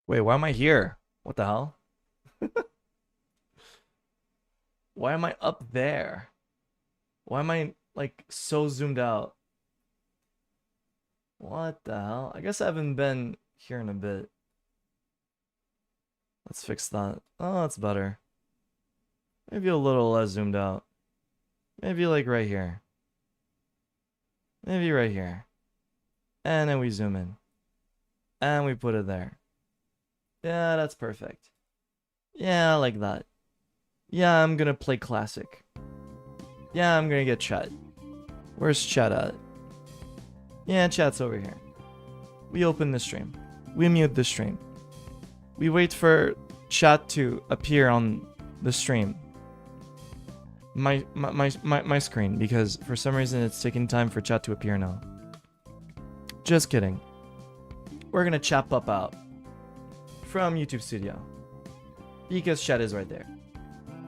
Wait, why am I here? What the hell? Why am I up there? Why am I, like, so zoomed out? What the hell? I guess I haven't been here in a bit. Let's fix that. Oh, that's better. Maybe a little less zoomed out. Maybe like right here. Maybe right here. And then we zoom in. And we put it there. Yeah, that's perfect. Yeah, like that. Yeah, I'm gonna play classic. Yeah, I'm gonna get chat. Where's chat at? Yeah, chat's over here. We open the stream. We mute the stream. We wait for chat to appear on the stream. My screen, because for some reason it's taking time for chat to appear now. Just kidding. We're gonna chat pop out from YouTube Studio because chat is right there.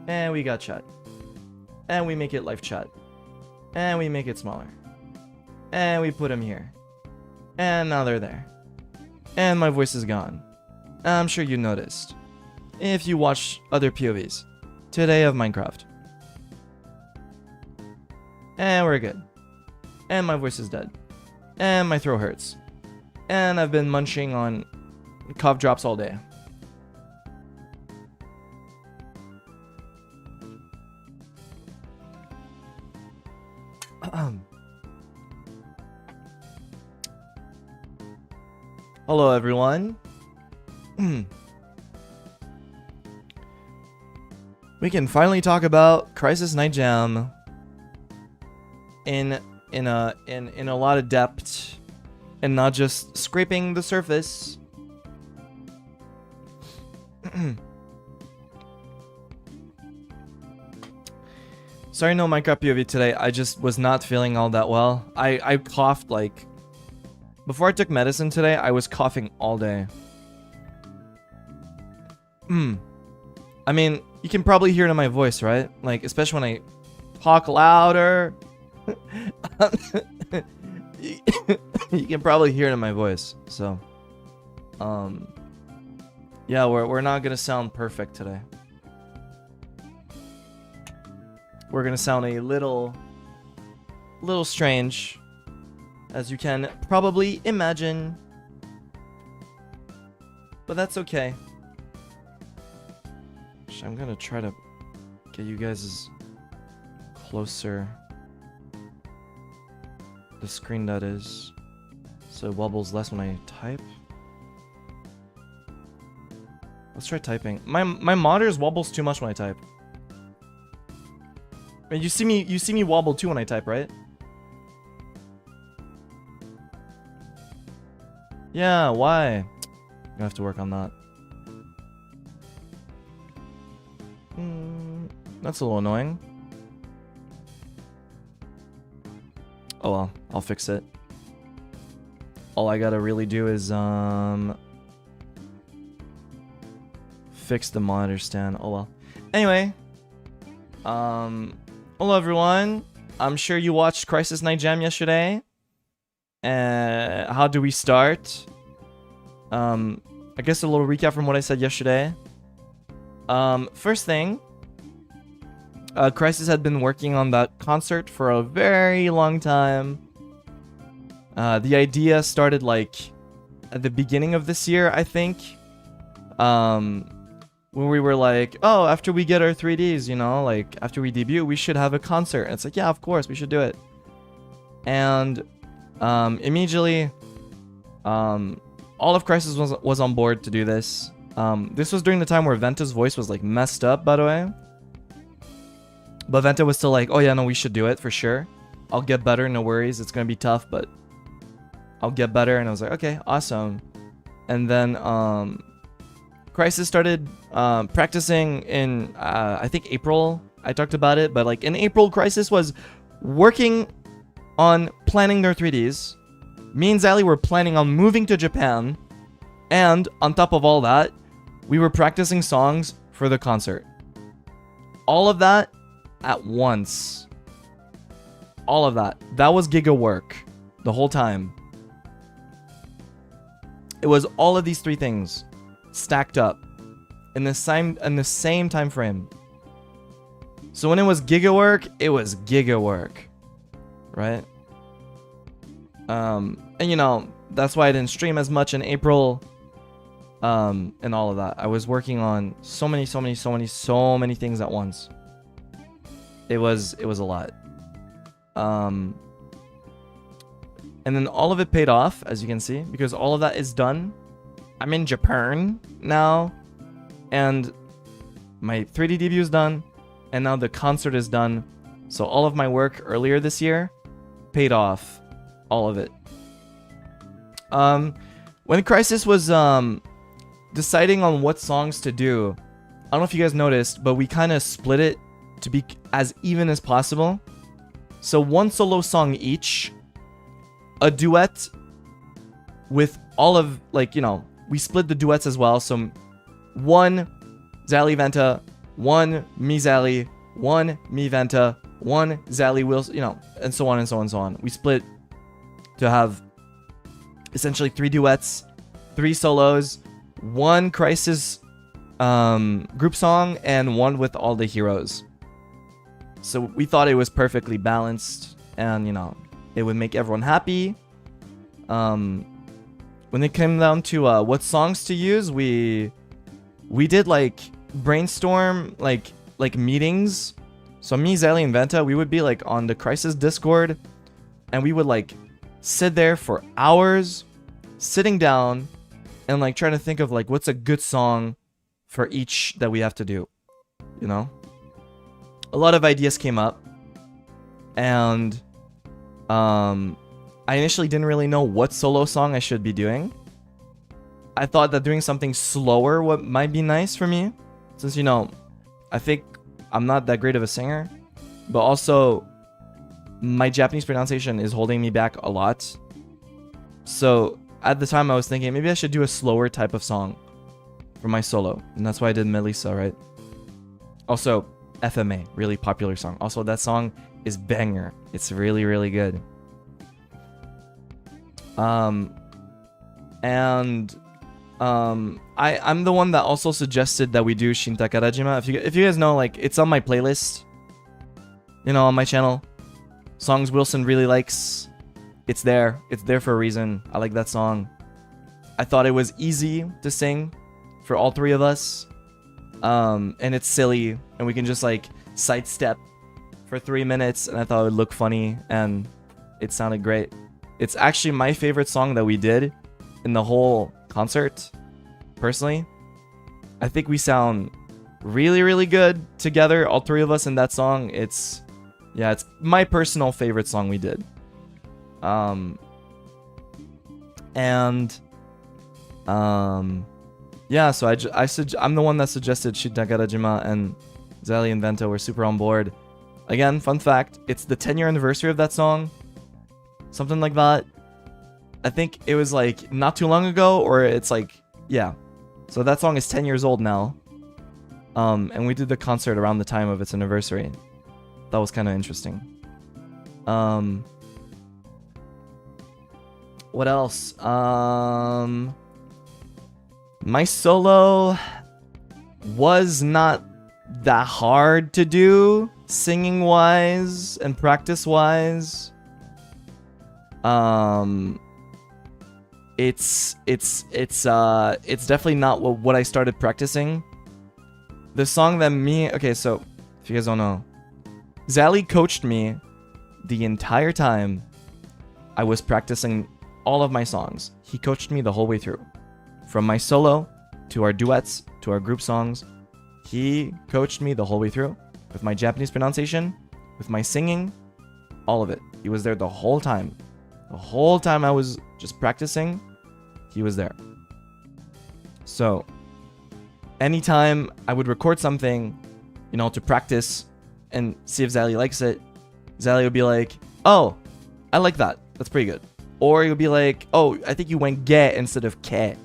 And we got chat. And we make it live chat. And we make it smaller. And we put them here. And now they're there. And my voice is gone. I'm sure you noticed if you watch other POVs today of Minecraft. And we're good. And my voice is dead. And my throat hurts. And I've been munching on cough drops all day. Hello everyone. We can finally talk about Krisis Night Jam in a lot of depth and not just scraping the surface. Sorry, no Minecraft POV today. I just was not feeling all that well. I coughed like... Before I took medicine today, I was coughing all day. I mean, you can probably hear it in my voice, right? Like, especially when I talk louder. You can probably hear it in my voice. So, yeah, we're not gonna sound perfect today. We're gonna sound a little strange, as you can probably imagine. But that's okay. I'm gonna try to get you guys closer. The screen, that is. So it wobbles less when I type. Let's try typing. My monitors wobbles too much when I type. I mean, you see me wobble too when I type, right? Yeah, why? I'm gonna have to work on that. That's a little annoying. Oh well, I'll fix it. All I gotta really do is fix the monitor stand. Oh well. Anyway, hello everyone. I'm sure you watched Krisis Night Jam yesterday. How do we start? I guess a little recap from what I said yesterday. First thing, Krisis had been working on that concert for a very long time. The idea started like at the beginning of this year, I think. When we were like, oh, after we get our 3Ds, you know, like after we debut, we should have a concert. And it's like, yeah, of course, we should do it. And immediately, all of Krisis was on board to do this. This was during the time where Venta's voice was like messed up, by the way. But Venta was still like, oh yeah, no, we should do it for sure. I'll get better, no worries. It's gonna be tough, but I'll get better. And I was like, okay, awesome. And then Krisis started practicing in, I think April. I talked about it, but like in April, Krisis was working on planning their 3Ds. Me and Zally were planning on moving to Japan. And on top of all that, we were practicing songs for the concert. All of that at once. All of that. That was giga work the whole time. It was all of these three things stacked up in the same time frame. So when it was giga work, it was giga work, right? And you know, that's why I didn't stream as much in April. And all of that. I was working on so many things at once. It was a lot. And then all of it paid off, as you can see, because all of that is done. I'm in Japan now, and my 3D debut is done, and now the concert is done. So all of my work earlier this year paid off, all of it. When Krisis was deciding on what songs to do, I don't know if you guys noticed, but we kind of split it to be as even as possible. So one solo song each, a duet with all of, like, you know, we split the duets as well. So one Zally Venta, one me Zally, one me Venta, one Zally Wilson, you know, and so on and so on and so on. We split to have essentially 3 duets, 3 solos, 1 Krisis group song, and 1 with all the heroes. So we thought it was perfectly balanced, and you know, it would make everyone happy. When it came down to what songs to use, we did like brainstorm like meetings. So me, Zally, and Venta, we would be like on the Krisis Discord, and we would like sit there for hours, sitting down, and like trying to think of like what's a good song for each that we have to do, you know? A lot of ideas came up, and I initially didn't really know what solo song I should be doing. I thought that doing something slower might be nice for me, since, you know, I think I'm not that great of a singer, but also my Japanese pronunciation is holding me back a lot. So at the time I was thinking maybe I should do a slower type of song for my solo, and that's why I did Melissa, right? Also, FMA, really popular song. Also, that song is banger. It's really, really good. I'm the one that also suggested that we do Shin Takarajima. If you guys know, like, it's on my playlist, you know, on my channel. Songs Wilson really likes. It's there. It's there for a reason. I like that song. I thought it was easy to sing for all three of us. And it's silly, and we can just like sidestep for 3 minutes, and I thought it would look funny, and it sounded great. It's actually my favorite song that we did in the whole concert, personally. I think we sound really, really good together, all three of us in that song. It's my personal favorite song we did. Yeah, so I'm the one that suggested Shin Takarajima, and Zali and Vento were super on board. Again, fun fact, it's the 10-year anniversary of that song. Something like that. I think it was like not too long ago, or it's like, yeah. So that song is 10 years old now. And we did the concert around the time of its anniversary. That was kind of interesting. What else? My solo was not that hard to do, singing wise and practice wise. It's definitely not what I started practicing. The song that okay, so if you guys don't know, Zali coached me the entire time I was practicing all of my songs. He coached me the whole way through. From my solo, to our duets, to our group songs. He coached me the whole way through. With my Japanese pronunciation, with my singing, all of it. He was there the whole time. The whole time I was just practicing, he was there. So, anytime I would record something, you know, to practice and see if Zali likes it, Zali would be like, oh, I like that. That's pretty good. Or he would be like, oh, I think you went ge instead of ke.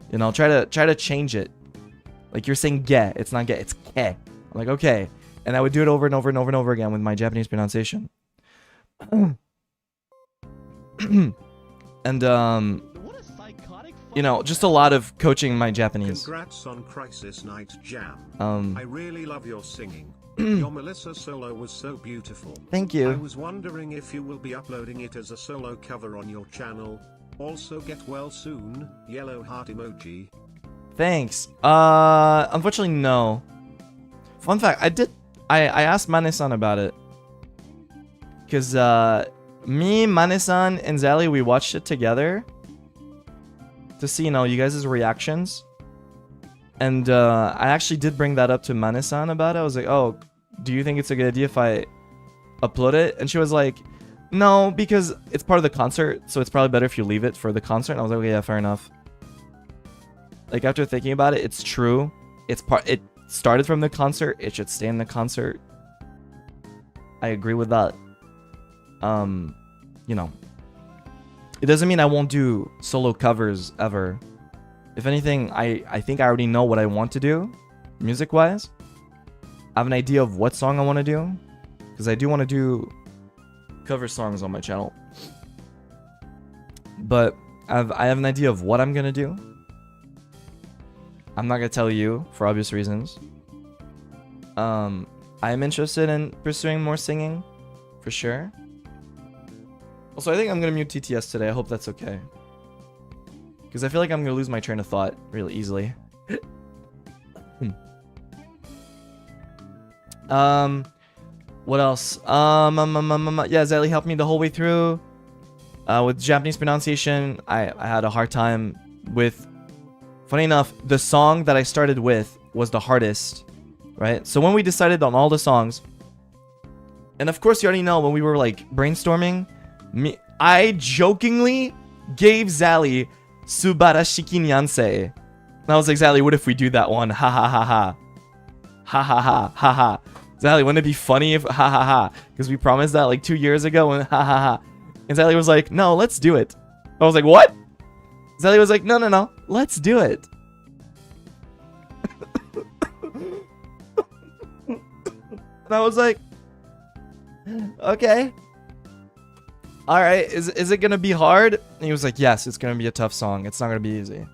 You know, try to change it. Like, you're saying ge, it's not ge, it's ke. I'm like, okay. And I would do it over and over and over and over again with my Japanese pronunciation. And you know, just a lot of coaching my Japanese. Congrats on Krisis Night Jam. I really love your singing. Your Melissa solo was so beautiful. Thank you. I was wondering if you will be uploading it as a solo cover on your channel. Also, get well soon. Yellow heart emoji. Thanks. Unfortunately, no. Fun fact, I asked Mane-san about it. Because, me, Mane-san, and Zali, we watched it together. To see, you know, you guys' reactions. And, I actually did bring that up to Mane-san about it. I was like, oh, do you think it's a good idea if I upload it? And she was like, no, because it's part of the concert, so it's probably better if you leave it for the concert. And I was like, okay, yeah, fair enough. Like, after thinking about it, it's true. It started from the concert. It should stay in the concert. I agree with that. You know, it doesn't mean I won't do solo covers ever. If anything, I think I already know what I want to do, music-wise. I have an idea of what song I want to do, because I do want to do cover songs on my channel. But I have an idea of what I'm gonna do. I'm not gonna tell you for obvious reasons. I am interested in pursuing more singing, for sure. Also, I think I'm gonna mute TTS today. I hope that's okay. Because I feel like I'm gonna lose my train of thought really easily. What else? Yeah, Zali helped me the whole way through. With Japanese pronunciation, I had a hard time with... Funny enough, the song that I started with was the hardest, right? So when we decided on all the songs, and of course you already know when we were like brainstorming, I jokingly gave Zali Subarashiki Nyansei. And I was like, Zali, what if we do that one? Ha ha ha ha. Ha ha ha ha ha. Zally, wouldn't it be funny if ha ha ha? Because we promised that like 2 years ago and ha ha ha. And Zally was like, no, let's do it. I was like, what? Zally was like, no, let's do it. And I was like, okay. All right, is it gonna be hard? And he was like, yes, it's gonna be a tough song. It's not gonna be easy.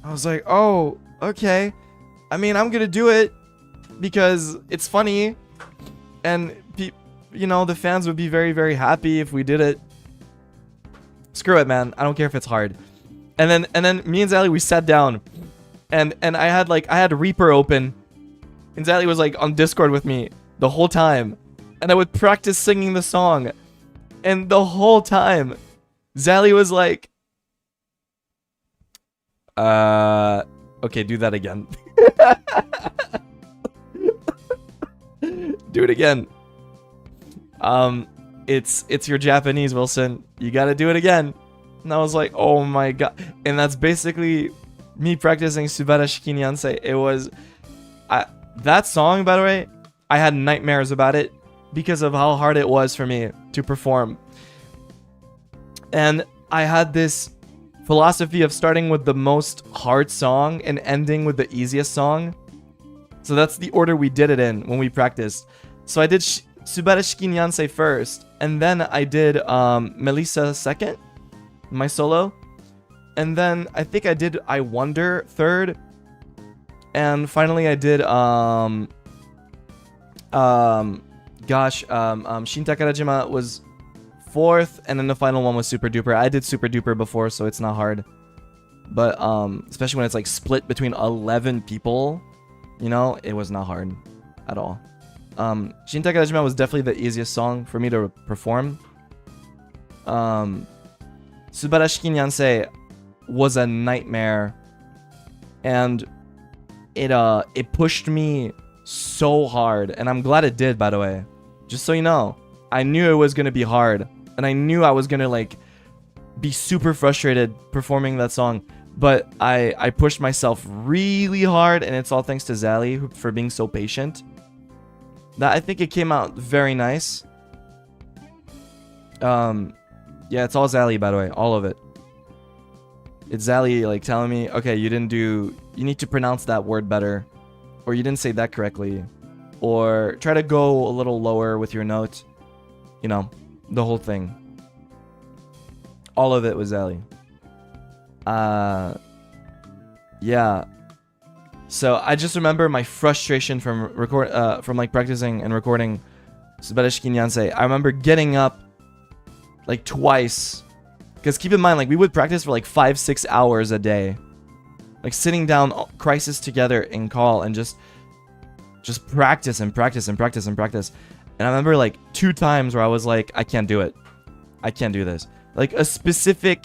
I was like, oh, okay. I mean, I'm gonna do it because it's funny, and you know, the fans would be very, very happy if we did it. Screw it, man. I don't care if it's hard. And then me and Zally, we sat down, and I had Reaper open, and Zally was like on Discord with me the whole time, and I would practice singing the song, and the whole time, Zally was like, okay, do that again. Do it again. It's your Japanese, Wilson. You gotta do it again. And I was like, oh my god. And that's basically me practicing Subarashiki Nyansei. It was... that song, by the way, I had nightmares about it because of how hard it was for me to perform. And I had this philosophy of starting with the most hard song and ending with the easiest song. So that's the order we did it in when we practiced. So I did Subarashiki Nyansei first, and then I did Melissa second, my solo. And then I think I did I Wonder third. And finally I did Shin Takarajima was fourth, and then the final one was Super Duper. I did Super Duper before, so it's not hard. But especially when it's like split between 11 people, you know, it was not hard at all. Shin Takarajima was definitely the easiest song for me to perform. Subarashiki Nyansei was a nightmare, and it pushed me so hard, and I'm glad it did, by the way. Just so you know, I knew it was gonna be hard, and I knew I was gonna like be super frustrated performing that song, but I pushed myself really hard, and it's all thanks to Zally for being so patient. That I think it came out very nice. Yeah, it's all Zally, by the way, all of it. It's Zally like telling me, okay, you need to pronounce that word better, or you didn't say that correctly, or try to go a little lower with your note. You know, the whole thing. All of it was Zally. Yeah. So I just remember my frustration from like practicing and recording Subarashiki Nyansei. I remember getting up like twice, because keep in mind, like we would practice for like 5-6 hours a day, like sitting down Krisis together in call and just practice and practice and practice and practice. And I remember like 2 times where I was like, I can't do it. I can't do this. Like a specific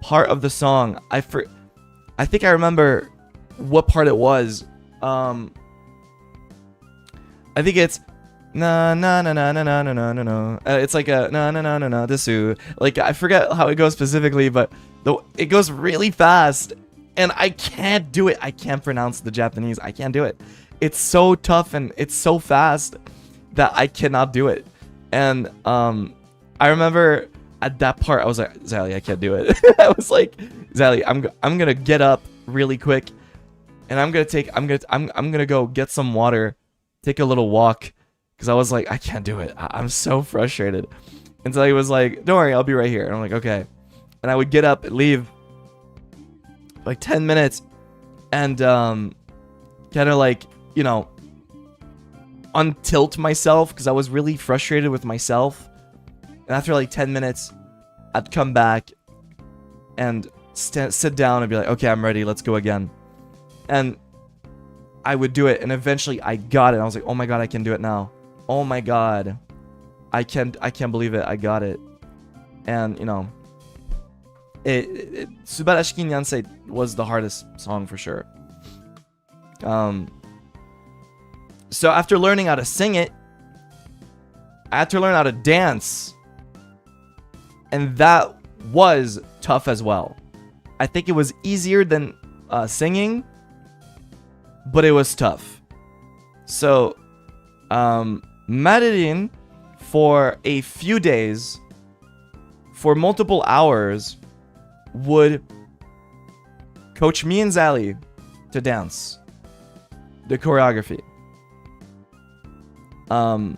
part of the song, I think I remember what part it was. I think it's na na na na na na na na na. It's like a na na na na na desu. Like I forget how it goes specifically, but it goes really fast, and I can't do it. I can't pronounce the Japanese. I can't do it. It's so tough and it's so fast that I cannot do it. And I remember at that part I was like, Zally, I can't do it. I was like, Zally, I'm gonna get up really quick, and I'm gonna go get some water, take a little walk, because I was like, I can't do it. I'm so frustrated. And so he was like, don't worry, I'll be right here. And I'm like, okay. And I would get up and leave like 10 minutes and kind of like, you know, untilt myself because I was really frustrated with myself. And after like 10 minutes, I'd come back and sit down and be like, okay, I'm ready. Let's go again. And I would do it, and eventually I got it. I was like, oh my god, I can do it now. Oh my god, I can't believe it. I got it. And you know, Subarashiki Nyansei was the hardest song for sure. So after learning how to sing it, I had to learn how to dance, and that was tough as well. I think it was easier than singing, but it was tough. So, Madeline, for a few days, for multiple hours, would coach me and Zali to dance the choreography. And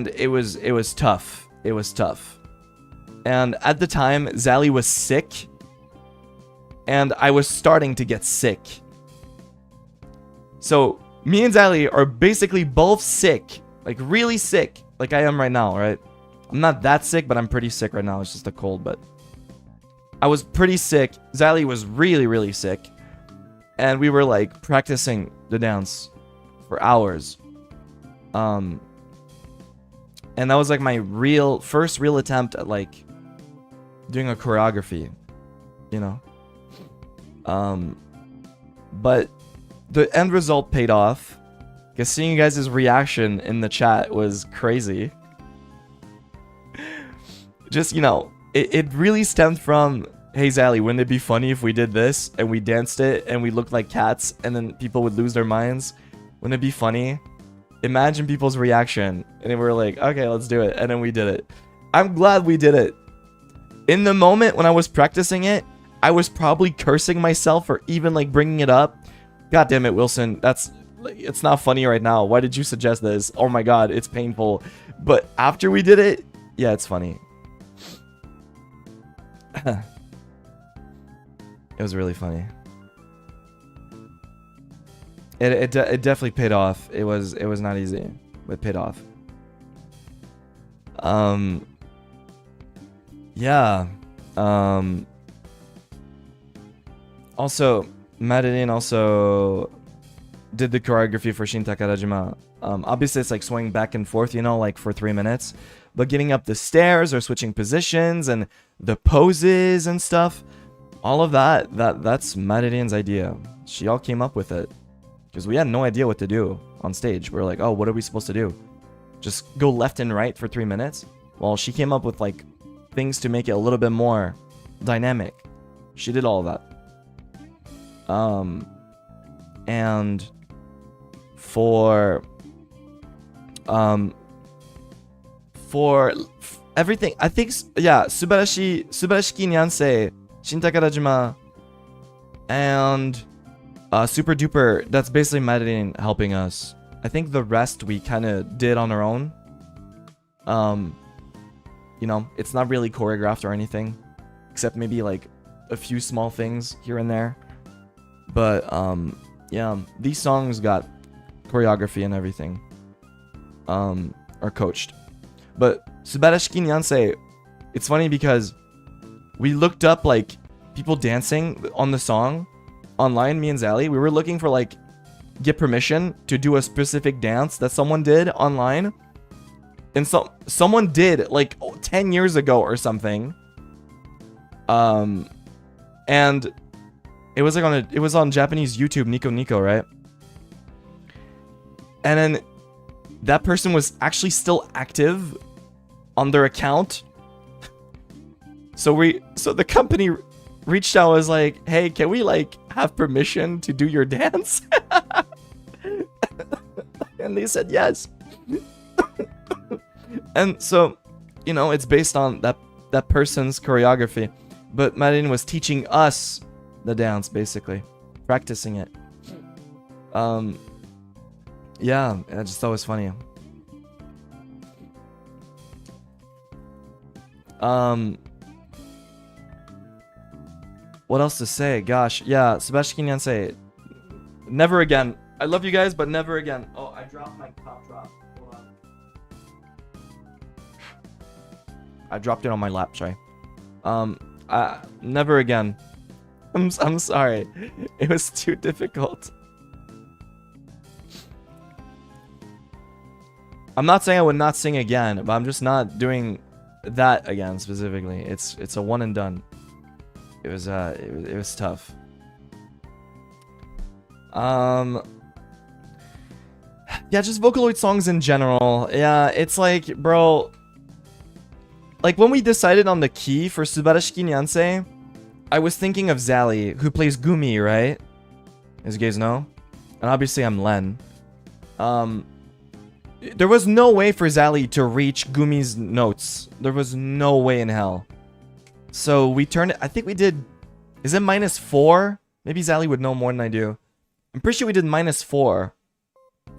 it was tough. It was tough. And at the time, Zali was sick, and I was starting to get sick. So me and Zali are basically both sick, like really sick, like I am right now, right? I'm not that sick, but I'm pretty sick right now. It's just a cold, but I was pretty sick. Zali was really, really sick. And we were like practicing the dance for hours. And that was like my first real attempt at like doing a choreography, you know? But the end result paid off, because seeing you guys' reaction in the chat was crazy. Just, you know, it really stemmed from, hey Zali, wouldn't it be funny if we did this and we danced it and we looked like cats and then people would lose their minds? Wouldn't it be funny? Imagine people's reaction. And then we were like, okay, let's do it. And then we did it. I'm glad we did it. In the moment when I was practicing it, I was probably cursing myself for even like bringing it up. God damn it, Wilson. It's not funny right now. Why did you suggest this? Oh my god, it's painful. But after we did it, yeah, it's funny. It was really funny. It definitely paid off. It was not easy, but it paid off. Yeah. Also, Madeline also did the choreography for Shin Takarajima. Obviously, it's like swinging back and forth, you know, like for 3 minutes. But getting up the stairs or switching positions and the poses and stuff, all of that's Madeline's idea. She all came up with it. Because we had no idea what to do on stage. We were like, oh, what are we supposed to do? Just go left and right for 3 minutes? Well, she came up with like things to make it a little bit more dynamic. She did all of that. And for everything, I think, yeah, Subarashiki Nyansei, Shin Takarajima, and Super Duper, that's basically Madeline helping us. I think the rest we kind of did on our own. You know, it's not really choreographed or anything, except maybe like a few small things here and there. But yeah, these songs got choreography and everything, are coached. But Subarashiki Nyansei, it's funny because we looked up like people dancing on the song online, me and Zali. We were looking for like get permission to do a specific dance that someone did online, and someone did like 10 years ago or something. And it was like it was on Japanese YouTube, Nico, right? And then that person was actually still active on their account. So the company reached out, was like, hey, can we like have permission to do your dance? And they said yes. And so, you know, it's based on that person's choreography. But Madeline was teaching us the dance, basically. Practicing it. Yeah, I just thought it was funny. What else to say? Gosh, yeah, Sebastian Yansei. Never again. I love you guys, but never again. Oh, I dropped my top drop. Hold on. I dropped it on my lap, sorry. Never again. I'm sorry. It was too difficult. I'm not saying I would not sing again, but I'm just not doing that again specifically. It's a one and done. It was tough. Yeah, just Vocaloid songs in general. Yeah, it's like, bro, like when we decided on the key for Subarashiki Nyansei, I was thinking of Zali, who plays Gumi, right? As you guys know. And obviously I'm Len. There was no way for Zali to reach Gumi's notes. There was no way in hell. So we turned it, I think we did, is it -4? Maybe Zali would know more than I do. I'm pretty sure we did -4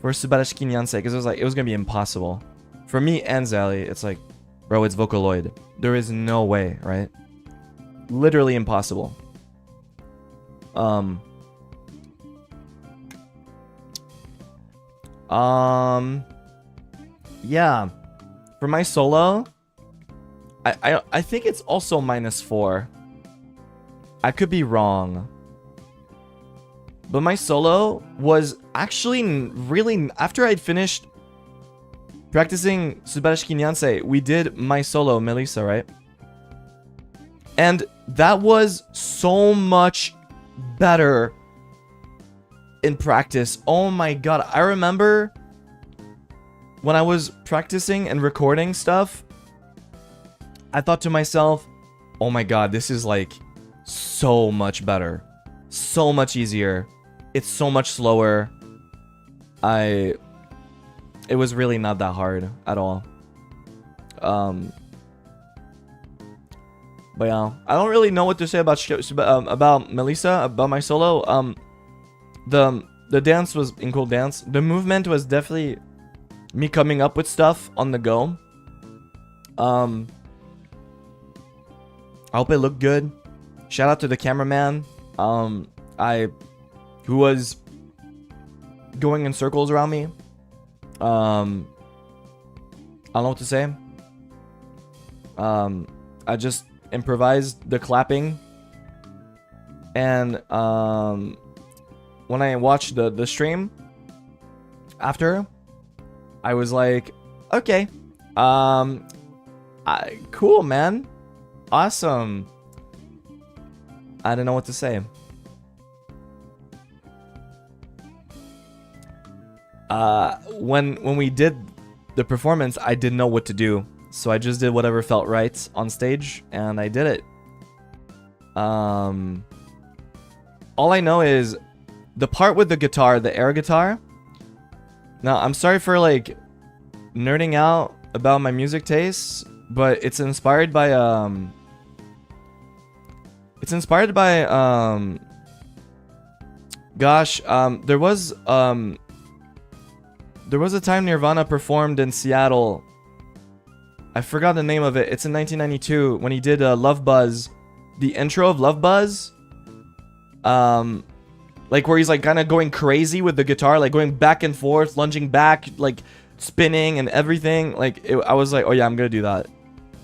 for Subarashiki Nyansei, because it was like, it was gonna be impossible. For me and Zali, it's like, bro, it's Vocaloid. There is no way, right? Literally impossible. Yeah. For my solo, I think it's also -4. I could be wrong. But my solo was actually really... After I'd finished practicing Subarashiki Nyansei, we did my solo, Melissa, right? And that was so much better in practice. Oh my god. I remember when I was practicing and recording stuff, I thought to myself, oh my god, this is like so much better. So much easier. It's so much slower. It was really not that hard at all. But yeah, I don't really know what to say about Melissa, about my solo. The dance was in cool dance. The movement was definitely me coming up with stuff on the go. I hope it looked good. Shout out to the cameraman. Who was going in circles around me. I don't know what to say. I just improvised the clapping. And when I watched the stream after, I was like, okay. Cool, man. Awesome. I don't know what to say. When we did the performance, I didn't know what to do. So I just did whatever felt right on stage, and I did it. All I know is the part with the guitar, the air guitar. Now, I'm sorry for like nerding out about my music tastes, but it's inspired by there was a time Nirvana performed in Seattle. I forgot the name of it. It's in 1992 when he did Love Buzz. The intro of Love Buzz. Like where he's like kind of going crazy with the guitar, like going back and forth, lunging back, like spinning and everything. Like I was like, oh yeah, I'm gonna do that.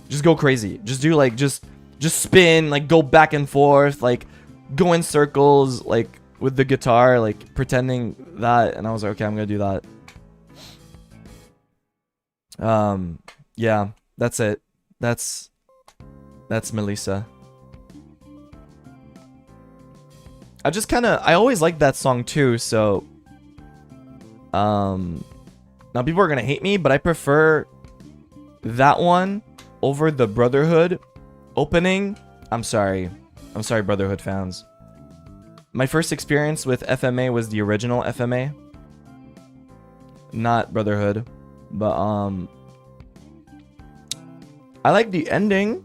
Just go crazy. Just do like just spin, like go back and forth, like go in circles, like with the guitar, like pretending that. And I was like, okay, I'm gonna do that. Yeah, that's it. That's Melissa. I always liked that song too, so now people are gonna hate me, but I prefer that one over the Brotherhood opening. I'm sorry Brotherhood fans. My first experience with FMA was the original FMA, not Brotherhood. But I like the ending.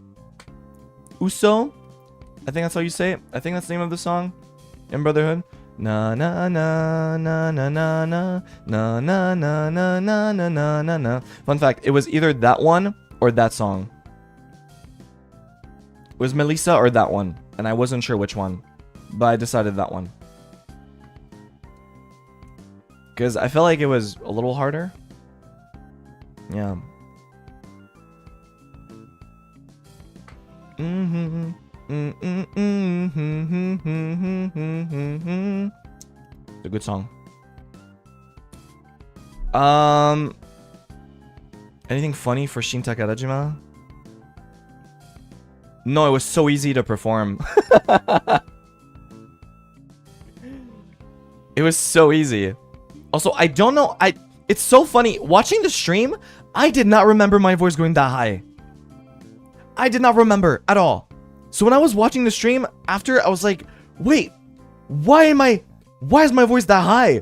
Uso, I think that's how you say it. I think that's the name of the song in Brotherhood. Na na na na na na na na na na na na na na na. Fun fact, it was either that one or that song. It was Melissa or that one, and I wasn't sure which one, but I decided that one because I felt like it was a little harder. Yeah. It's a good song. Anything funny for Shin Takarajima? No, it was so easy to perform. It was so easy. Also, I don't know. It's so funny watching the stream. I did not remember my voice going that high. I did not remember at all. So when I was watching the stream after, I was like, wait, why is my voice that high?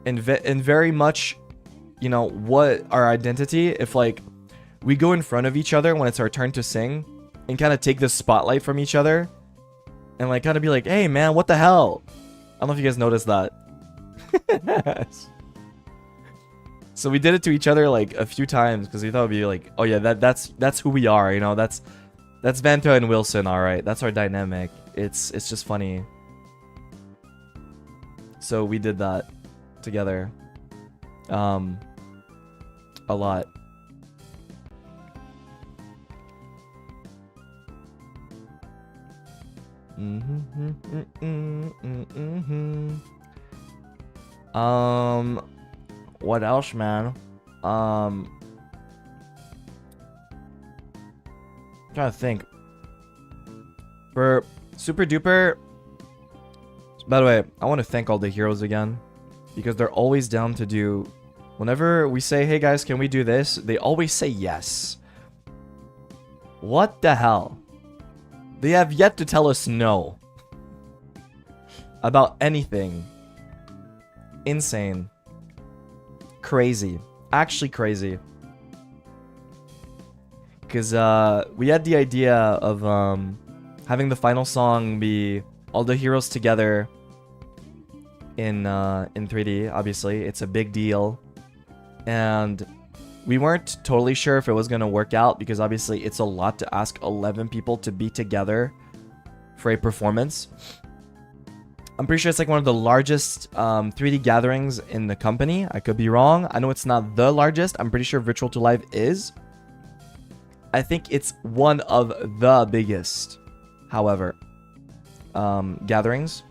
and very much, you know, what our identity, if like we go in front of each other when it's our turn to sing and kind of take the spotlight from each other and like kind of be like, hey man, what the hell? I don't know if you guys noticed that. So we did it to each other like a few times because we thought it'd be like, oh yeah, that's who we are, you know, that's Vanta and Wilson, alright. That's our dynamic. It's just funny. So we did that together. A lot. What else, man? Trying to think. For Super Duper. By the way, I want to thank all the heroes again, because they're always down to do. Whenever we say, hey guys, can we do this? They always say yes. What the hell? They have yet to tell us no. About anything. Insane. Crazy. Actually crazy. Because we had the idea of having the final song be all the heroes together in 3D. Obviously, it's a big deal. And we weren't totally sure if it was going to work out, because obviously it's a lot to ask 11 people to be together for a performance. I'm pretty sure it's like one of the largest 3D gatherings in the company. I could be wrong. I know it's not the largest. I'm pretty sure Virtual to Live is. I think it's one of the biggest, however, gatherings,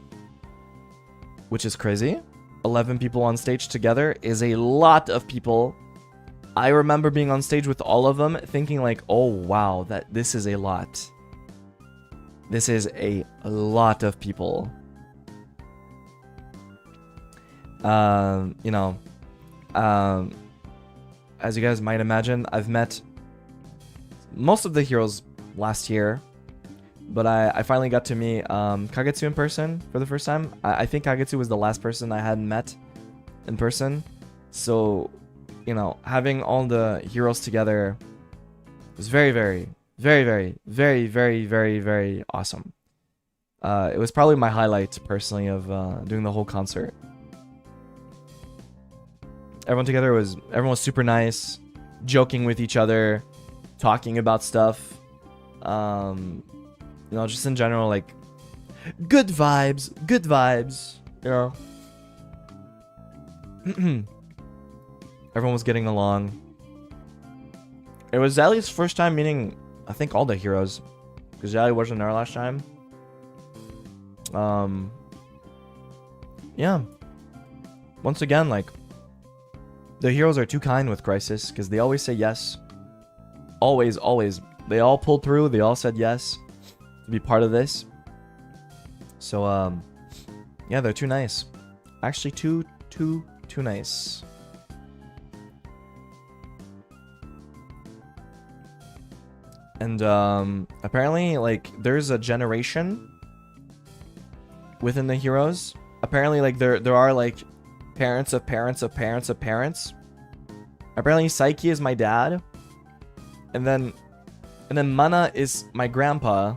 which is crazy. 11 people on stage together is a lot of people. I remember being on stage with all of them thinking like, oh wow, this is a lot. This is a lot of people. You know, as you guys might imagine, I've met most of the heroes last year, but I finally got to meet Kagetsu in person for the first time. I think Kagetsu was the last person I hadn't met in person. So, you know, having all the heroes together was very, very, very, very, very, very, very, very awesome. It was probably my highlight, personally, of doing the whole concert. Everyone was super nice, joking with each other, talking about stuff. You know, just in general, like, good vibes, you know. Everyone was getting along. It was Zali's first time meeting, I think, all the heroes, because Zali wasn't there last time. Yeah. Once again, like, the heroes are too kind with Krisis, because they always say yes. Always, always. They all pulled through. They all said yes to be part of this. So, yeah, they're too nice. Actually, too nice. And, apparently, like, there's a generation within the heroes. Apparently, like, there are, like, parents of parents of parents of parents. Apparently, Saiki is my dad. And then Mana is my grandpa.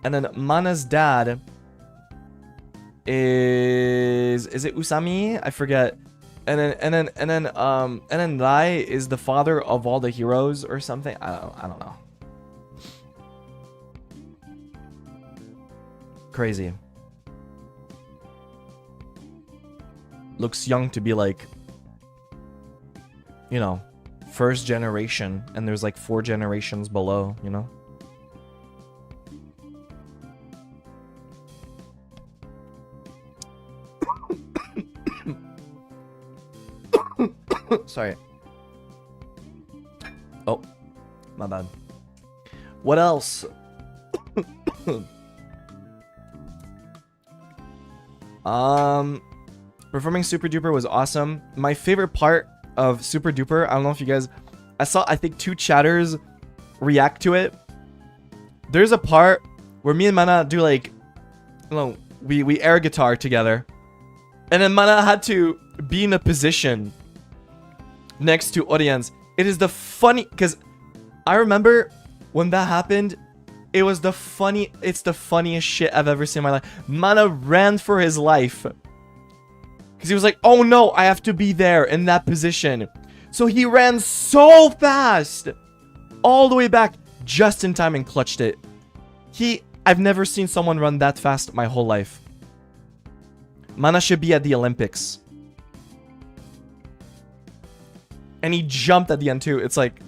And then Mana's dad is it Usami? I forget. And then Rai is the father of all the heroes or something. I don't know. Crazy. Looks young to be like, you know, first generation, and there's like 4 generations below, you know. Sorry. Oh, my bad. What else? Performing Super Duper was awesome. My favorite part of Super Duper, I don't know if you guys, I think 2 chatters react to it. There's a part where me and Mana do like, you know, we air guitar together. And then Mana had to be in a position next to audience. It is the funny, because I remember when that happened, it was it's the funniest shit I've ever seen in my life. Mana ran for his life. Because he was like, oh no, I have to be there in that position. So he ran so fast, all the way back, just in time and clutched it. I've never seen someone run that fast my whole life. Mana should be at the Olympics. And he jumped at the end too. It's like,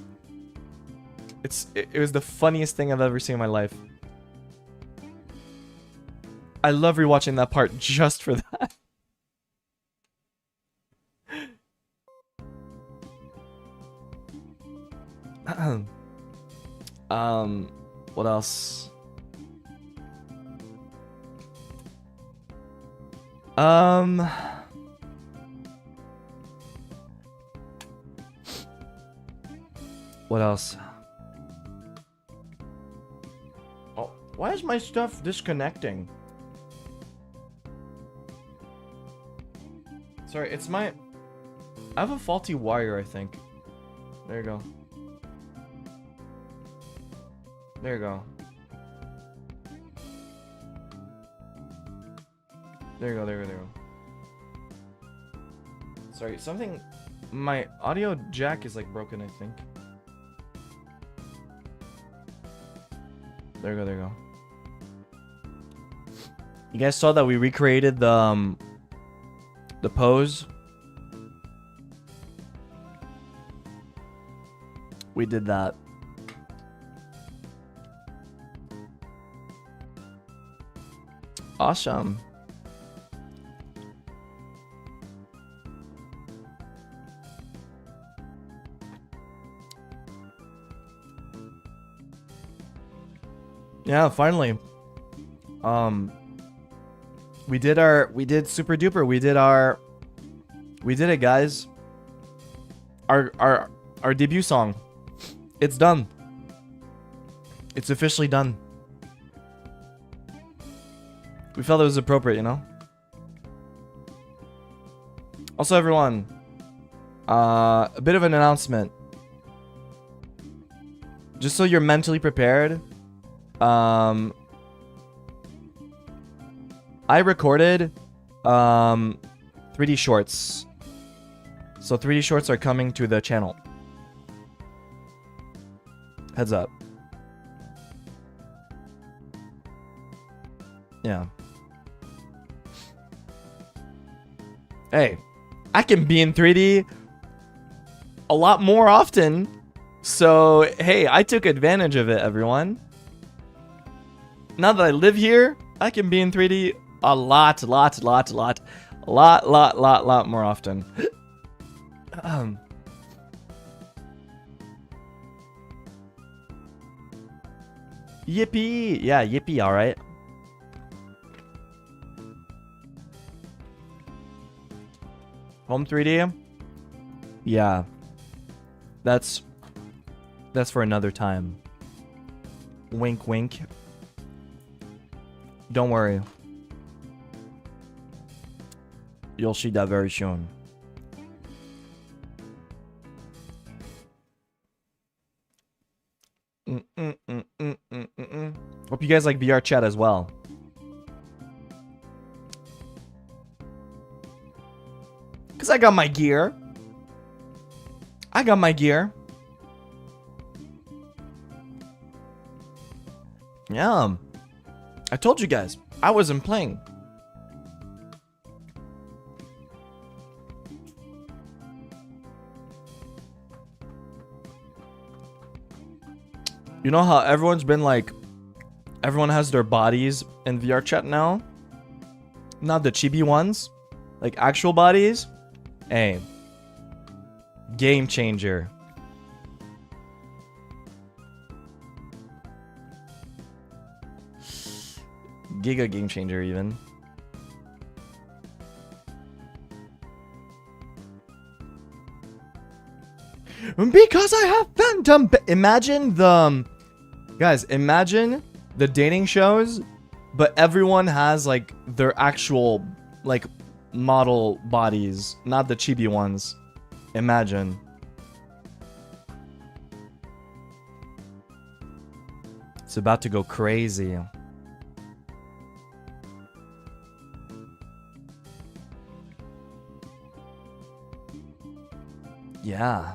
it was the funniest thing I've ever seen in my life. I love rewatching that part just for that. What else? What else? Oh, why is my stuff disconnecting? Sorry, it's my... I have a faulty wire, I think. There you go. There you go. There you go, there you go, there you go. Sorry, something... My audio jack is like broken, I think. There you go, there you go. You guys saw that we recreated the pose? We did that. Awesome. Yeah, finally. We did Super Duper. We did it, guys. Our debut song. It's done. It's officially done. We felt it was appropriate, you know? Also, everyone, a bit of an announcement. Just so you're mentally prepared, I recorded 3D shorts. So 3D shorts are coming to the channel. Heads up. Yeah. Hey, I can be in 3D a lot more often. So, hey, I took advantage of it, everyone. Now that I live here, I can be in 3D a lot more often. Yippee! Yeah, yippee, alright. Home 3D? Yeah. That's for another time. Wink, wink. Don't worry. You'll see that very soon. Hope you guys like VR chat as well. Because I got my gear. I got my gear. Yeah. I told you guys, I wasn't playing. You know how everyone's been like, everyone has their bodies in VR chat now? Not the chibi ones. Like actual bodies. Hey. Game changer. Giga game changer even. Because I have phantom. Imagine the guys. Imagine the dating shows, but everyone has like their actual like model bodies, not the chibi ones. Imagine. It's about to go crazy. Yeah.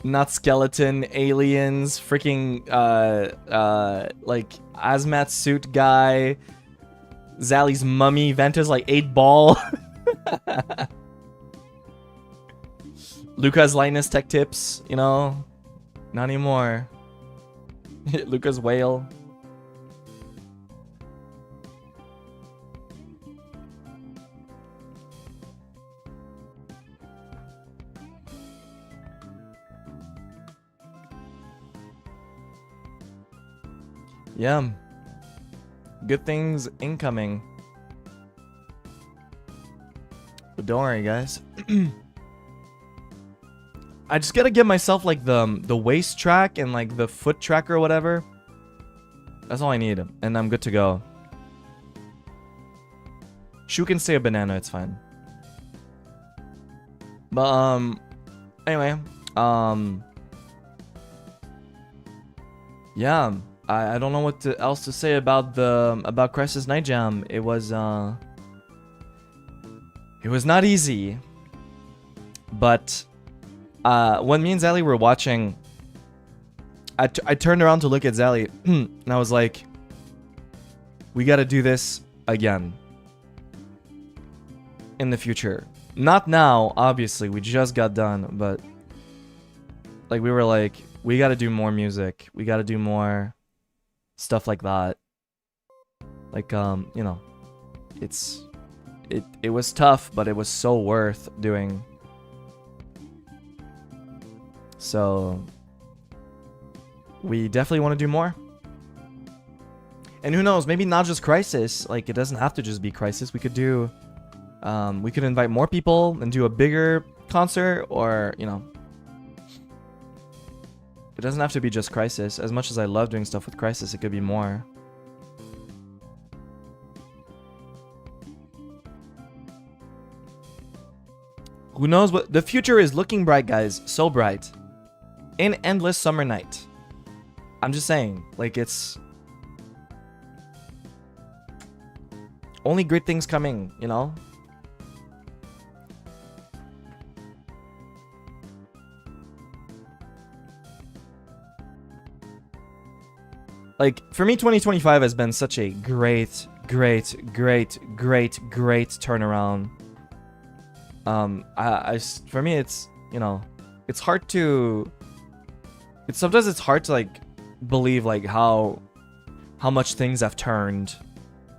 Not skeleton, aliens, freaking, like, hazmat suit guy, Zally's mummy, Vanta's, like, 8-ball. Luca's lightness tech tips, you know? Not anymore. Luca's whale. Yeah. Good things incoming. But don't worry, guys. I just gotta give myself like the waist track and like the foot track or whatever. That's all I need, and I'm good to go. Shu can stay a banana, it's fine. But anyway, yeah. I don't know what else to say about Krisis Night Jam. It was not easy. But when me and Zally were watching, I turned around to look at Zally and I was like, we gotta do this again in the future. Not now, obviously, we just got done, but like we were like, we gotta do more music. We gotta do more stuff like that. Like, you know, it was tough, but it was so worth doing. So we definitely want to do more. And who knows, maybe not just Krisis. Like, it doesn't have to just be Krisis. We could do, we could invite more people and do a bigger concert, or, you know, it doesn't have to be just Krisis. As much as I love doing stuff with Krisis, it could be more. Who knows what the future is looking bright, guys. So bright. An endless summer night. I'm just saying, like, it's only great things coming, you know? Like, for me, 2025 has been such a great turnaround. For me, it's, you know, it's hard to, sometimes it's hard to, like, believe, like, how much things have turned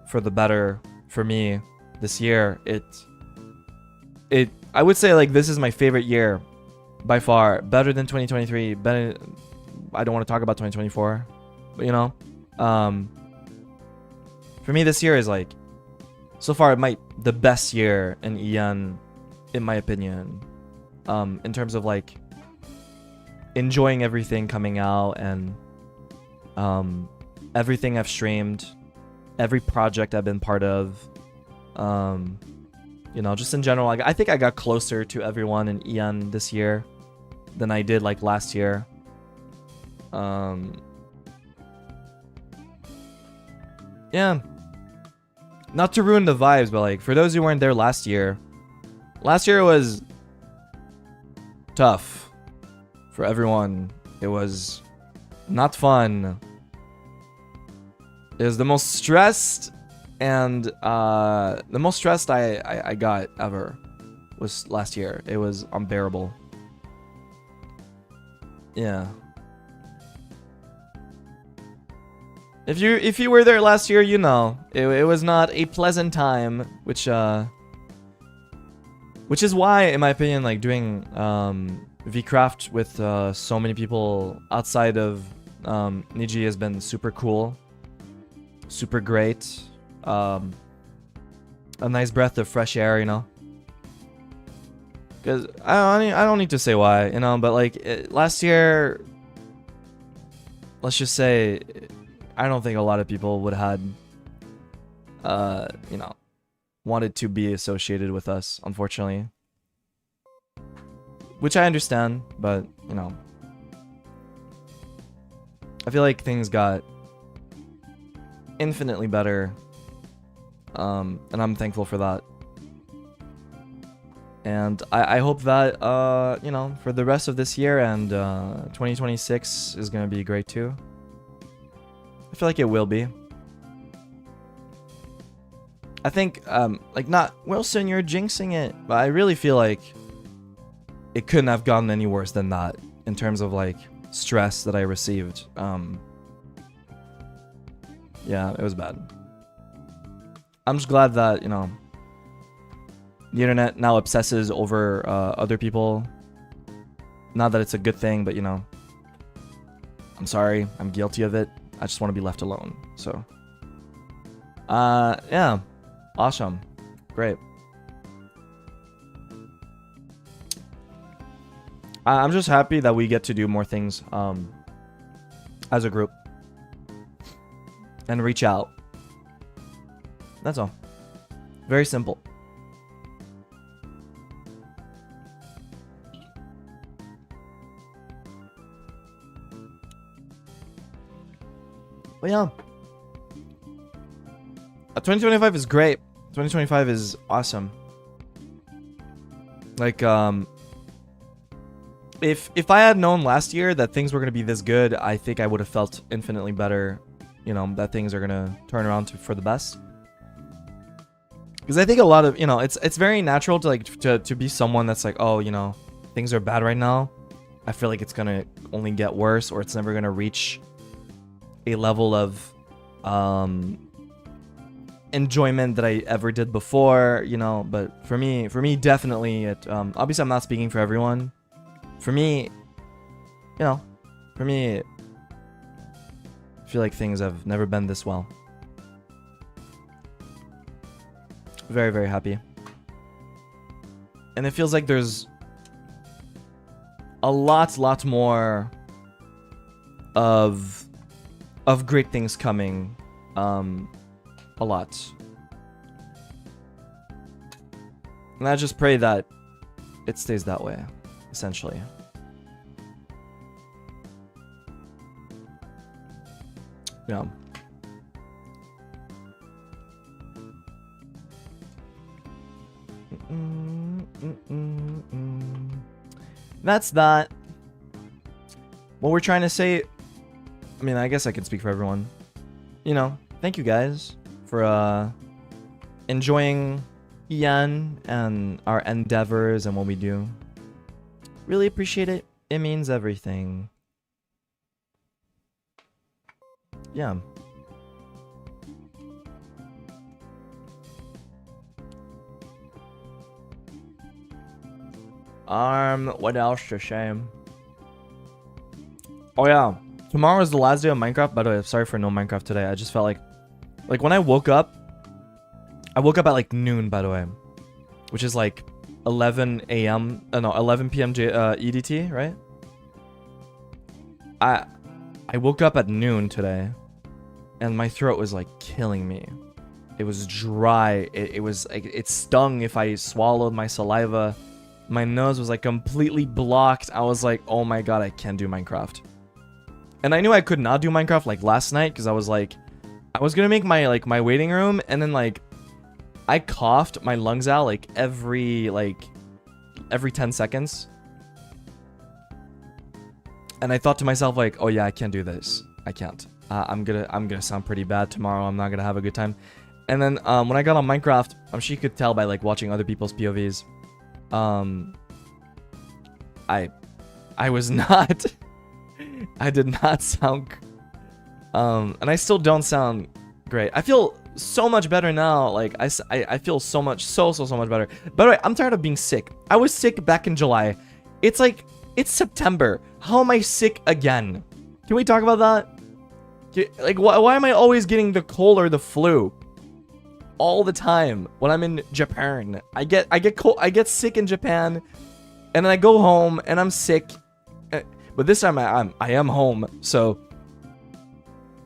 for the better for me this year. I would say, like, this is my favorite year by far. Better than 2023. Better, I don't want to talk about 2024. But, you know, for me, this year is, like, so far the best year in EN, in my opinion, in terms of, like, enjoying everything coming out and everything I've streamed, every project I've been part of, you know, just in general. Like, I think I got closer to everyone in EN this year than I did, like, last year. Yeah, not to ruin the vibes, but, like, for those who weren't there last year was tough for everyone. It was not fun. It was the most stressed, and the most stressed I got ever was last year. It was unbearable. Yeah. If you were there last year, you know it was not a pleasant time, which is why, in my opinion, like, doing VCraft with so many people outside of Niji has been super cool, super great, a nice breath of fresh air, you know. Because I don't need to say why, you know, but, like, last year, let's just say, I don't think a lot of people would had, you know, wanted to be associated with us, unfortunately. Which I understand, but, you know, I feel like things got infinitely better, and I'm thankful for that. And I hope that, you know, for the rest of this year and 2026 is going to be great too. I feel like it will be. I think, like, not, Wilson, you're jinxing it, but I really feel like it couldn't have gotten any worse than that in terms of, like, stress that I received. Yeah, it was bad. I'm just glad that, you know, the internet now obsesses over other people. Not that it's a good thing, but, you know, I'm sorry, I'm guilty of it. I just want to be left alone. So, yeah, awesome, great. I'm just happy that we get to do more things as a group and reach out. That's all. Very simple. But yeah, 2025 is great. 2025 is awesome. Like, if I had known last year that things were gonna be this good, I think I would have felt infinitely better. You know, that things are gonna turn around for the best. Because I think a lot of, you know, it's very natural to, like, to be someone that's like, oh, you know, things are bad right now. I feel like it's gonna only get worse, or it's never gonna reach a level of enjoyment that I ever did before, you know. But for me definitely, it obviously I'm not speaking for everyone. For me, you know, I feel like things have never been this well. Very, very happy. And it feels like there's a lot more of great things coming. A lot. And I just pray that it stays that way, essentially. Yeah. That's that. What we're trying to say, I mean, I guess I can speak for everyone. You know, thank you guys for enjoying Ian and our endeavors and what we do. Really appreciate it. It means everything. Yeah. What else to say? Oh yeah, tomorrow is the last day of Minecraft. By the way, sorry for no Minecraft today. I just felt like when I woke up at like noon, by the way, which is like 11 a.m. No, 11 p.m. EDT, right? I woke up at noon today, and my throat was like killing me. It was dry. It was like, it stung if I swallowed my saliva. My nose was like completely blocked. I was like, oh my god, I can't do Minecraft. And I knew I could not do Minecraft like last night because I was like, I was gonna make my waiting room, and then like I coughed my lungs out like every 10 seconds. And I thought to myself like, oh yeah, I can't do this. I can't. I'm gonna sound pretty bad tomorrow. I'm not gonna have a good time. And then when I got on Minecraft, I'm sure you could tell by like watching other people's POVs. I was not I did not sound and I still don't sound great. I feel so much better now. Like I feel so much better. By the way, I'm tired of being sick. I was sick back in July. It's like, it's September. How am I sick again? Can we talk about that? Like, why am I always getting the cold or the flu all the time when I'm in Japan? I get sick in Japan, and then I go home and I'm sick. But this time I am home, so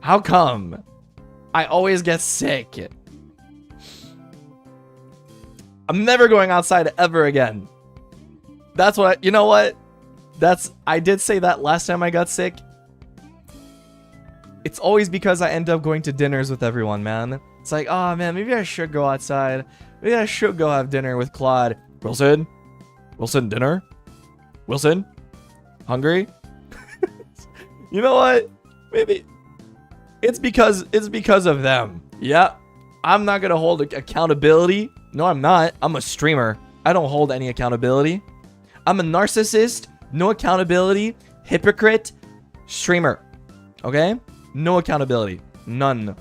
How come? I always get sick. I'm never going outside ever again. That's what you know what? I did say that last time I got sick. It's always because I end up going to dinners with everyone, man. It's like, oh man, maybe I should go outside. Maybe I should go have dinner with Claude. Wilson? Wilson, dinner? Wilson? Hungry? You know what? Maybe it's because of them. Yeah. I'm not gonna hold accountability. No, I'm not. I'm a streamer. I don't hold any accountability. I'm a narcissist. No accountability. Hypocrite. Streamer. Okay? No accountability. None.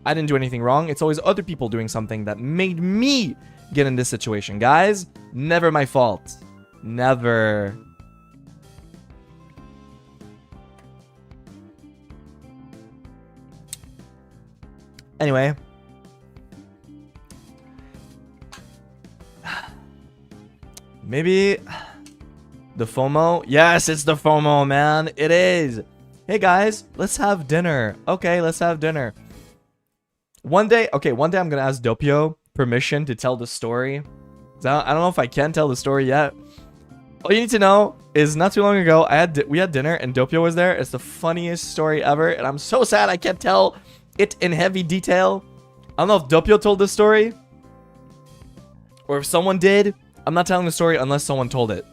I didn't do anything wrong. It's always other people doing something that made me get in this situation. Guys, never my fault. Never. Anyway. Maybe the FOMO? Yes, it's the FOMO, man. It is. Hey guys, let's have dinner. Okay, let's have dinner. One day I'm gonna ask Doppio permission to tell the story. I don't know if I can tell the story yet. All you need to know is not too long ago, we had dinner and Doppio was there. It's the funniest story ever, and I'm so sad I can't tell it in heavy detail. I don't know if Doppio told this story or if someone did. I'm not telling the story unless someone told it.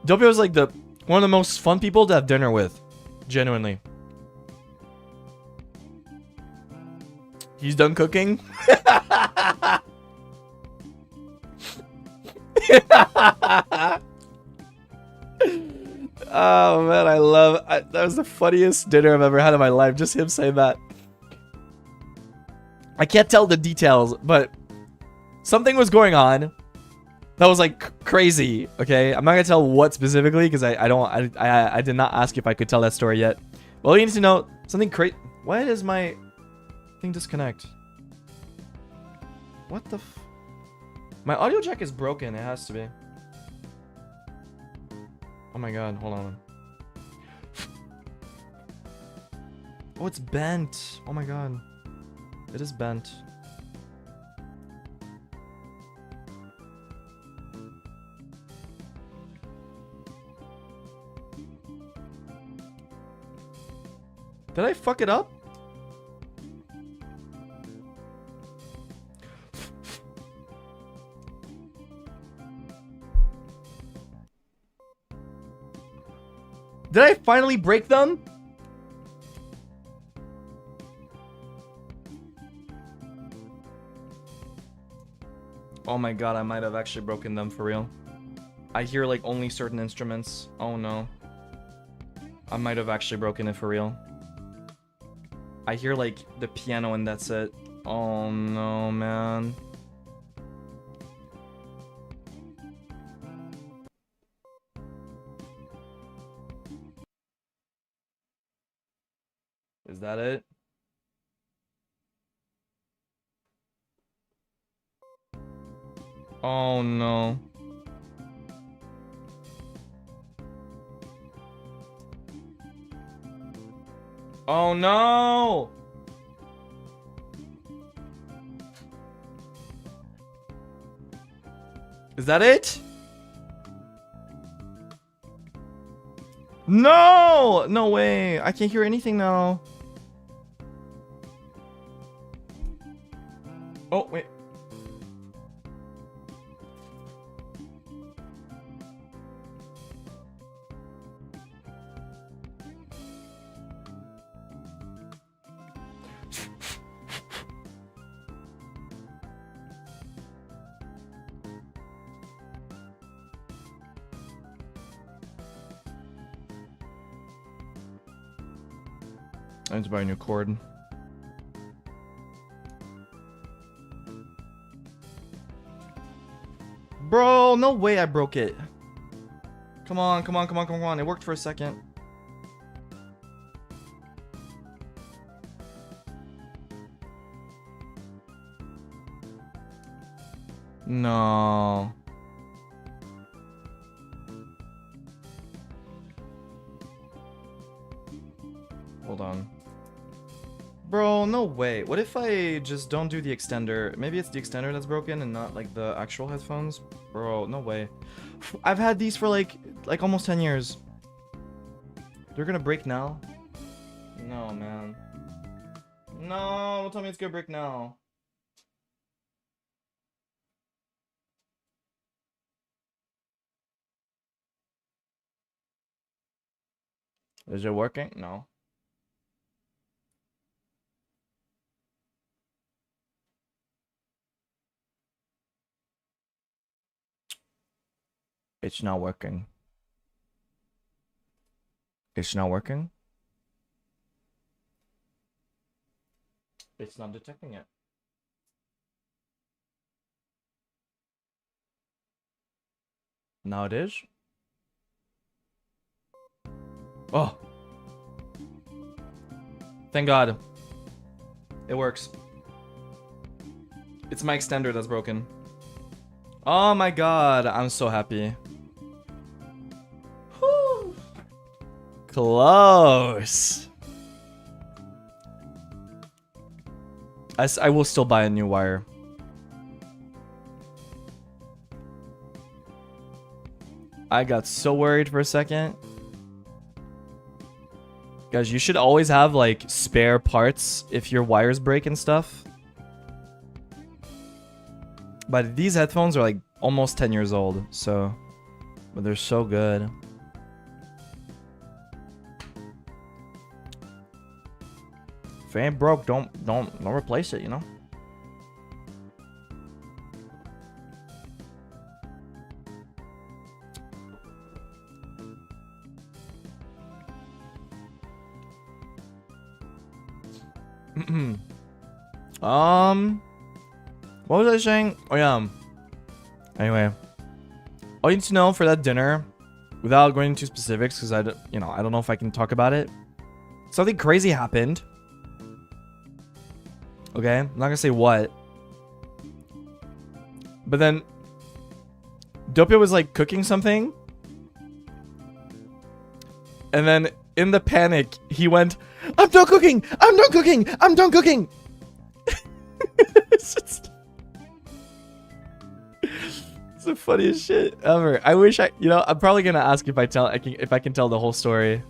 Doppio is like one of the most fun people to have dinner with. Genuinely. He's done cooking. Oh man, that was the funniest dinner I've ever had in my life. Just him saying that. I can't tell the details, but something was going on that was like crazy. Okay, I'm not gonna tell what specifically because I did not ask if I could tell that story yet. Well, you need to know something crazy. Why does my thing disconnect? What the my audio jack is broken. It has to be. Oh my god, hold on. Oh, it's bent. Oh my god. It is bent. Did I fuck it up? Did I finally break them? Oh my god, I might have actually broken them for real. I hear like only certain instruments. Oh no. I might have actually broken it for real. I hear like the piano and that's it. Oh no, man. Is that it? Oh no. Oh no! Is that it? No! No way. I can't hear anything now. Oh, wait. I need to buy a new cord. Bro, no way I broke it. Come on, come on, come on, come on. It worked for a second. No. Hold on. Bro, no way. What if I just don't do the extender? Maybe it's the extender that's broken and not like the actual headphones? Bro, no way. I've had these for like almost 10 years. They're gonna break now? No, man. No, don't tell me it's gonna break now. Is it working? No. It's not working. It's not working? It's not detecting it. Now it is? Oh. Thank God. It works. It's my extender that's broken. Oh my God, I'm so happy. Whew. Close. I will still buy a new wire. I got so worried for a second. Guys, you should always have like spare parts if your wires break and stuff. But these headphones are like almost 10 years old, so but they're so good. If it ain't broke, don't replace it, you know? What was I saying? Oh yeah. Anyway, all you need to know for that dinner, without going into specifics, because I don't know if I can talk about it. Something crazy happened. Okay, I'm not gonna say what. But then, Duper was like cooking something, and then in the panic, he went, "I'm done cooking! I'm done cooking! I'm done cooking!" It's the funniest shit ever. I wish I'm probably gonna ask if I can tell the whole story.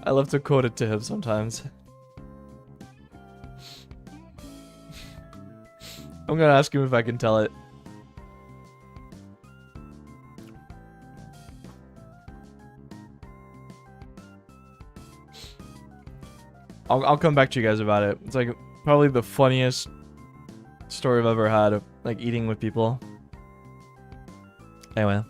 I love to quote it to him sometimes. I'm gonna ask him if I can tell it. I'll come back to you guys about it. It's like probably the funniest story I've ever had of like eating with people. Anyway.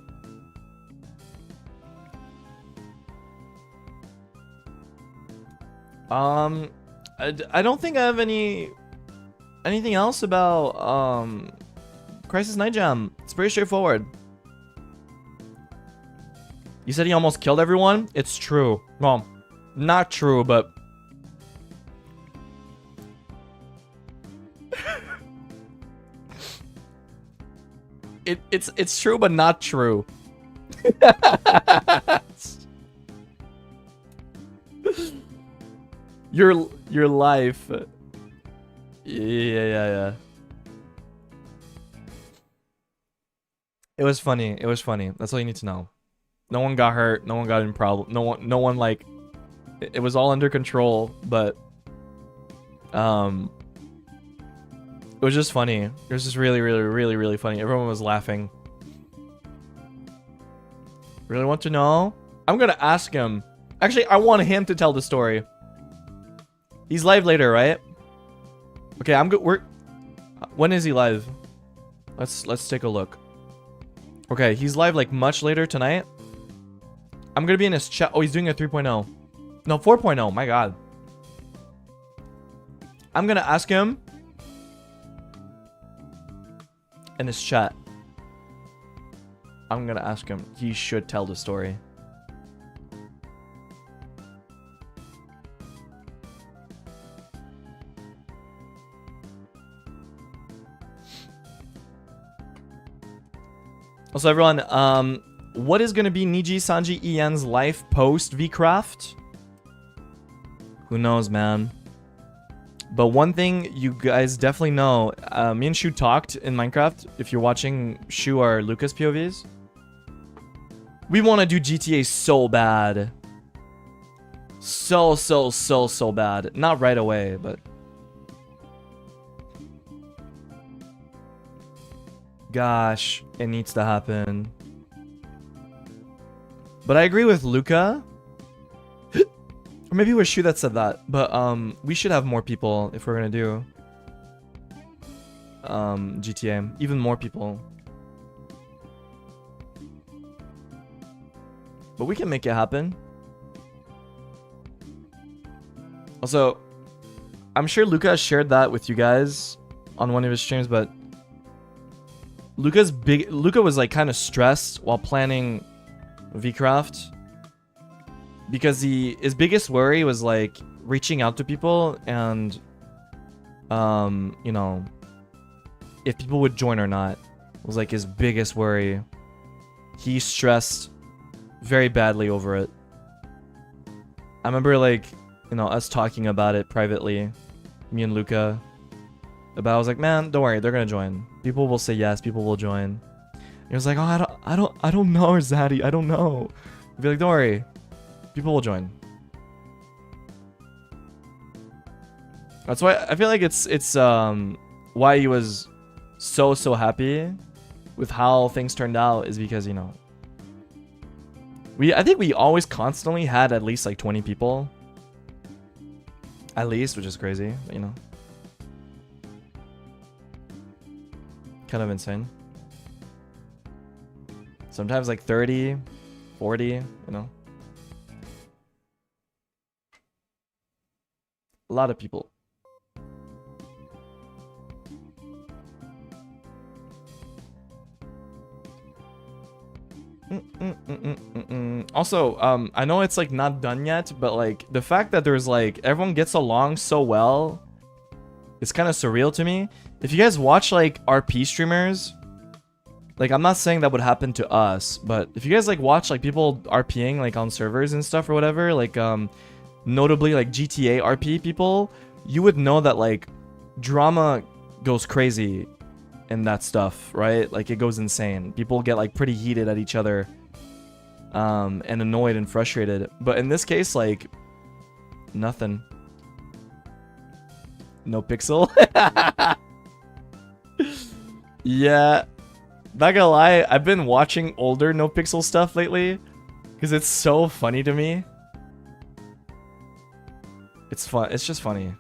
I don't think I have anything else about Krisis Night Jam. It's pretty straightforward. You said he almost killed everyone? It's true. Well, not true, but it's true, but not true. Your life. Yeah. It was funny. It was funny. That's all you need to know. No one got hurt. No one got in problem. No one like. It was all under control, but it was just funny. It was just really funny. Everyone was laughing. Really want to know? I'm gonna ask him. Actually, I want him to tell the story. He's live later, right? Okay, I'm good. When is he live? Let's take a look. Okay, he's live like much later tonight. I'm gonna be in his chat. Oh, he's doing a 3.0. No, 4.0. My God. I'm gonna ask him in his chat. I'm gonna ask him. He should tell the story. Also, everyone, what is gonna be Niji Sanji Ian's life post VCraft? Who knows, man? But one thing you guys definitely know, me and Shu talked in Minecraft. If you're watching Shu or Lucas POVs, we want to do GTA so bad. So bad. Not right away, but... Gosh, it needs to happen. But I agree with Luca. Or maybe it was Shu that said that. But we should have more people if we're gonna do GTA. Even more people. But we can make it happen. Also, I'm sure Luca shared that with you guys on one of his streams, but Luca was like kind of stressed while planning VCraft because his biggest worry was like reaching out to people and you know, if people would join or not was like his biggest worry. He stressed very badly over it. I remember like, you know, us talking about it privately, me and Luca. But I was like, man, don't worry, they're gonna join. People will say yes, people will join. He was like, oh, I don't know, Zaddy, I don't know. I'd be like, don't worry, people will join. That's why I feel like it's why he was so happy with how things turned out is because, you know, I think we always constantly had at least like 20 people. At least, which is crazy, you know. Kind of insane. Sometimes like 30, 40, you know. A lot of people. Also, I know it's like not done yet, but like the fact that there's like everyone gets along so well, it's kind of surreal to me. If you guys watch like RP streamers, like I'm not saying that would happen to us, but if you guys like watch like people RPing like on servers and stuff or whatever, like notably like GTA RP people, you would know that like drama goes crazy and that stuff, right? Like it goes insane. People get like pretty heated at each other and annoyed and frustrated. But in this case, like nothing. No pixel. Yeah, not gonna lie, I've been watching older no pixel stuff lately because it's so funny to me. It's fun. It's just funny.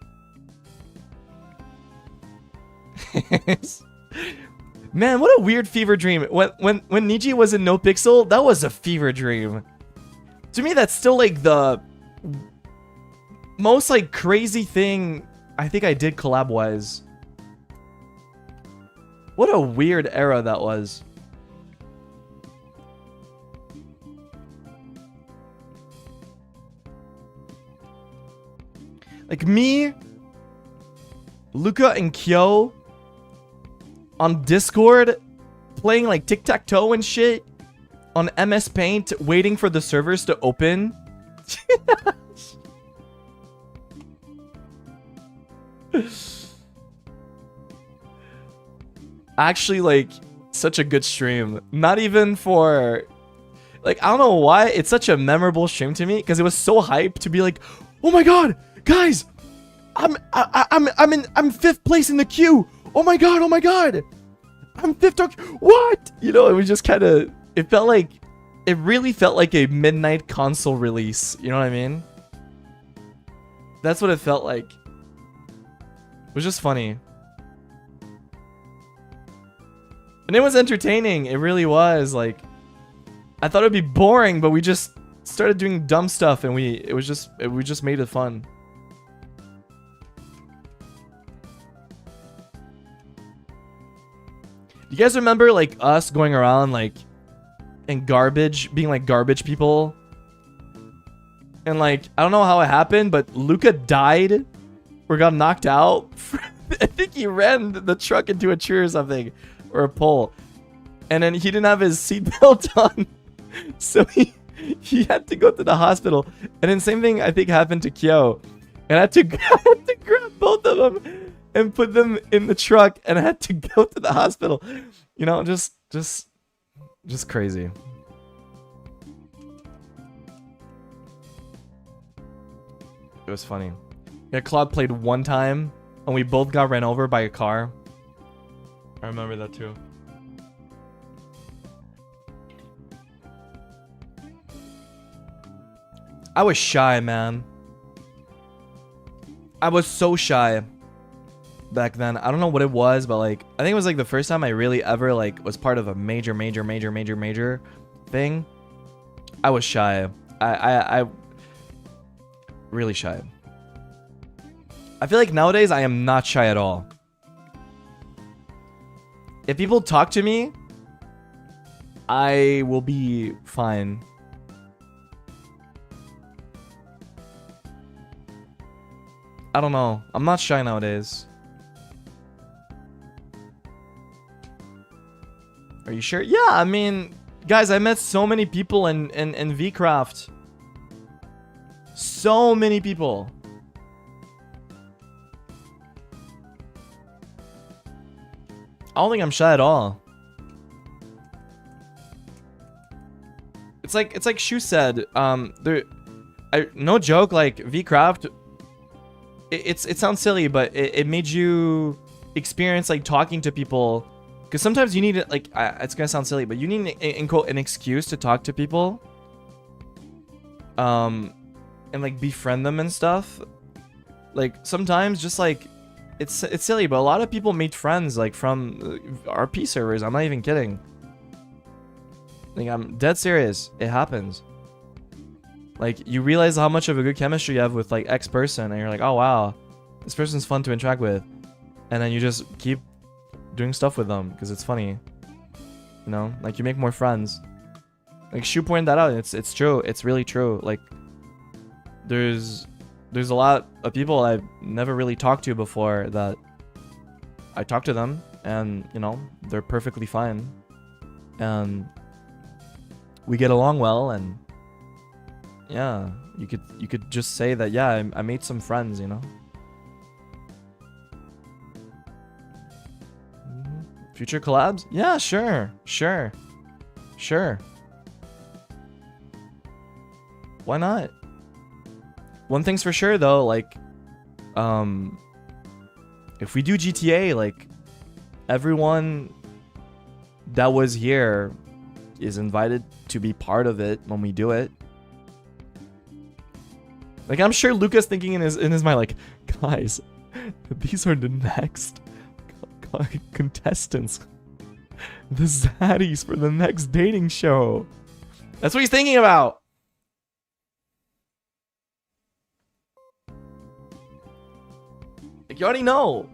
Man, what a weird fever dream. When Niji was in no pixel, that was a fever dream. To me, that's still like the most like crazy thing I think I did collab wise. What a weird era that was. Like me, Luca and Kyo on Discord playing like tic-tac-toe and shit on MS Paint, waiting for the servers to open. Actually, like, such a good stream. Not even for, like, I don't know why it's such a memorable stream to me because it was so hyped to be like, oh my god, guys, I'm 5th place in the queue. Oh my god, I'm 5th. What? You know, it was just kind of, it really felt like a midnight console release. You know what I mean? That's what it felt like. It was just funny. And it was entertaining. It really was. Like, I thought it'd be boring, but we just started doing dumb stuff, and we just made it fun. You guys remember like us going around like in garbage, being like garbage people? And like, I don't know how it happened, but Luca died or got knocked out. I think he ran the truck into a tree or something, or a pole. and then he didn't have his seatbelt on, so he had to go to the hospital. And then same thing I think happened to Kyo, and I had to grab both of them and put them in the truck, and I had to go to the hospital. You know, just crazy. It was funny. Yeah, Claude played one time, and we both got ran over by a car. I remember that too. I was shy, man. I was so shy back then. I don't know what it was, but like, I think it was like the first time I really ever like was part of a major thing. I was shy. I really shy. I feel like nowadays I am not shy at all. If people talk to me, I will be fine. I don't know. I'm not shy nowadays. Are you sure? Yeah, I mean, guys, I met so many people in VCraft. So many people. I don't think I'm shy at all. It's like Shu said. No joke. Like VCraft, it sounds silly, but it made you experience like talking to people. Because sometimes you need it. Like it's gonna sound silly, but you need in quote an excuse to talk to people. And like befriend them and stuff. Like sometimes just like. It's silly, but a lot of people made friends like from RP servers. I'm not even kidding. Like I'm dead serious. It happens. Like you realize how much of a good chemistry you have with like X person, and you're like, oh wow, this person's fun to interact with, and then you just keep doing stuff with them because it's funny. You know, like you make more friends. Like Shu pointed that out. It's true. It's really true. Like there's a lot of people I've never really talked to before that I talk to them, and you know, they're perfectly fine, and we get along well, and yeah, you could just say that, yeah, I made some friends, you know. Future collabs? Yeah, sure. Why not? One thing's for sure though, like, if we do GTA, like, everyone that was here is invited to be part of it when we do it. Like, I'm sure Luca's thinking in his mind, like, guys, these are the next contestants, the zaddies for the next dating show. That's what he's thinking about. Like, you already know.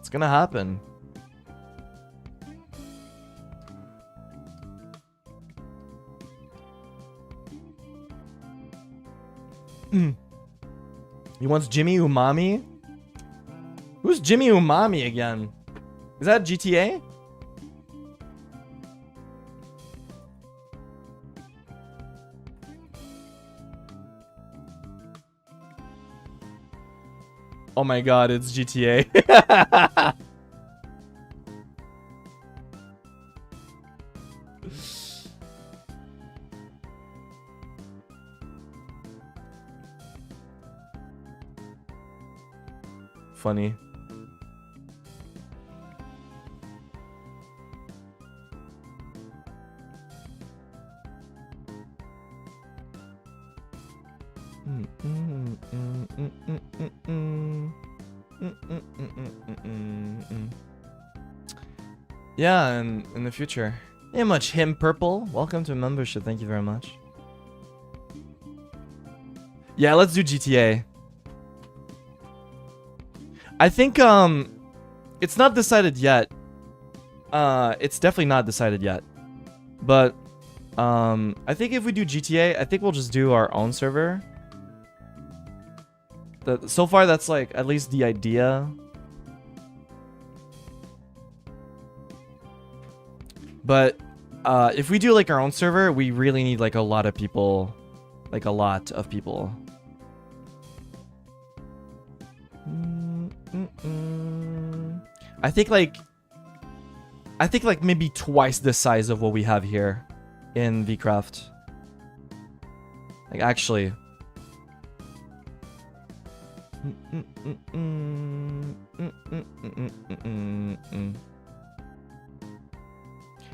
It's gonna happen. He wants Jimmy Umami? Who's Jimmy Umami again? Is that GTA? Oh my god, it's GTA. Funny. Yeah, and in the future. Yeah, much him purple. Welcome to membership. Thank you very much. Yeah, let's do GTA. I think it's not decided yet. It's definitely not decided yet. But I think if we do GTA, I think we'll just do our own server. So far, that's like at least the idea. But if we do like our own server, we really need like a lot of people. Like a lot of people. I think like maybe twice the size of what we have here in VCraft. Like actually.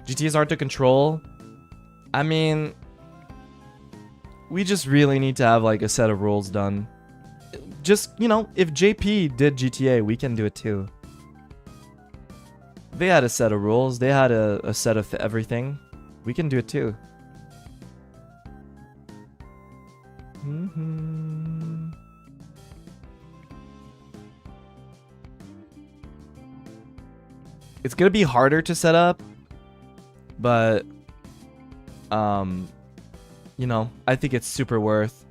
GTA is hard to control. I mean, we just really need to have like a set of rules done. Just, you know, if JP did GTA, we can do it too. They had a set of rules. They had a set of everything. We can do it too. It's gonna be harder to set up, but you know, I think it's super worth.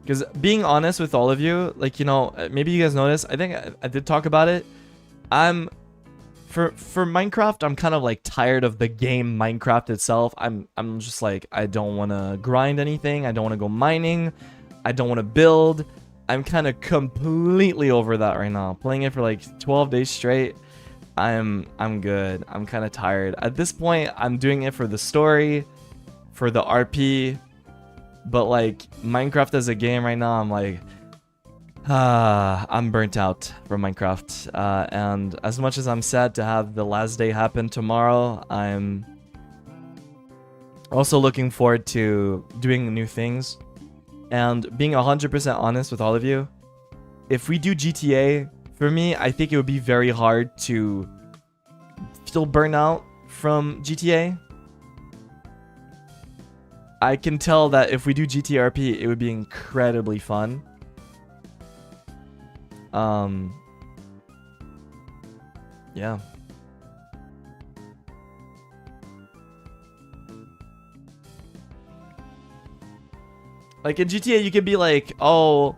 Because being honest with all of you, like, you know, maybe you guys noticed, I think I did talk about it. For Minecraft, I'm kind of like tired of the game Minecraft itself. I'm just like, I don't want to grind anything. I don't want to go mining. I don't want to build. I'm kind of completely over that right now. Playing it for like 12 days straight. I'm good. I'm kind of tired. At this point, I'm doing it for the story, for the RP. But like Minecraft as a game right now, I'm like, I'm burnt out from Minecraft. And as much as I'm sad to have the last day happen tomorrow, I'm also looking forward to doing new things. And being 100% honest with all of you, if we do GTA, for me, I think it would be very hard to feel burnout from GTA. I can tell that if we do GTRP, it would be incredibly fun. Yeah. Like in GTA, you could be like, oh,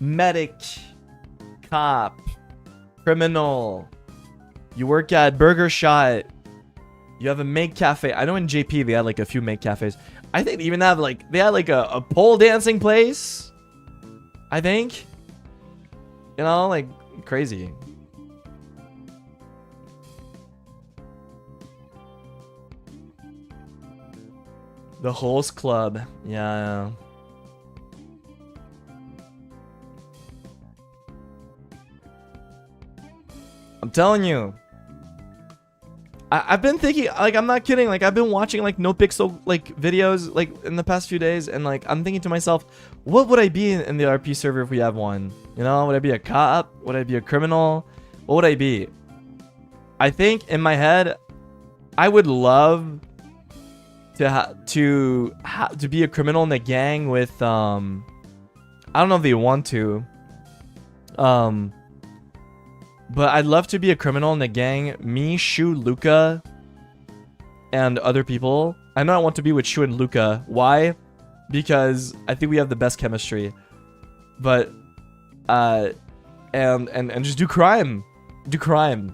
medic, cop, criminal. You work at Burger Shot. You have a make cafe. I know in JP they had like a few make cafes. I think they even have like, they had like a pole dancing place. I think. You know, like crazy. The Holes Club. Yeah. I'm telling you. I've been thinking, like, I'm not kidding, like, I've been watching, like, no pixel, like, videos, like, in the past few days, and, like, I'm thinking to myself, what would I be in the RP server if we have one? You know, would I be a cop? Would I be a criminal? What would I be? I think, in my head, I would love to be a criminal in the gang with, I don't know if they want to, but I'd love to be a criminal in the gang. Me, Shu, Luca, and other people. I know I want to be with Shu and Luca. Why? Because I think we have the best chemistry. But, and just do crime. Do crime.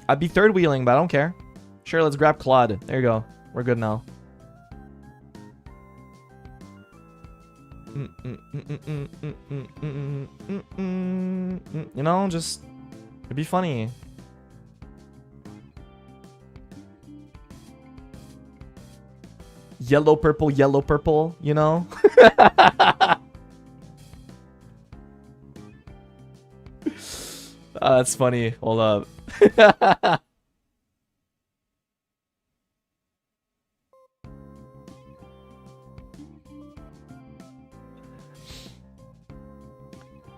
I'd be third wheeling, but I don't care. Sure, let's grab Claude. There you go. We're good now. You know, just it'd be funny. Yellow, purple, you know? That's funny. Hold up.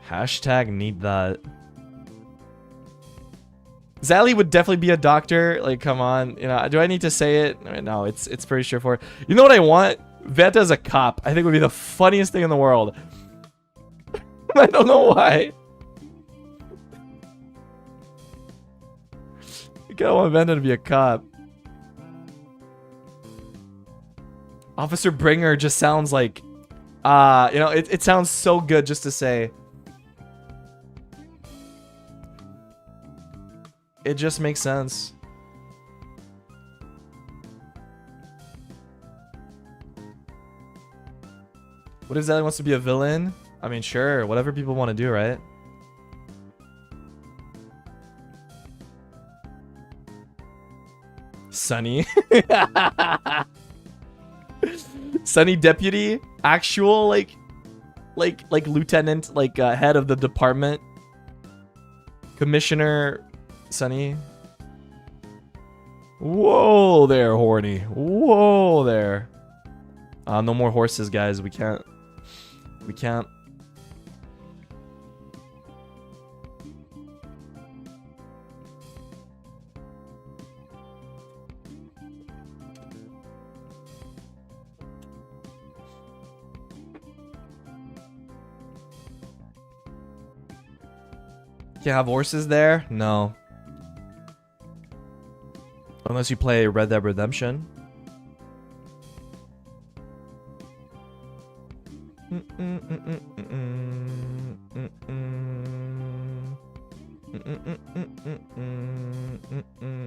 Hashtag need that. Zally would definitely be a doctor. Like, come on. You know, do I need to say it? No, it's pretty straightforward. You know what I want? Vanta as a cop. I think would be the funniest thing in the world. I don't know why. I kind of want Vanda to be a cop. Officer Bringer just sounds like, you know, it sounds so good just to say. It just makes sense. What if Zelly wants to be a villain? I mean, sure, whatever people want to do, right? Sunny. Sunny deputy, actual like lieutenant, like head of the department, commissioner, Sunny. Whoa there, horny. Whoa there. No more horses, guys. We can't. We can't. Can't have horses there? No. Unless you play Red Dead Redemption.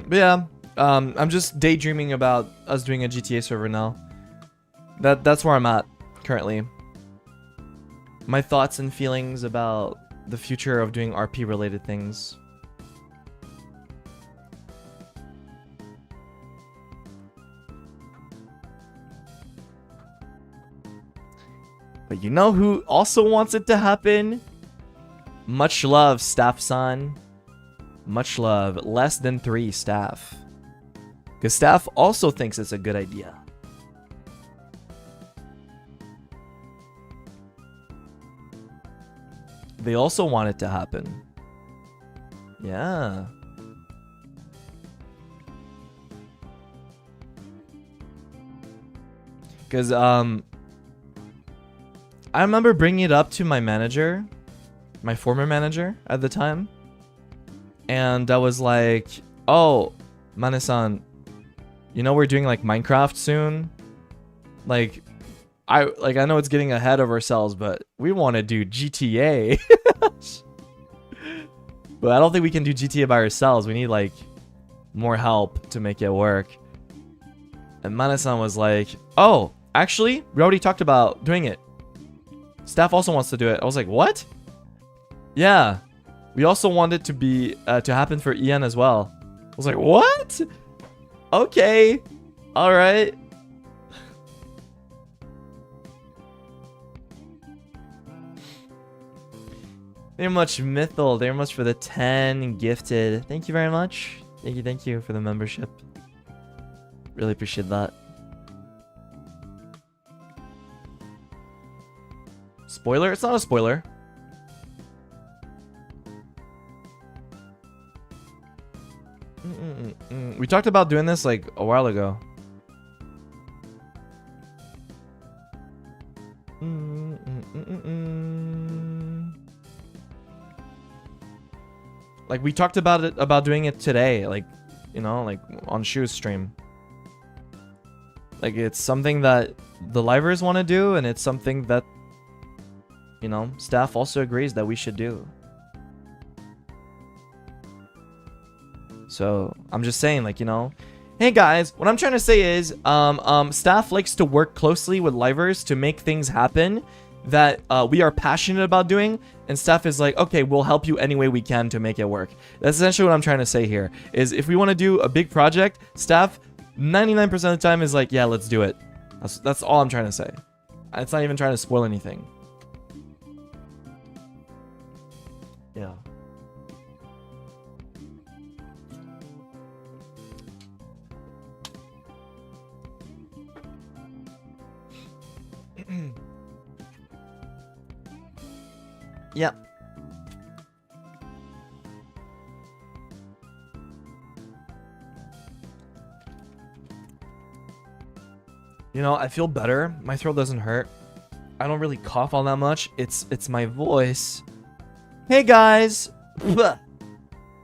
But yeah, I'm just daydreaming about us doing a GTA server now. That's where I'm at currently. My thoughts and feelings about the future of doing RP related things. But you know who also wants it to happen? Much love, staff-san. Much love. Less than 3 staff. Because staff also thinks it's a good idea. They also want it to happen. Yeah. Because, I remember bringing it up to my manager, my former manager at the time. And I was like, oh, Mane-san, you know we're doing like Minecraft soon? Like, I know it's getting ahead of ourselves, but we want to do GTA. But I don't think we can do GTA by ourselves. We need like more help to make it work. And Mane-san was like, oh, actually, we already talked about doing it. Staff also wants to do it. I was like, what? Yeah. We also want it to be to happen for Ian as well. I was like, what? Okay. All right. Very much, Mythal. Very much for the 10 gifted. Thank you very much. Thank you for the membership. Really appreciate that. Spoiler? It's not a spoiler. We talked about doing this like a while ago. Like we talked about doing it today, like, you know, like on Shu's stream. Like it's something that the livers want to do, and it's something that, you know, staff also agrees that we should do. So I'm just saying, like, you know, hey guys, what I'm trying to say is, staff likes to work closely with livers to make things happen that we are passionate about doing, and staff is like, okay, we'll help you any way we can to make it work. That's essentially what I'm trying to say here, is if we want to do a big project, staff 99% of the time is like, yeah, let's do it. That's all I'm trying to say. It's not even trying to spoil anything. Yeah. Yep. You know, I feel better. My throat doesn't hurt. I don't really cough all that much. It's my voice. Hey guys. Well,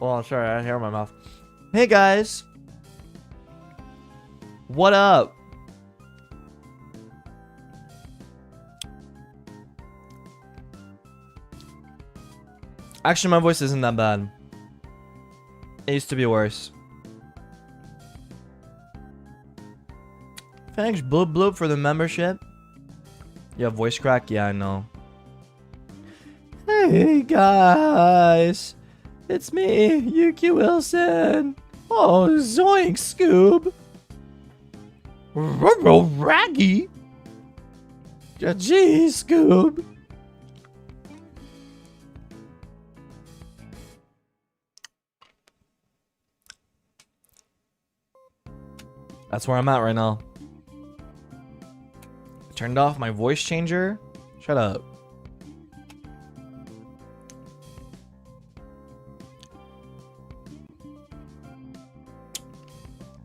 I'm sorry, I have hair in my mouth. Hey guys. What up? Actually, my voice isn't that bad. It used to be worse. Thanks, Bloop Bloop, for the membership. You have voice crack? Yeah, I know. Hey, guys. It's me, YuQWilson. Oh, zoink, Scoob. Raggy. Gee, Scoob. That's where I'm at right now. I turned off my voice changer. Shut up.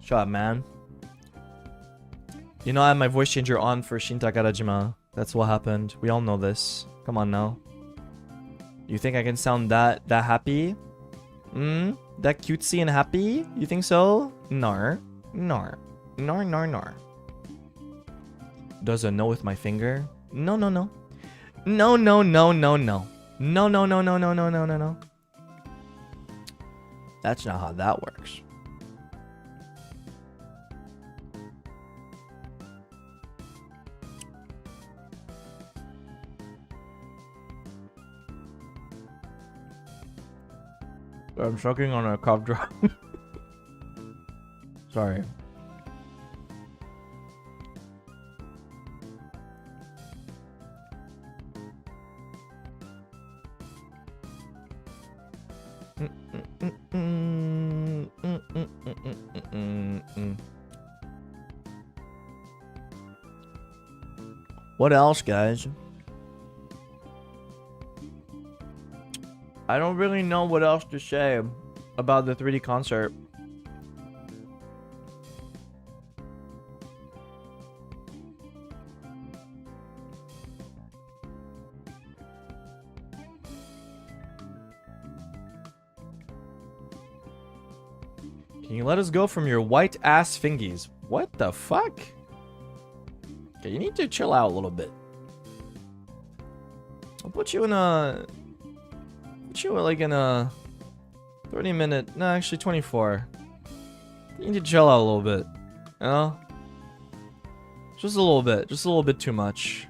Shut up, man. You know I have my voice changer on for Shin Takarajima. That's what happened. We all know this. Come on now. You think I can sound that happy? That cutesy and happy? You think so? Nar. Nar. Nar, nar, nar. Does a no with my finger? No, no, no. No, no, no, no, no. No, no, no, no, no, no, no, no, no. That's not how that works. I'm sucking on a cough drop. Sorry. What else, guys? I don't really know what else to say about the 3D concert. Can you let us go from your white ass fingies? What the fuck? Okay, you need to chill out a little bit. I'll put you in a... Put you like in a 30-minute... No, actually 24. You need to chill out a little bit. You know? Just a little bit. Just a little bit too much.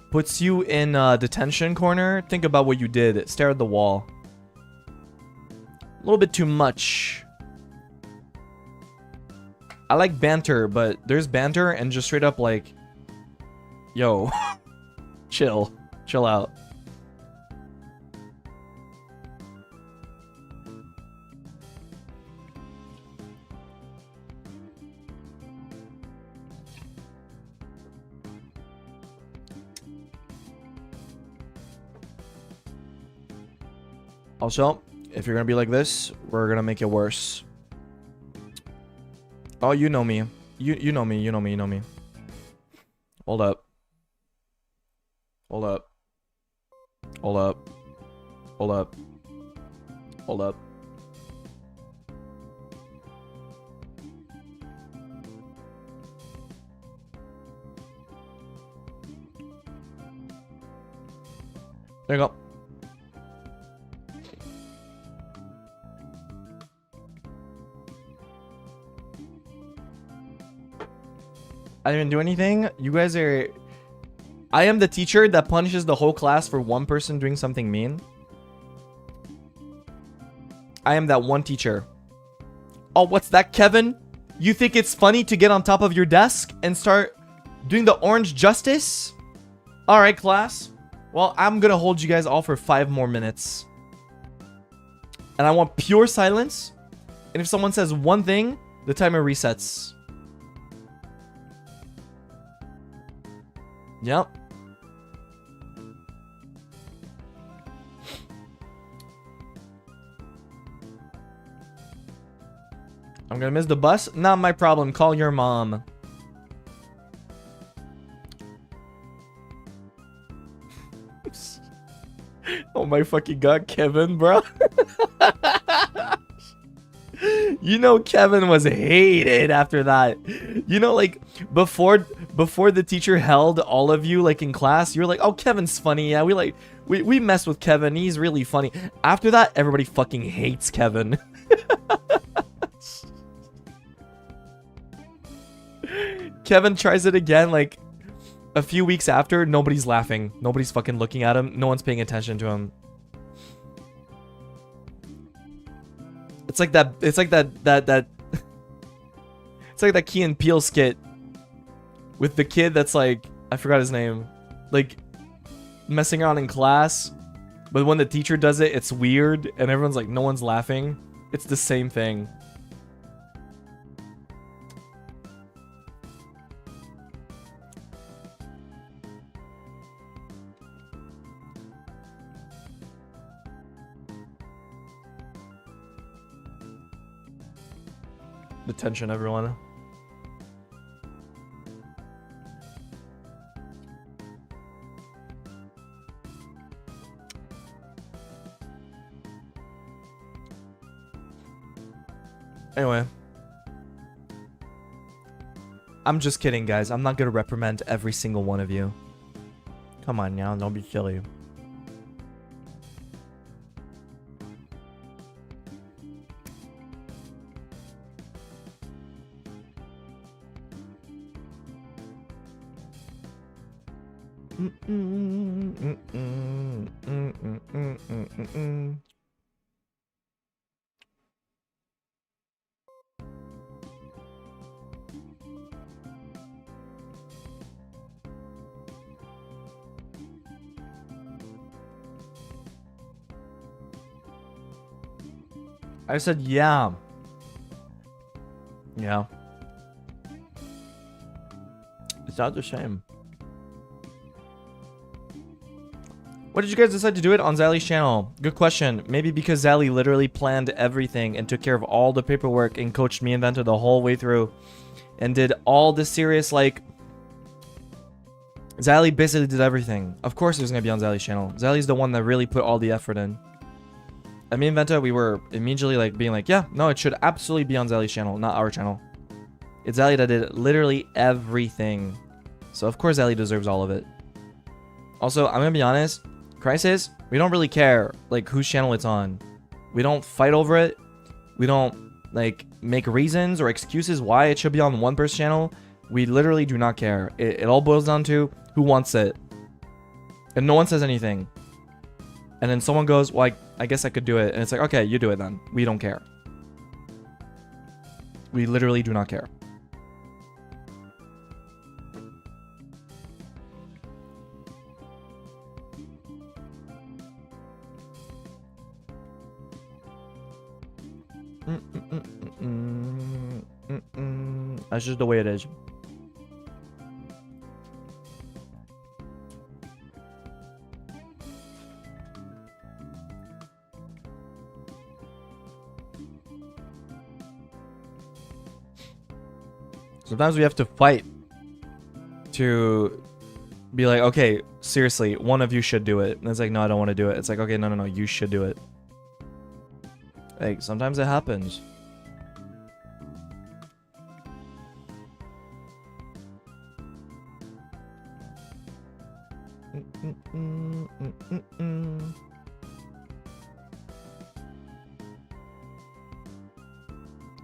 Puts you in detention corner. Think about what you did. Stare at the wall. A little bit too much. I like banter, but there's banter and just straight up like, yo, chill out. Also, if you're gonna be like this, we're gonna make it worse. Oh, you know me. You know me. You know me. You know me. Hold up. Hold up. Hold up. Hold up. Hold up. There you go. I didn't do anything. You guys are... I am the teacher that punishes the whole class for one person doing something mean. I am that one teacher. Oh, what's that, Kevin? You think it's funny to get on top of your desk and start doing the orange justice? Alright, class. Well, I'm gonna hold you guys all for 5 more minutes. And I want pure silence. And if someone says one thing, the timer resets. Yep. I'm gonna miss the bus. Not my problem. Call your mom. Oh my fucking god, Kevin, bro. You know Kevin was hated after that. You know, like, before the teacher held all of you, like, in class, you were like, oh, Kevin's funny. Yeah, we mess with Kevin. He's really funny. After that, everybody fucking hates Kevin. Kevin tries it again, like, a few weeks after. Nobody's laughing. Nobody's fucking looking at him. No one's paying attention to him. It's like that. It's like that. It's like that Key and Peele skit with the kid that's like, I forgot his name, like messing around in class, but when the teacher does it, it's weird, and everyone's like, no one's laughing. It's the same thing. Attention, everyone. Anyway, I'm just kidding, guys. I'm not gonna reprimand every single one of you. Come on now, don't be silly. I said, yeah. Yeah. It's not the same. What did you guys decide to do it on Zally's channel? Good question. Maybe because Zally literally planned everything and took care of all the paperwork and coached me and Vanta the whole way through. And did all the serious, like... Zally basically did everything. Of course it was going to be on Zally's channel. Zally's the one that really put all the effort in. And me and Vanta, we were immediately like being like, yeah, no, it should absolutely be on Zally's channel, not our channel. It's Zally that did literally everything. So of course Zally deserves all of it. Also, I'm going to be honest. Krisis, we don't really care, like, whose channel it's on. We don't fight over it. We don't, like, make reasons or excuses why it should be on one person's channel. We literally do not care. It all boils down to who wants it. And no one says anything. And then someone goes, well, I guess I could do it. And it's like, okay, you do it then. We don't care. We literally do not care. That's just the way it is. Sometimes we have to fight to be like, okay, seriously, one of you should do it. And it's like, no, I don't want to do it. It's like, okay, no, you should do it. Like, sometimes it happens.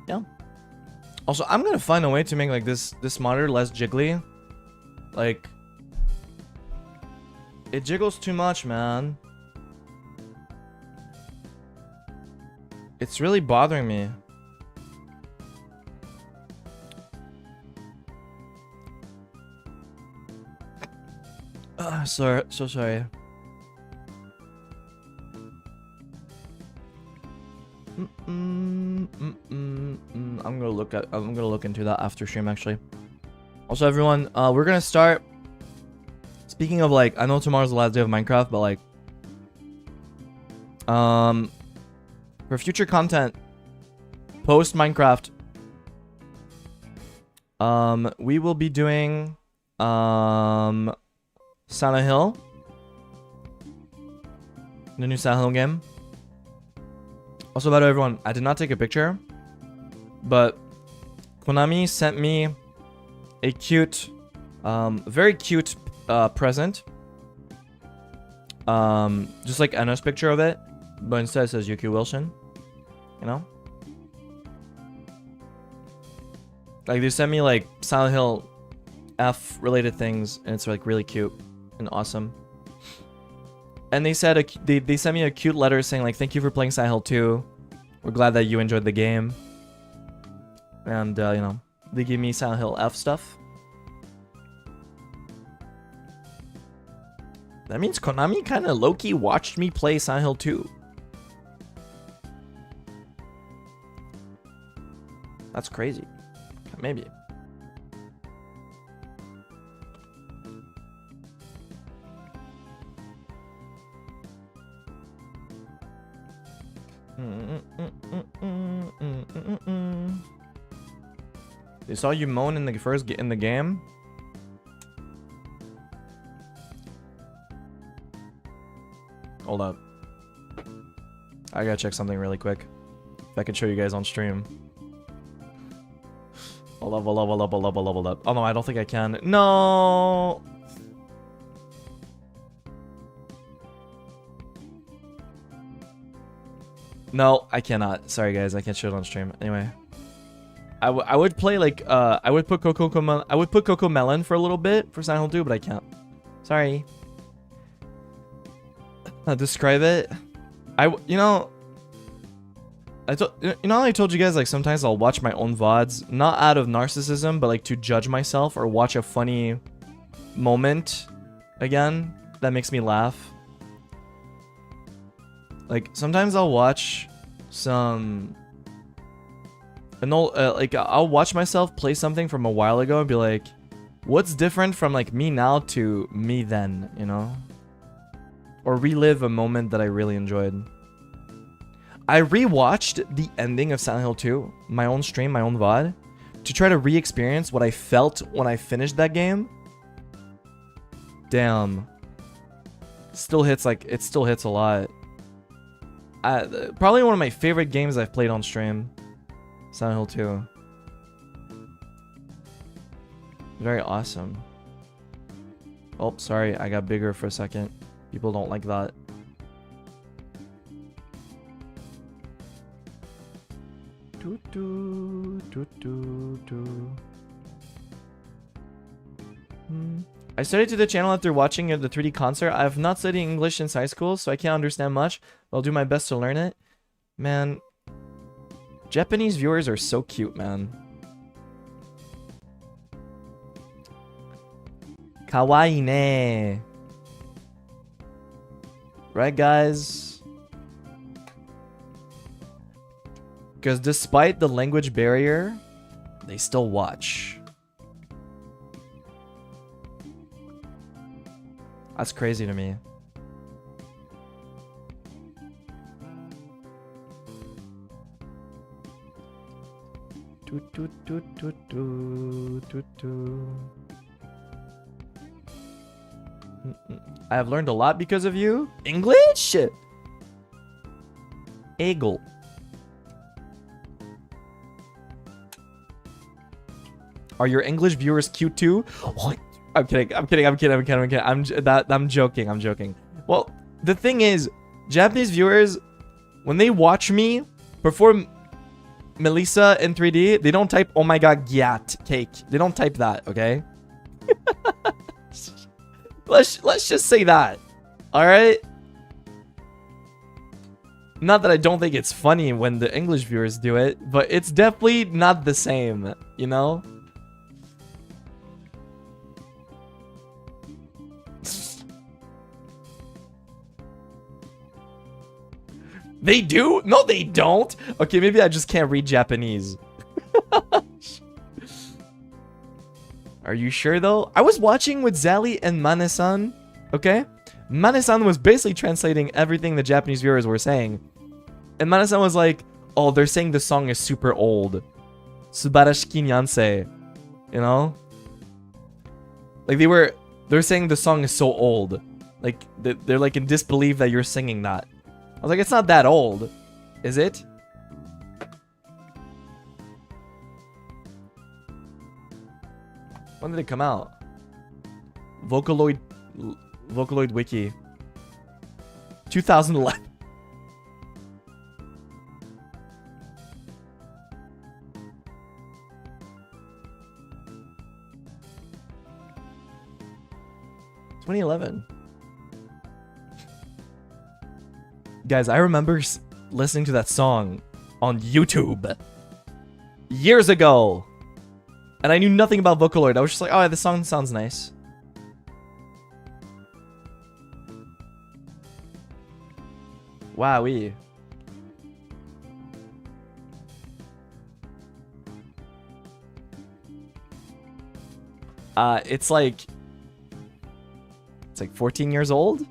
Yeah. Also, I'm gonna find a way to make like this monitor less jiggly. Like, it jiggles too much, man. It's really bothering me. So sorry. I'm gonna look into that after stream, actually. Also, everyone, we're gonna start. Speaking of, like, I know tomorrow's the last day of Minecraft, but like, for future content, post Minecraft, We will be doing Silent Hill. The new Silent Hill game. Also, by the way, everyone, I did not take a picture, but Konami sent me a cute, very cute present. Just like Anna's picture of it, but instead it says YuQWilson. You know? Like, they sent me like Silent Hill F related things, and it's like really cute and awesome. And they said they sent me a cute letter saying like, thank you for playing Silent Hill 2. We're glad that you enjoyed the game. And you know, they gave me Silent Hill F stuff. That means Konami kind of low-key watched me play Silent Hill 2. That's crazy. Maybe. They saw you moan in the game. Hold up. I gotta check something really quick. If I can show you guys on stream. Hold up. Oh no, I don't think I can. No! No, I cannot. Sorry guys, I can't show it on stream. Anyway. I would play like I would put Coco Melon for a little bit for Silent Hill 2, but I can't. Sorry. Describe it. You know I told you guys like sometimes I'll watch my own VODs, not out of narcissism, but like to judge myself or watch a funny moment again that makes me laugh. Like sometimes I'll watch some like I'll watch myself play something from a while ago and be like, what's different from like me now to me then, you know? Or relive a moment that I really enjoyed. I rewatched the ending of Silent Hill 2, my own stream, my own VOD, to try to re-experience what I felt when I finished that game. Damn. It still hits a lot. Probably one of my favorite games I've played on stream. Silent Hill 2. Very awesome. Oh, sorry, I got bigger for a second. People don't like that. I studied to the channel after watching the 3D concert. I have not studied English since high school, so I can't understand much. But I'll do my best to learn it. Man, Japanese viewers are so cute, man. Kawaii ne. Right, guys? Because despite the language barrier, they still watch. That's crazy to me. I have learned a lot because of you. English? Eagle. Are your English viewers cute too? What? I'm kidding. I'm joking. Well, the thing is, Japanese viewers, when they watch me perform Melissa in 3D, they don't type, oh my god, gyat, cake. They don't type that, okay? Let's just say that. Alright? Not that I don't think it's funny when the English viewers do it, but it's definitely not the same, you know? They do? No, they don't. Okay, maybe I just can't read Japanese. Are you sure, though? I was watching with Zali and Mane-san, okay? Mane-san was basically translating everything the Japanese viewers were saying. And Mane-san was like, oh, they're saying the song is super old. Subarashiki nyansei. You know? Like they're saying the song is so old. Like they're like in disbelief that you're singing that. I was like, it's not that old, is it? When did it come out? Vocaloid Wiki. 2011. Guys, I remember listening to that song on YouTube years ago. And I knew nothing about Vocaloid. I was just like, oh, this song sounds nice. Wowee. It's like 14 years old.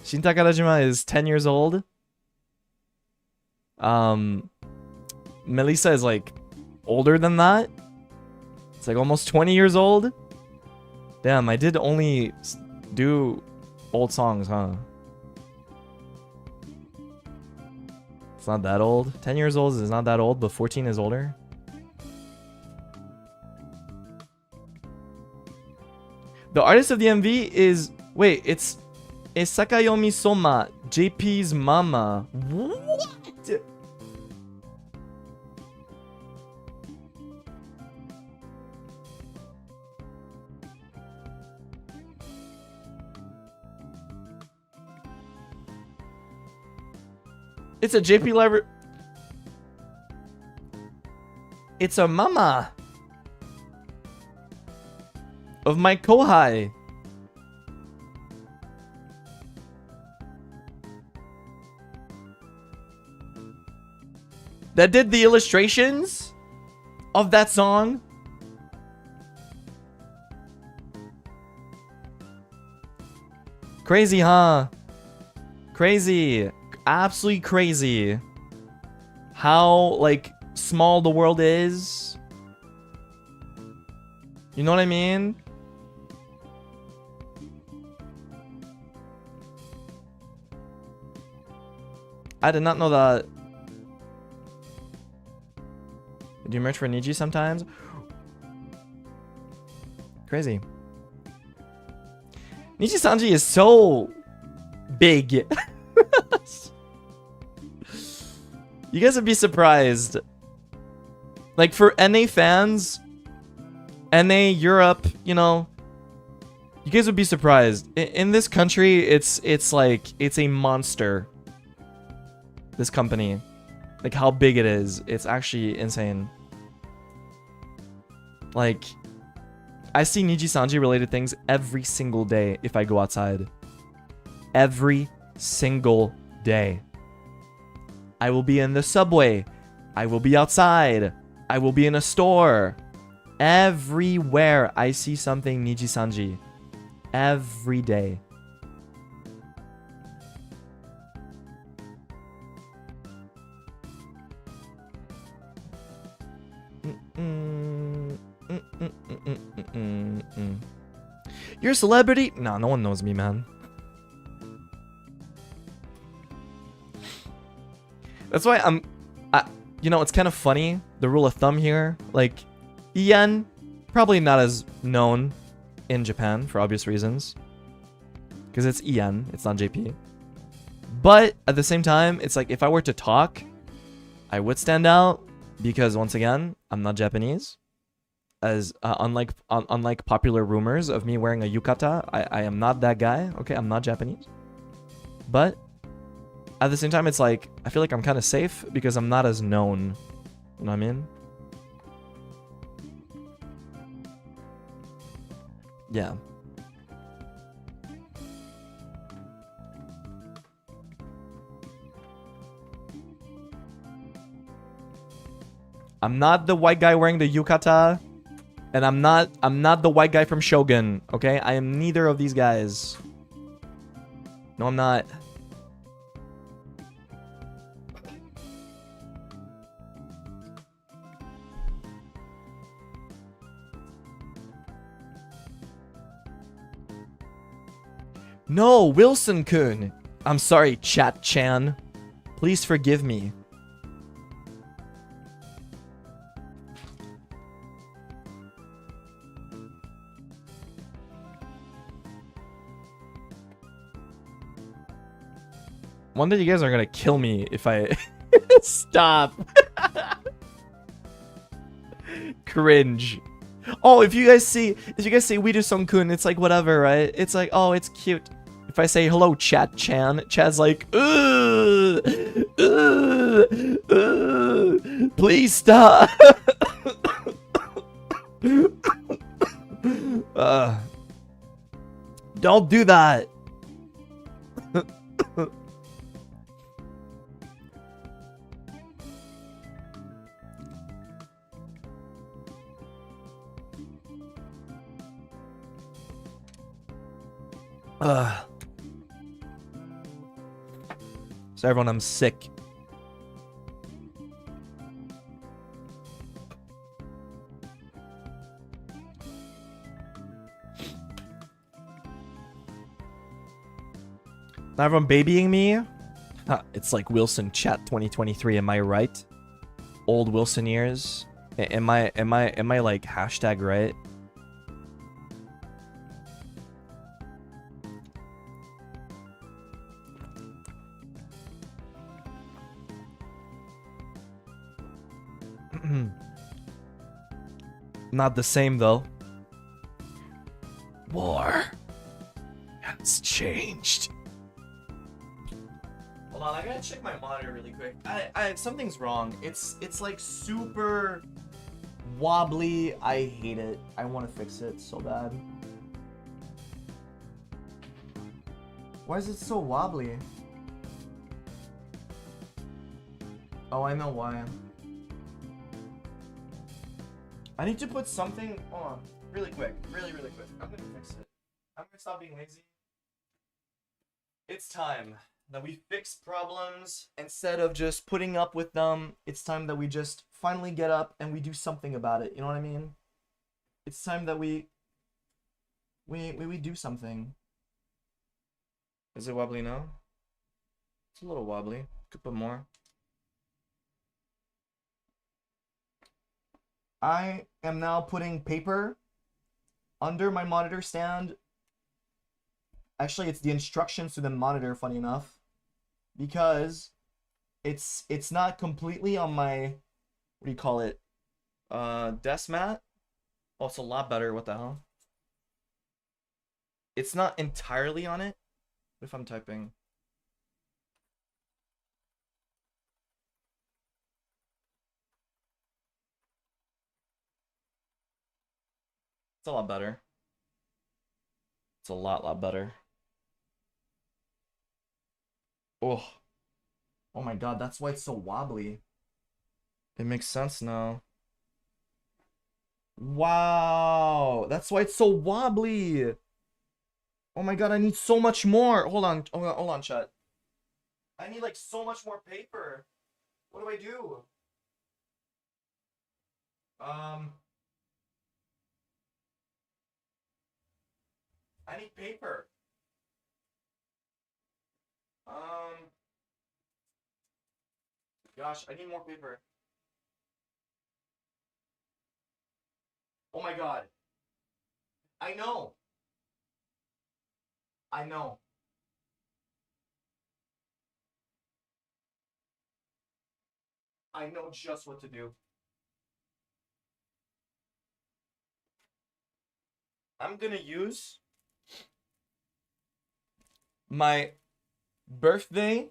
Shin Takarajima is 10 years old. Melissa is like older than that. It's like almost 20 years old. Damn, I did only do old songs, huh? It's not that old. 10 years old is not that old, but 14 is older. The artist of the MV is... Wait, it's Sakayomi Soma, JP's mama. What? It's a JP library. It's a mama of my kohai. That did the illustrations of that song. Crazy, huh? Crazy. Absolutely crazy. How, like, small the world is. You know what I mean? I did not know that. Do you merch for Niji sometimes? Crazy. Niji Sanji is so big. You guys would be surprised. Like, for NA fans, NA, Europe, you know, you guys would be surprised. In this country, it's like, it's a monster. This company. Like, how big it is. It's actually insane. Like, I see Niji Sanji related things every single day if I go outside. Every single day. I will be in the subway. I will be outside. I will be in a store. Everywhere I see something Niji Sanji. Every day. You're a celebrity? No, no one knows me, man. That's why you know, it's kind of funny, the rule of thumb here. Like, Ian, probably not as known in Japan for obvious reasons. Because it's Ian, it's not JP. But at the same time, it's like, if I were to talk, I would stand out. Because once again, I'm not Japanese. As unlike popular rumors of me wearing a yukata, I am not that guy. Okay, I'm not Japanese. But at the same time, it's like, I feel like I'm kind of safe because I'm not as known. You know what I mean? Yeah. I'm not the white guy wearing the yukata. And I'm not the white guy from Shogun, okay? I am neither of these guys. No, I'm not. No, Wilson-kun. I'm sorry, Chat-chan. Please forgive me. One day you guys are gonna kill me if I stop. Cringe. Oh, if you guys see Widu-sung-kun, it's like whatever, right? It's like, oh, it's cute. If I say hello, Chat-chan, Chad's like, please stop. Don't do that. So everyone, I'm sick. Now everyone babying me? Huh, it's like Wilson Chat 2023, am I right? Old Wilson years. Am I like hashtag right? Not the same though. War has changed. Hold on, I gotta check my monitor really quick. Something's wrong. It's like super wobbly. I hate it. I want to fix it so bad. Why is it so wobbly? Oh, I know why. I need to put something on really quick. Really quick. I'm gonna fix it. I'm gonna stop being lazy. It's time that we fix problems instead of just putting up with them. It's time that we just finally get up and we do something about it. You know what I mean? It's time that we do something. Is it wobbly now? It's a little wobbly. Could put more. I am now putting paper under my monitor stand. Actually, it's the instructions to the monitor, funny enough, because it's not completely on my, what do you call it, desk mat. Oh, it's a lot better. What the hell? It's not entirely on it. What if I'm typing? It's a lot better. It's a lot better. Oh. Oh my god, that's why it's so wobbly. It makes sense now. Wow, that's why it's so wobbly. Oh my god, I need so much more. Hold on, chat. I need like so much more paper. What do I do? I need paper. Gosh, I need more paper. Oh my god. I know. I know. I know just what to do. I'm gonna use my birthday.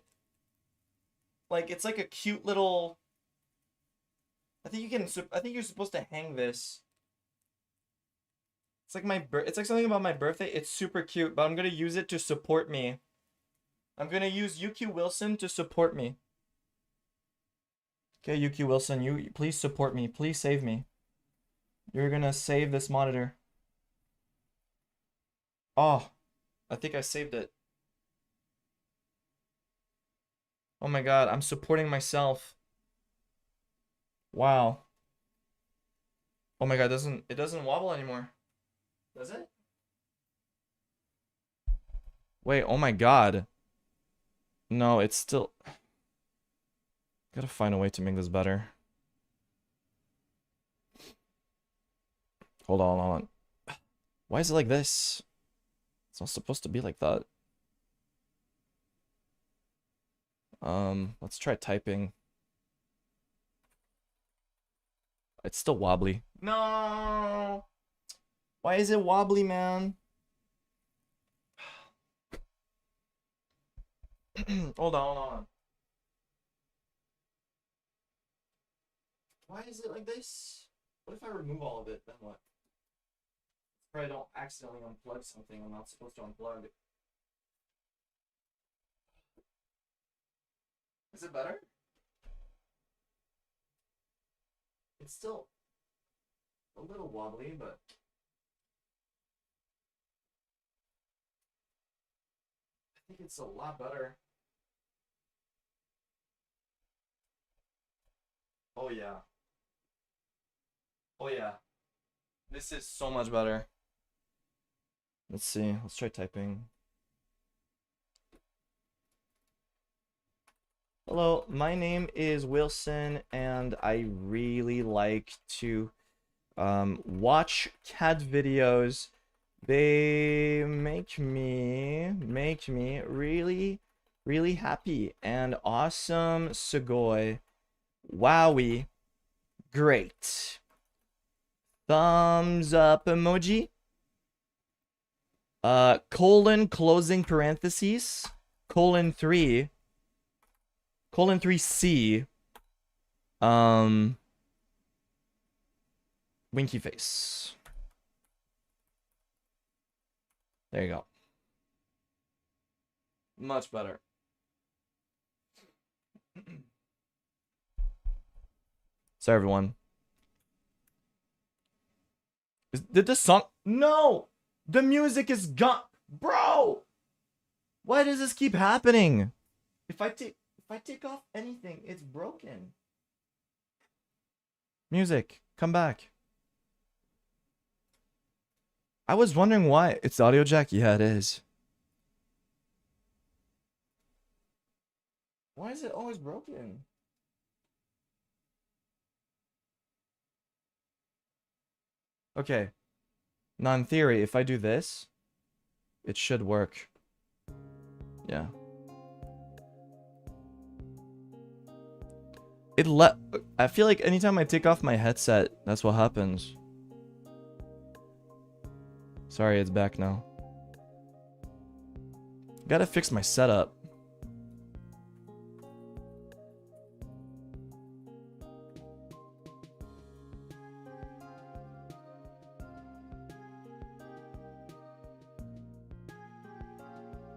Like, it's like a cute little... I think you're supposed to hang this. It's like it's like something about my birthday. It's super cute, but I'm gonna use it to support me. I'm gonna use YuQWilson to support me. Okay, YuQWilson, you please support me. Please save me. You're gonna save this monitor. Oh, I think I saved it. Oh my god, I'm supporting myself. Wow. Oh my god, it doesn't wobble anymore. Does it? Wait, oh my god. No, it's still... Gotta find a way to make this better. Hold on, hold on. Why is it like this? It's not supposed to be like that. Let's try typing. It's still wobbly. No! Why is it wobbly, man? Hold on. Why is it like this? What if I remove all of it, then what? Or I don't accidentally unplug something I'm not supposed to unplug. Is it better? It's still a little wobbly, but... I think it's a lot better. Oh yeah. Oh yeah. This is so much better. Let's see. Let's try typing. Hello, my name is Wilson, and I really like to watch cat videos. They make me really, really happy. And awesome, Sugoi. Wowie. Great. Thumbs up emoji. Colon closing parentheses. Colon 3. Colon 3C. Winky face. There you go. Much better. Sorry, everyone. Did the song... No! The music is gone! Bro! Why does this keep happening? If I take off anything, it's broken. Music, come back. I was wondering why. It's the audio jack? Yeah, it is. Why is it always broken? Okay. Now, in theory, if I do this, it should work. Yeah. I feel like anytime I take off my headset, that's what happens. Sorry, it's back now. Gotta fix my setup.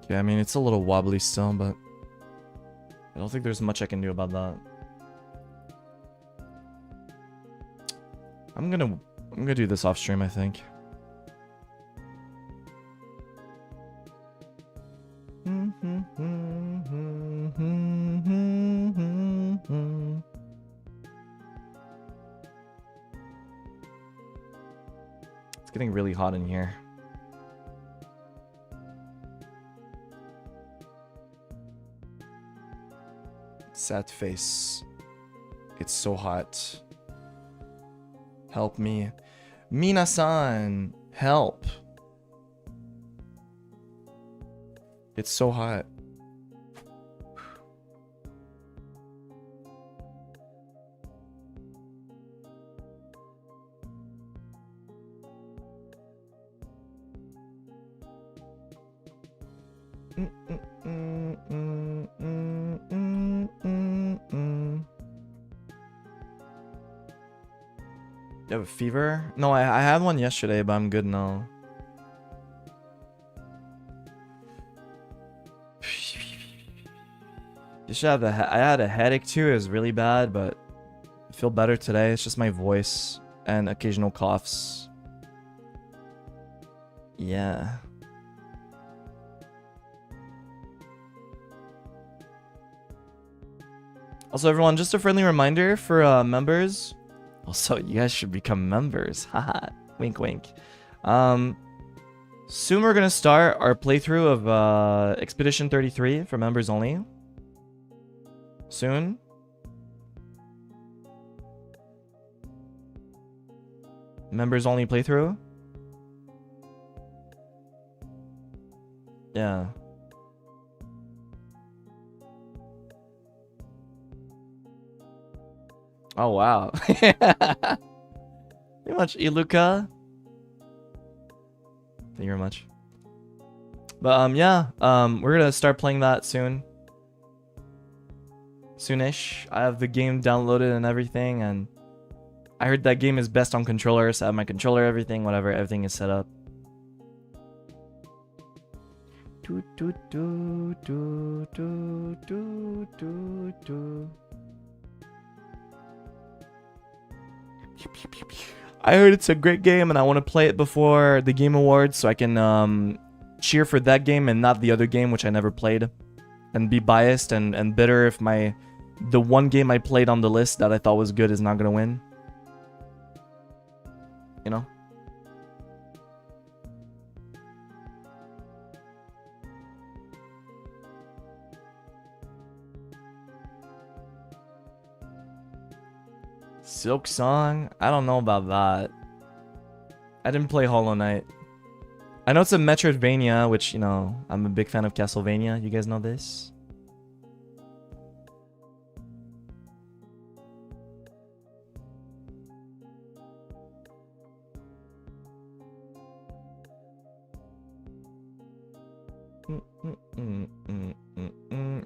Yeah, I mean, it's a little wobbly still, but I don't think there's much I can do about that. I'm gonna do this off stream, I think. It's getting really hot in here. Sad face. It's so hot. Help me. Mina-san, help. It's so hot. You have a fever? No, I had one yesterday, but I'm good now. You should have I had a headache too. It was really bad, but I feel better today. It's just my voice and occasional coughs. Yeah. Also, everyone, just a friendly reminder for members. Also, you guys should become members. Haha. Wink, wink. Soon we're gonna start our playthrough of Expedition 33 for members only. Soon. Members only playthrough. Yeah. Oh wow. Pretty much Iluka. Thank you very much. But yeah, we're gonna start playing that soon. Soonish. I have the game downloaded and everything, and I heard that game is best on controller, so I have my controller, everything, whatever, everything is set up. I heard it's a great game and I want to play it before the Game Awards so I can cheer for that game and not the other game which I never played, and be biased and bitter if the one game I played on the list that I thought was good is not gonna win. You know? Silk Song? I don't know about that. I didn't play Hollow Knight. I know it's a Metroidvania, which, you know, I'm a big fan of Castlevania. You guys know this?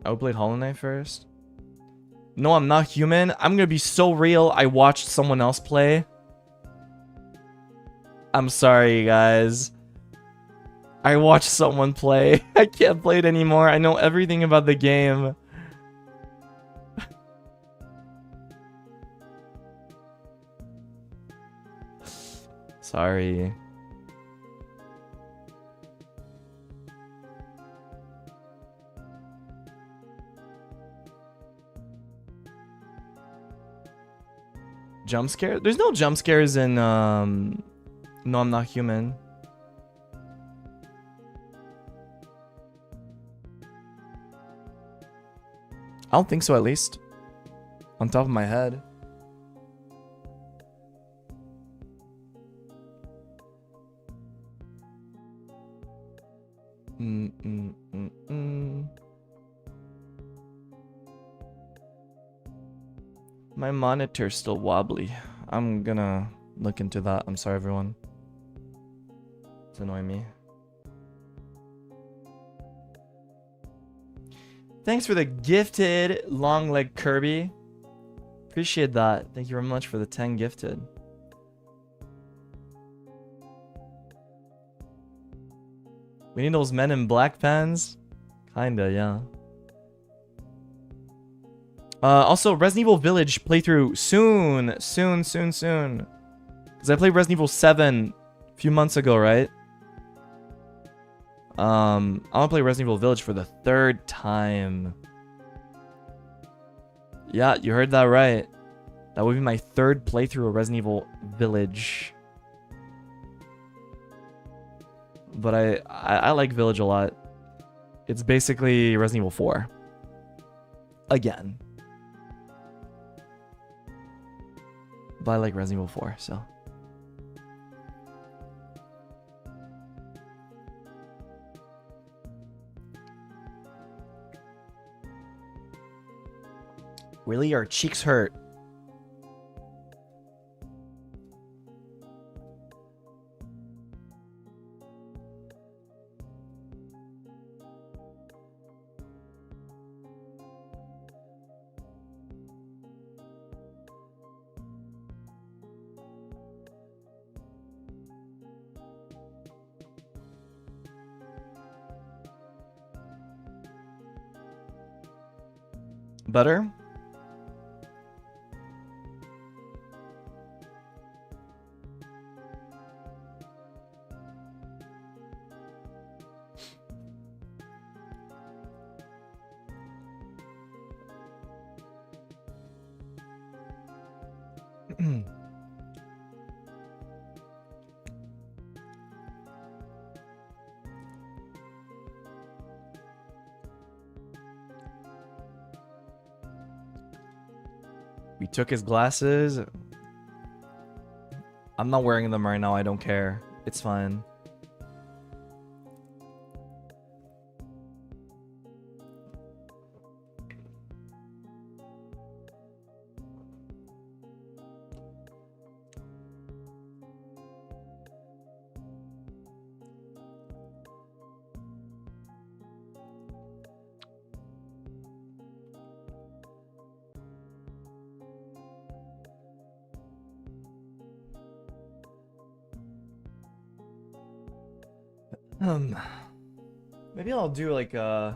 I played Hollow Knight first. No, I'm not human. I'm gonna be so real. I watched someone else play. I'm sorry, guys. I watched someone play. I can't play it anymore. I know everything about the game. Sorry. Jump scare? There's no jump scares in No, I'm Not Human. I don't think so, at least. On top of my head. My monitor's still wobbly. I'm gonna look into that. I'm sorry, everyone. It's annoying me. Thanks for the gifted long leg Kirby. Appreciate that. Thank you very much for the 10 gifted. We need those Men in Black pens? Kinda, yeah. Also, Resident Evil Village playthrough soon. Soon. Because I played Resident Evil 7 a few months ago, right? I want to play Resident Evil Village for the 3rd time. Yeah, you heard that right. That would be my 3rd playthrough of Resident Evil Village. But I like Village a lot. It's basically Resident Evil 4. Again. But I like Resident Evil 4, so. Really? Our cheeks hurt. Better? We took his glasses. I'm not wearing them right now. I don't care. It's fine. Maybe I'll do like I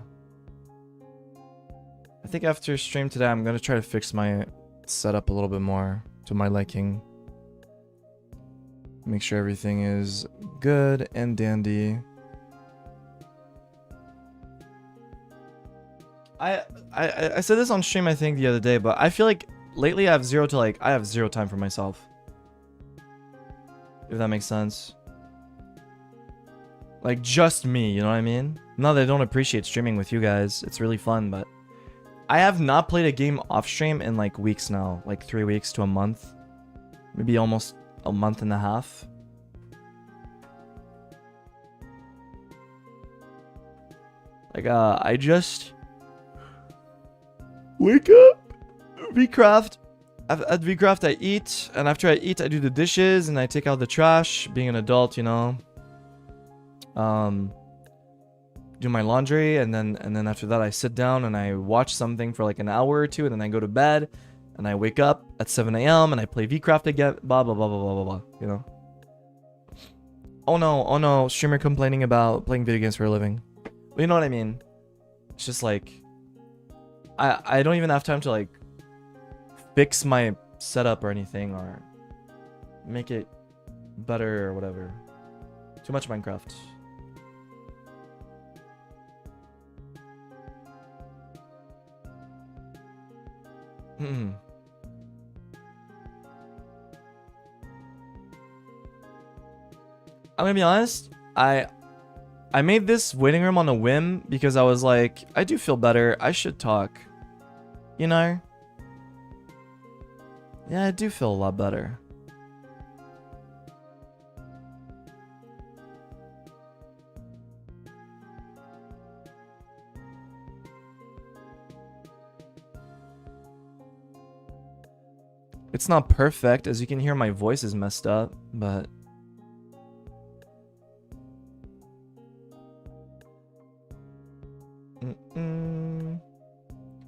think after stream today I'm gonna try to fix my setup a little bit more to my liking. Make sure everything is good and dandy. I said this on stream I think the other day, but I feel like lately I have zero time for myself. If that makes sense. Like, just me, you know what I mean? Not that I don't appreciate streaming with you guys. It's really fun, but... I have not played a game off-stream in, like, weeks now. Like, 3 weeks to a month. Maybe almost a month and a half. Like, I just... wake up! Vcraft. At Vcraft, I eat. And after I eat, I do the dishes. And I take out the trash. Being an adult, you know... do my laundry, and then after that I sit down and I watch something for like an hour or two, and then I go to bed, and I wake up at 7 a.m. and I play Vcraft again, blah blah blah blah blah blah blah, you know. Oh no, streamer complaining about playing video games for a living. Well, you know what I mean? It's just like I don't even have time to like fix my setup or anything, or make it better or whatever. Too much Minecraft. I'm gonna be honest, I made this waiting room on a whim because I was like, I do feel better, I should talk. You know? Yeah, I do feel a lot better. It's not perfect, as you can hear my voice is messed up, but...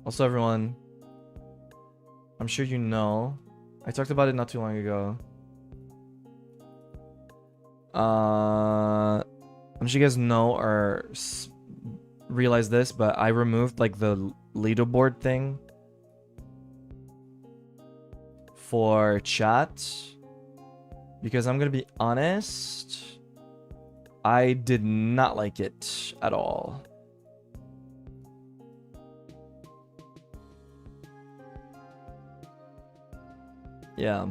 Also everyone, I'm sure you know, I talked about it not too long ago. I'm sure you guys know or realize this, but I removed like the leaderboard thing for chat, because I'm gonna be honest, I did not like it at all. Yeah.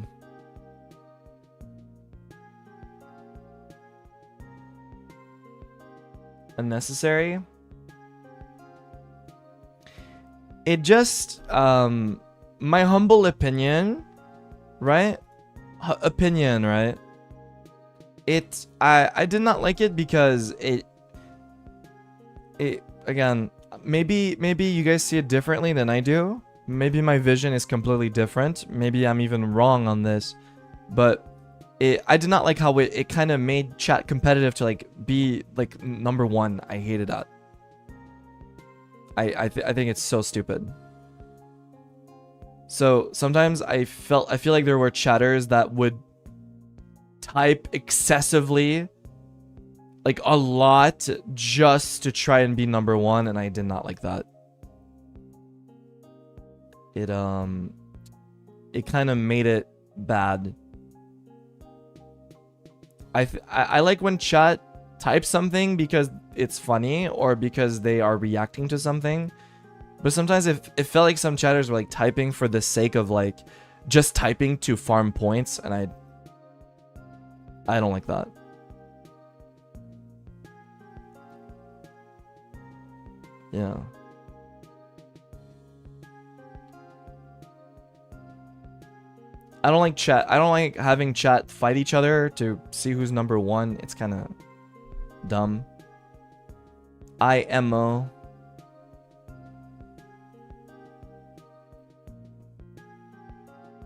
Unnecessary. It just, my humble opinion, right? Opinion, right? I did not like it because it again, maybe you guys see it differently than I do. Maybe my vision is completely different. Maybe I'm even wrong on this, but I did not like how it kind of made chat competitive to like be like number one. I hated that. I think it's so stupid. So sometimes I feel like there were chatters that would type excessively, like a lot, just to try and be number one, and I did not like that. It kind of made it bad. I like when chat types something because it's funny or because they are reacting to something, but sometimes it felt like some chatters were like typing for the sake of like just typing to farm points, and I don't like that. Yeah. I don't like chat. I don't like having chat fight each other to see who's number one. It's kind of dumb. IMO.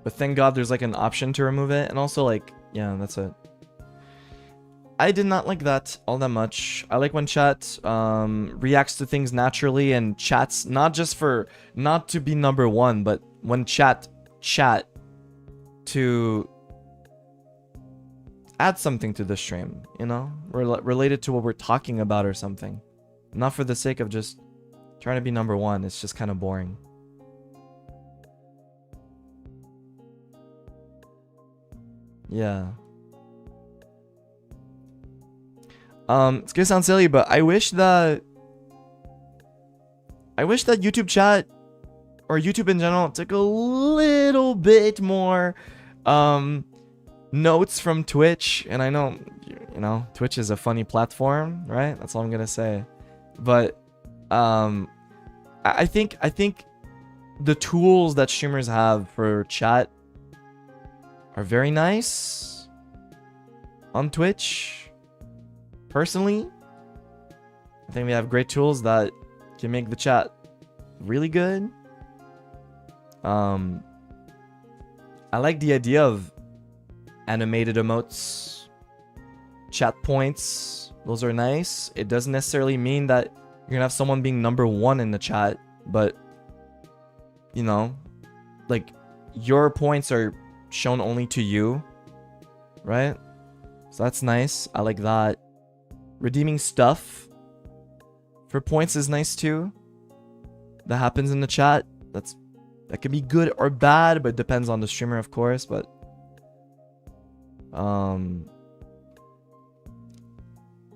But thank God there's like an option to remove it. And also like, yeah, that's it. I did not like that all that much. I like when chat reacts to things naturally and chats not just for not to be number one, but when chat to add something to the stream, you know, related to what we're talking about or something, not for the sake of just trying to be number one. It's just kind of boring. Yeah. It's gonna sound silly, but I wish that YouTube chat or YouTube in general took a little bit more notes from Twitch. And I know, you know, Twitch is a funny platform, right? That's all I'm gonna say. But I think the tools that streamers have for chat are very nice on Twitch. Personally, I think we have great tools that can make the chat really good. I like the idea of animated emotes, chat points. Those are nice. It doesn't necessarily mean that you're gonna have someone being number one in the chat, but you know, like your points are shown only to you, right? So that's nice. I like that. Redeeming stuff for points is nice too. That happens in the chat. That can be good or bad, but it depends on the streamer, of course. But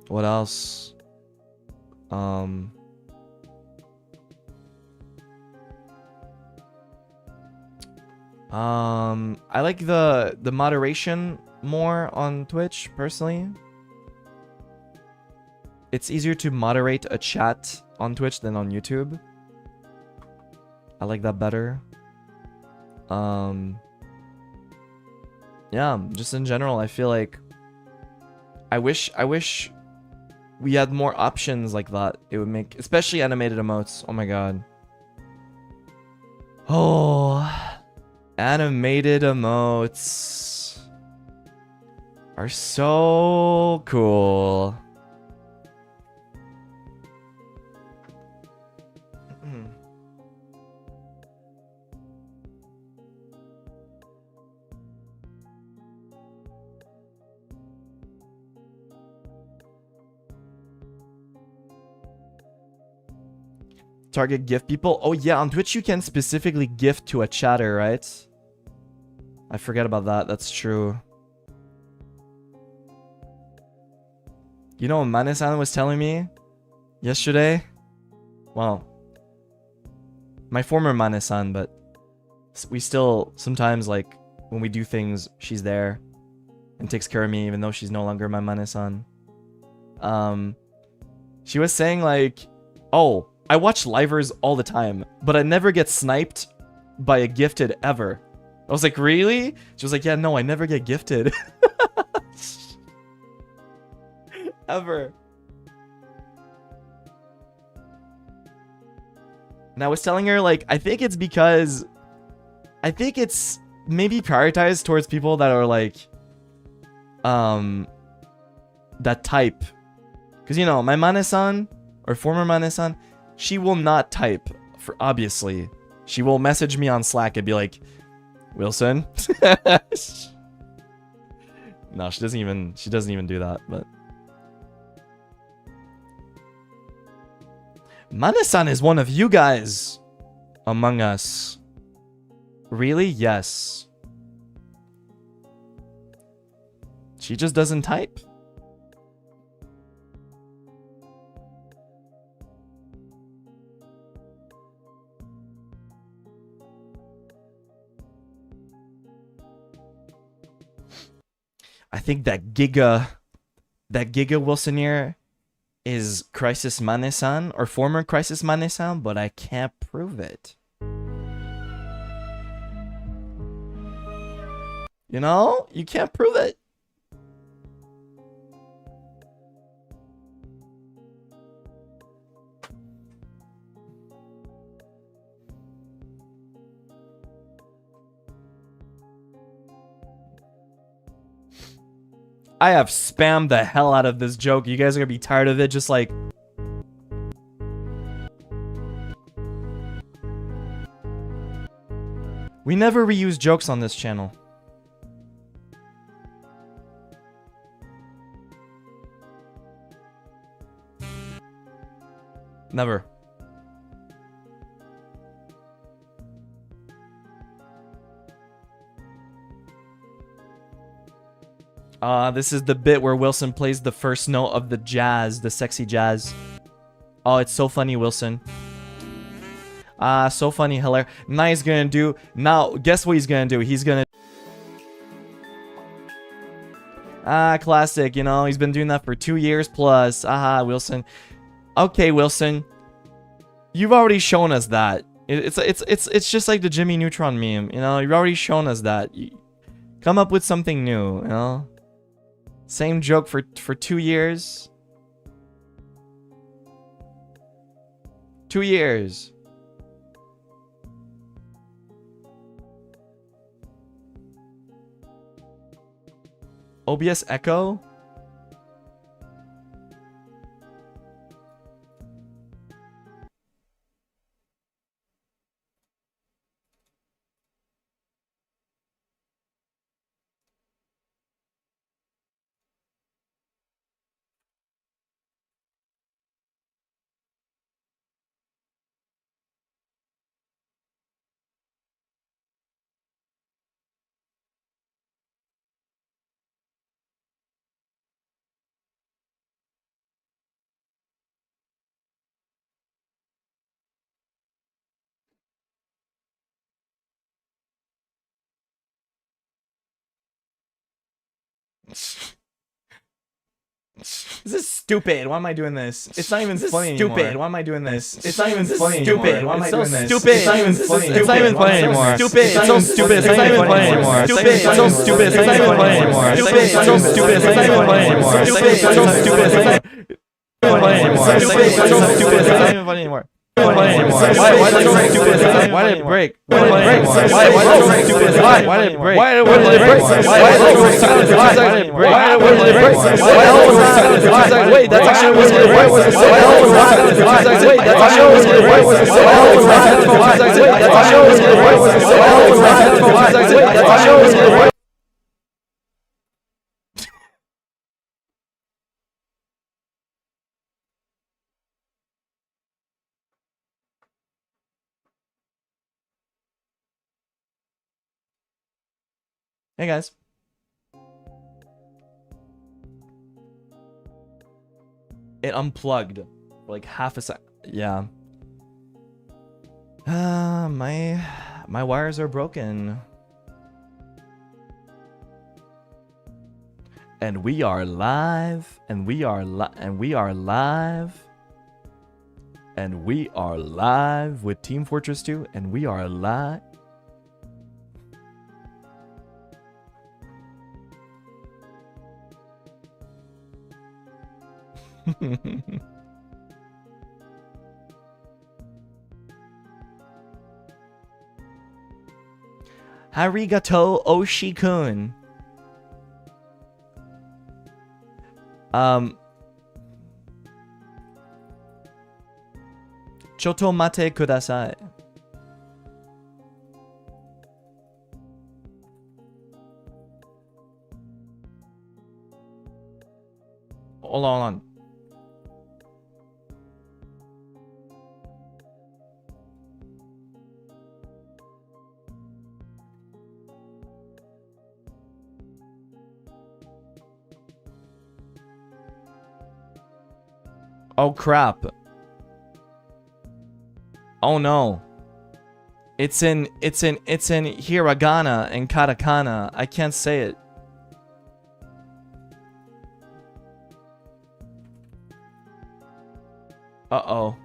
what else? I like the moderation more on Twitch personally. It's easier to moderate a chat on Twitch than on YouTube. I like that better. Yeah, just in general, I feel like I wish we had more options like that. It would make, especially animated emotes. Oh my god. Oh, animated emotes are so cool. Target gift people. Oh yeah, on Twitch you can specifically gift to a chatter, right? I forget about that. That's true. You know what Mane-san was telling me yesterday? Well, my former Mane-san, but we still sometimes, like, when we do things, she's there and takes care of me, even though she's no longer my Mane-san. She was saying, like, oh, I watch livers all the time, but I never get sniped by a gifted ever. I was like, really? She was like, yeah, no, I never get gifted. Ever. And I was telling her, like, I think it's because maybe prioritized towards people that are like that type. Because, you know, my Mane-san or former Mane-san, she will not type, for obviously. She will message me on Slack and be like, Wilson. No, she doesn't even do that, but Mane-san is one of you guys among us. Really? Yes. She just doesn't type. I think that Giga Wilsoneer is Krisis Mane-san or former Krisis Mane-san, but I can't prove it. You know? You can't prove it. I have spammed the hell out of this joke. You guys are gonna be tired of it, just like... We never reuse jokes on this channel. Never. This is the bit where Wilson plays the first note of the jazz, the sexy jazz. Oh, it's so funny, Wilson. So funny, hilarious. Now he's gonna do... Now, guess what he's gonna do? He's gonna... Classic, you know? He's been doing that for 2 years plus. Wilson. Okay, Wilson. You've already shown us that. It's just like the Jimmy Neutron meme, you know? You've already shown us that. Come up with something new, you know? Same joke for 2 years. 2 years. OBS Echo? This is stupid. Why am I doing this? It's not even funny anymore. Stupid. Why am I doing this? It's not even funny anymore. Stupid. Why am I doing this? Stupid. It's not even funny. It's not even funny anymore. Stupid. It's so stupid. It's not even funny anymore. Stupid. It's so stupid. It's not even funny anymore. Stupid. It's so stupid. It's not even funny anymore. Stupid. It's so stupid. It's not even funny anymore. Stupid. It's so stupid. It's not even funny anymore. Why did it break? Why did it break? Why did it break? Why did it break? Why did it break? Wait, that's actually what's good. Wait, that's actually what's good. That's actually what's good. Hey guys. It unplugged for like half a sec. Yeah. My wires are broken. And we are live. And we are live. And we are live. And we are live with Team Fortress 2. And we are live. Arigato Oshi-kun. Choto mate kudasai. Hold on. Oh crap. Oh no. It's in hiragana and katakana. I can't say it. Uh-oh.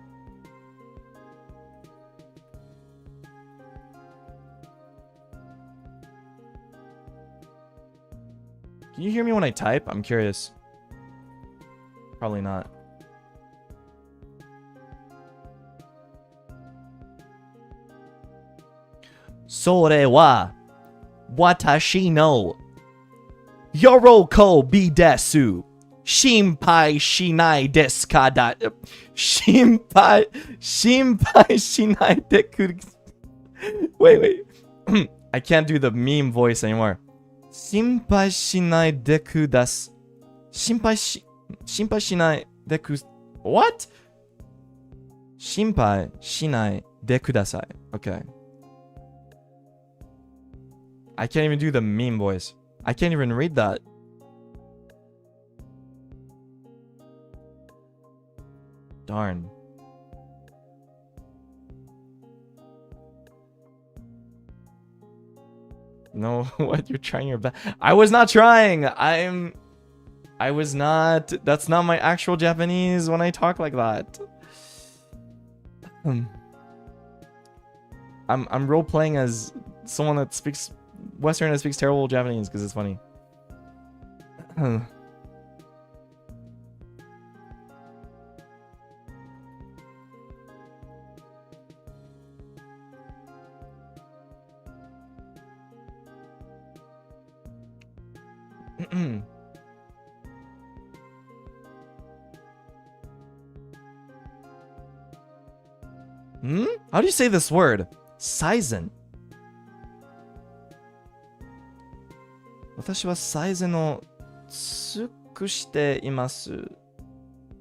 Can you hear me when I type? I'm curious. Probably not. Sore wa watashi no yoroko desu. Shinpai shinai desu ka da. Shinpai shinai deku. Wait. I can't do the meme voice anymore. Shinpai shinai deku dasu. Shinpai shinai deku. What? Shinpai shinai deku dasai. Okay. I can't even do the meme voice. I can't even read that. Darn. No, what? You're trying your best. I was not trying. I was not. That's not my actual Japanese when I talk like that. I'm role playing as someone that speaks Western that speaks terrible Japanese because it's funny. How do you say this word? Saizen. 私はサイゼンを尽くしています。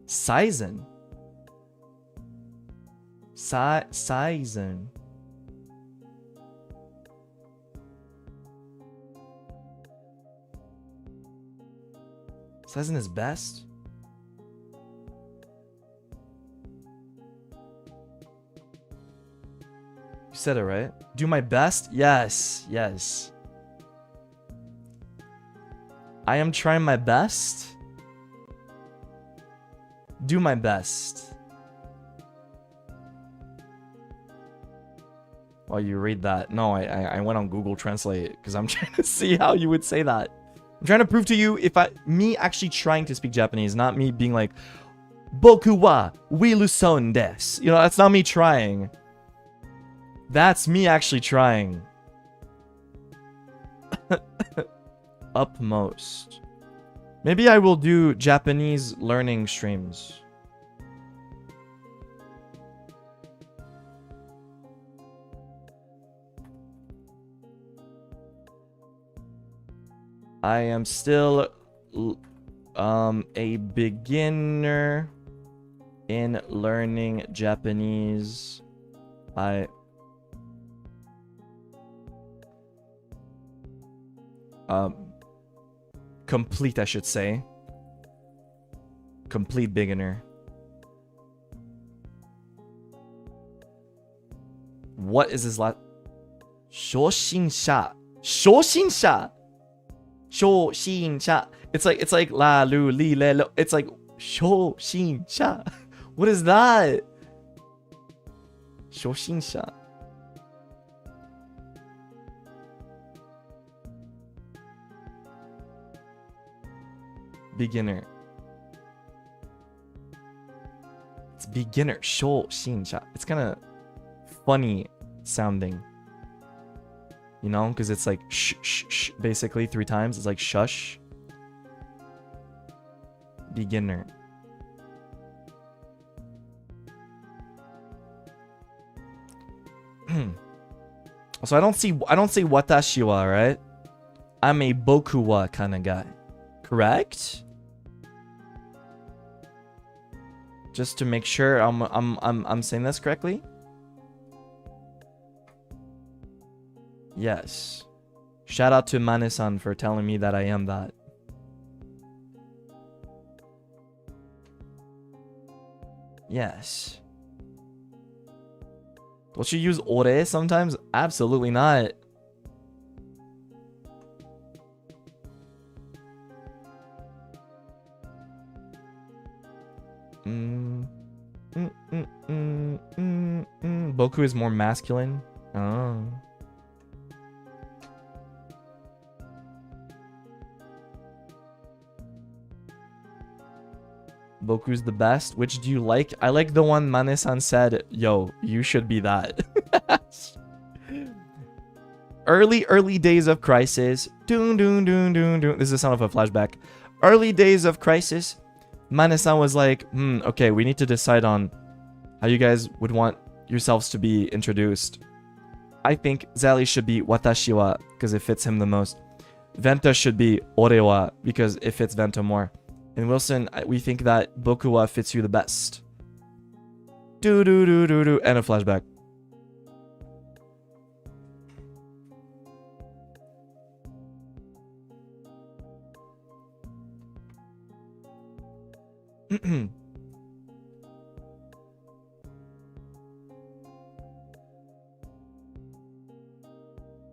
サイゼン。サイゼン。Saizen is best? You said it right. Do my best? Yes. I am trying my best. Do my best. While you read that. No, I went on Google Translate because I'm trying to see how you would say that. I'm trying to prove to you me actually trying to speak Japanese, not me being like, Boku wa willy desu. You know, that's not me trying. That's me actually trying. Upmost. Maybe I will do Japanese learning streams. I am still a beginner in learning Japanese. Complete, I should say. Complete beginner. What is this last? Shoshinsha. Shoshinsha. Shoshinsha. It's like la lu li le lo. It's like shoshinsha. What is that? Shoshinsha. Beginner. It's beginner. Shoshinsha. It's kind of funny sounding. You know, because it's like shh, basically 3 times. It's like shush. Beginner. So I don't say watashi wa, right? I'm a boku wa kind of guy. Correct? Just to make sure I'm saying this correctly. Yes. Shout out to Mane-san for telling me that I am that. Yes. Don't you use ore sometimes? Absolutely not. Boku is more masculine. Oh. Boku's the best. Which do you like? I like the one Mane-san said, yo, you should be that. Early days of Krisis. Doon, doon, doon, doon, doon. This is the sound of a flashback. Early days of Krisis. Mane-san was like, okay, we need to decide on how you guys would want yourselves to be introduced. I think Zally should be Watashi wa, because it fits him the most. Venta should be Ore wa, because it fits Venta more. And Wilson, we think that Boku wa fits you the best. Do do do do do. And a flashback.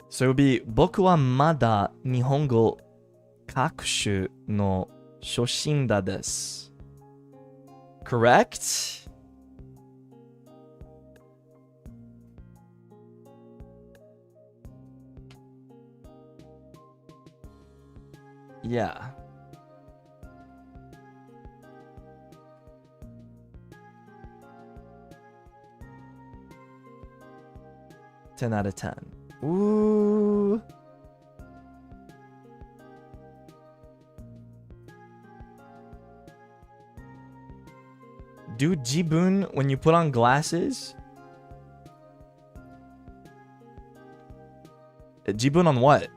So it would be 僕はまだ日本語学習の初心者です。Correct? Yeah. Ten out of 10. Ooh. Do Jibun when you put on glasses? Jibun on what?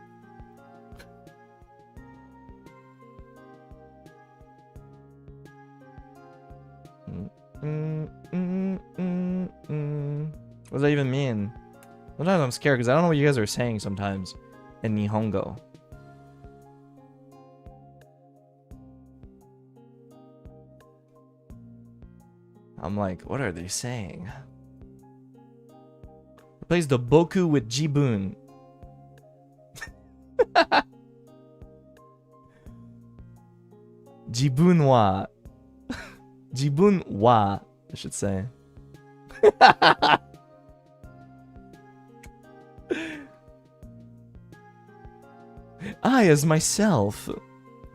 What does that even mean? Sometimes I'm scared because I don't know what you guys are saying sometimes in Nihongo. I'm like, what are they saying? Replace the Boku with Jibun. Jibun wa. Jibun wa, I should say. I, as myself,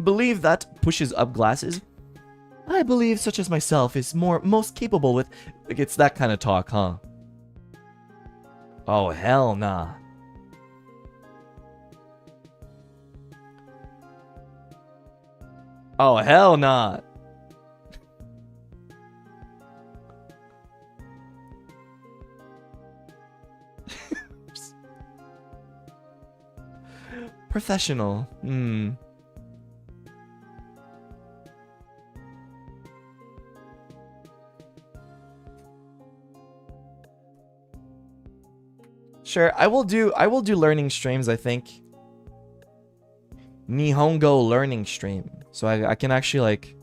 believe that pushes up glasses. I believe such as myself is most capable with... Like, it's that kind of talk, huh? Oh, hell nah. Oh, hell nah. Professional. Sure, I will do learning streams, I think. Nihongo learning stream. So I can actually like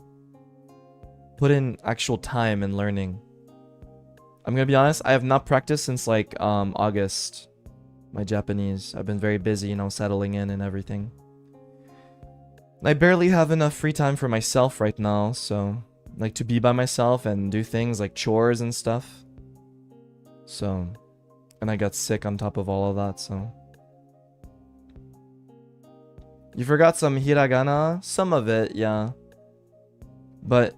put in actual time in learning. I'm gonna be honest, I have not practiced since like August. My Japanese. I've been very busy, you know, settling in and everything. I barely have enough free time for myself right now, so like to be by myself and do things like chores and stuff. So, and I got sick on top of all of that, so. You forgot some hiragana? Some of it, yeah. But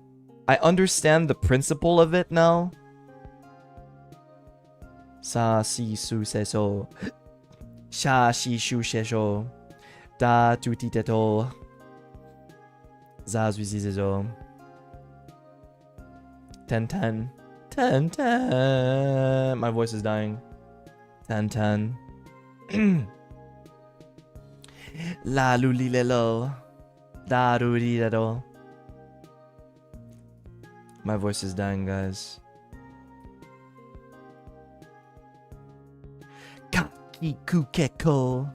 I understand the principle of it now. Sa si su se so. Sha shi shu she sho. Da tu ti te to. Za zui zi zi zo. 10-10. 10-10. My voice is dying. 10-10. La lu li le lo. Da ru li le do. My voice is dying, guys. Kukeko.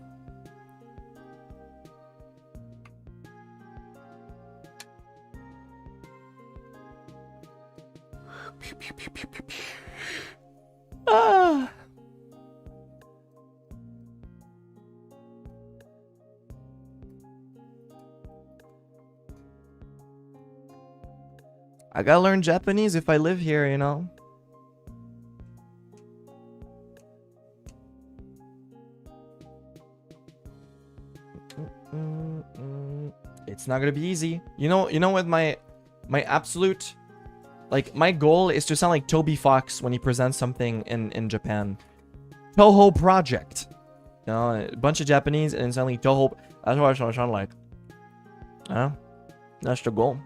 Ah. I gotta learn Japanese if I live here, you know. It's not gonna be easy. You know, with my My absolute, like, my goal is to sound like Toby Fox when he presents something in Japan. Toho Project. You know, a bunch of Japanese and sound like Toho. That's what I sound like. That's the goal.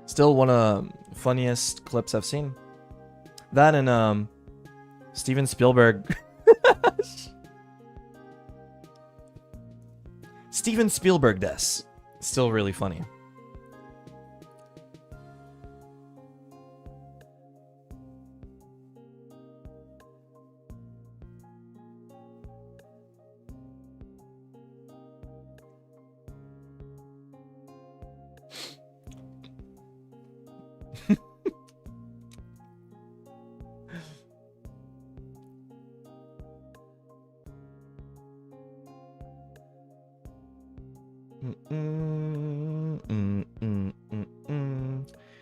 Still one of the funniest clips I've seen. That and Steven Spielberg. Steven Spielberg des. Still really funny.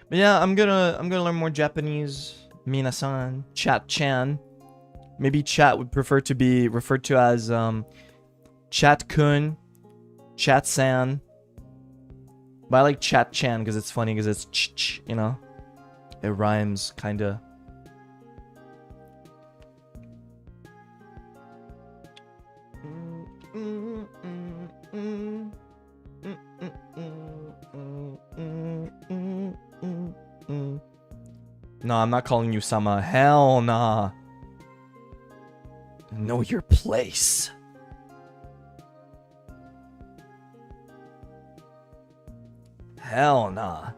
But yeah, I'm gonna learn more Japanese. Minasan, chat-chan. Maybe chat would prefer to be referred to as chat-kun, chat-san. But I like chat-chan because it's funny because it's ch, you know? It rhymes, kinda. No, I'm not calling you Sama. Hell nah. Know your place. Hell nah.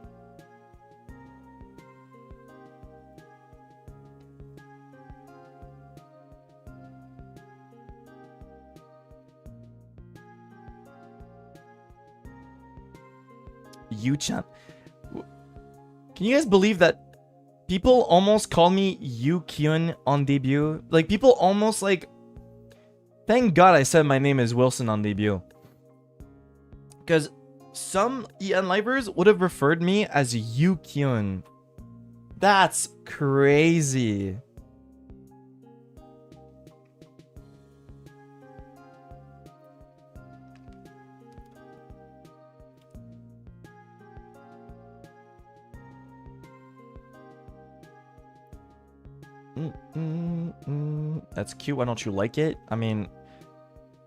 You-chan. Can you guys believe that people almost call me YuQWilson on debut? Like, people almost like... Thank God I said my name is Wilson on debut. Because some EN Livers would have referred me as YuQWilson. That's crazy. That's cute. Why don't you like it? I mean,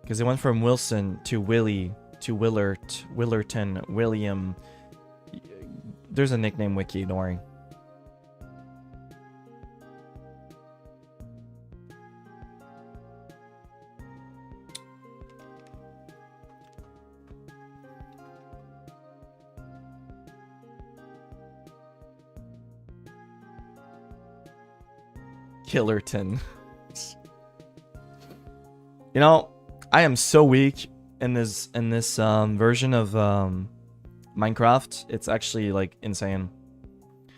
because it went from Wilson to Willy to Willert, Willerton, William. There's a nickname wiki, don't worry. Killerton. You know, I am so weak in this version of Minecraft. It's actually like insane.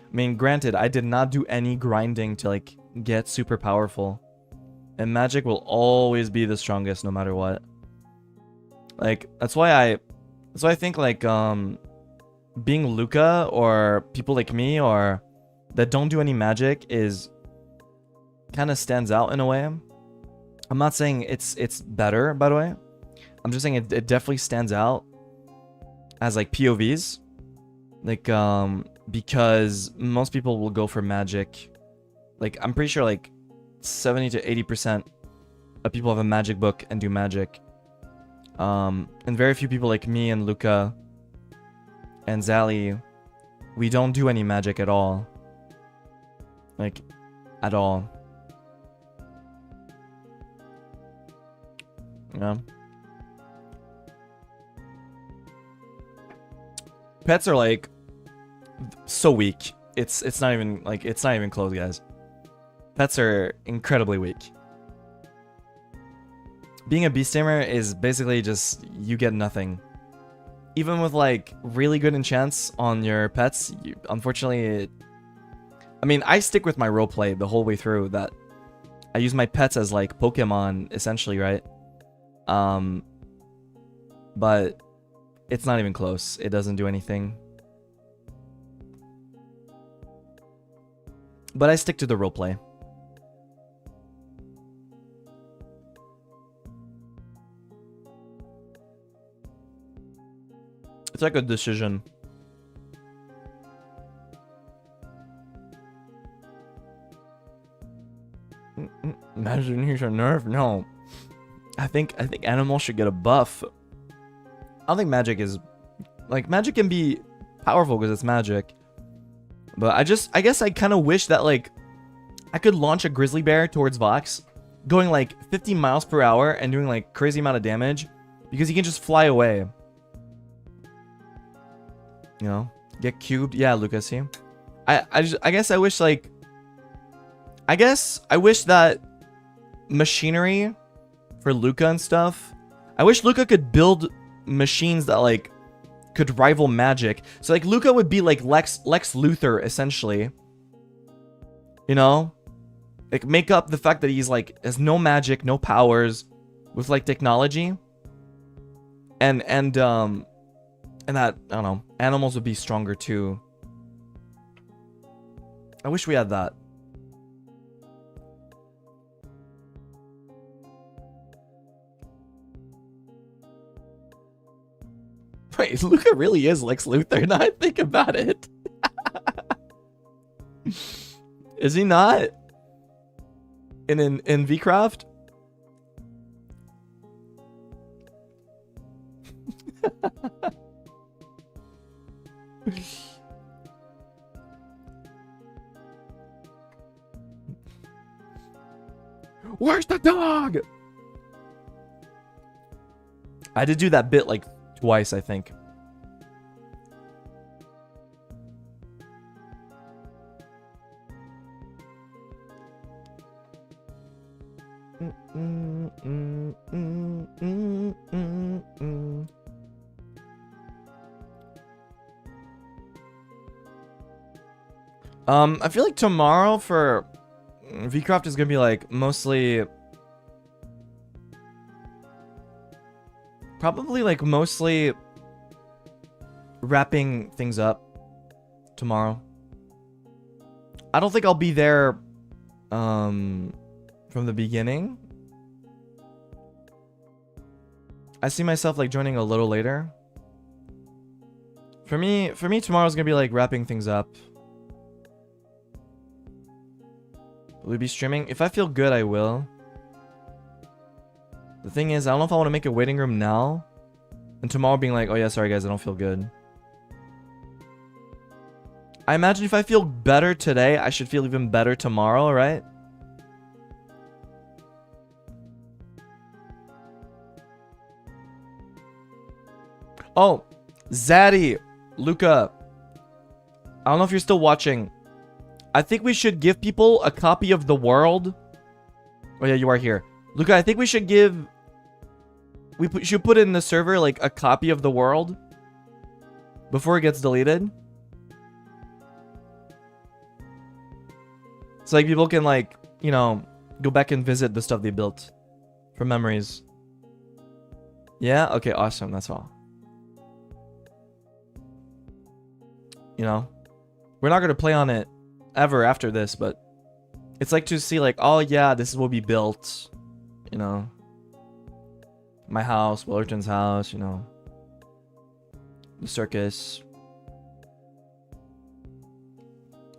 I mean, granted, I did not do any grinding to like get super powerful, and magic will always be the strongest no matter what. Like that's why I think like being Luca or people like me or that don't do any magic is kind of stands out in a way. I'm not saying it's better, by the way. I'm just saying it definitely stands out as like POVs. Like because most people will go for magic. Like I'm pretty sure like 70 to 80% of people have a magic book and do magic. And very few people like me and Luca and Zally, we don't do any magic at all. Like at all. Yeah. Pets are like so weak. It's not even like it's not even close, guys. Pets are incredibly weak. Being a beast tamer is basically just you get nothing. Even with like really good enchants on your pets, unfortunately, I mean, I stick with my roleplay the whole way through. That I use my pets as like Pokemon, essentially, right? But it's not even close. It doesn't do anything. But I stick to the roleplay. like a decision. Imagine he's a nerf. No, I think animals should get a buff. I don't think magic is like magic can be powerful because it's magic, but I guess I kind of wish that like I could launch a grizzly bear towards Vox, going like 50 miles per hour and doing like crazy amount of damage because he can just fly away. You know, get cubed. Yeah, Lucas. See, I guess I wish like. I guess I wish that machinery for Luca and stuff. I wish Luca could build machines that like could rival magic. So like Luca would be like Lex Luthor essentially. You know, like make up the fact that he's like has no magic, no powers, with like technology. And that I don't know, animals would be stronger too. I wish we had that. Wait, Luca really is Lex Luthor. Now I think about it. Is he not? In VCraft? Where's the dog? I did do that bit like twice, I think. I feel like tomorrow for VCraft is gonna be like mostly probably like mostly wrapping things up tomorrow. I don't think I'll be there from the beginning. I see myself like joining a little later. For me tomorrow's gonna be like wrapping things up. Will we be streaming? If I feel good, I will. The thing is, I don't know if I want to make a waiting room now. And tomorrow being like, oh yeah, sorry guys, I don't feel good. I imagine if I feel better today, I should feel even better tomorrow, right? Oh, Zaddy, Luca. I don't know if you're still watching. I think we should give people a copy of The World. Oh yeah, you are here. Luca, I think we should give... We should put in the server, like, a copy of The World. Before it gets deleted. So, like, people can, like, you know, go back and visit the stuff they built. For memories. Yeah? Okay, awesome. That's all. You know? We're not going to play on it ever after this, but it's like to see like, oh yeah, this is what we built, you know, my house, Willerton's house, you know, the circus,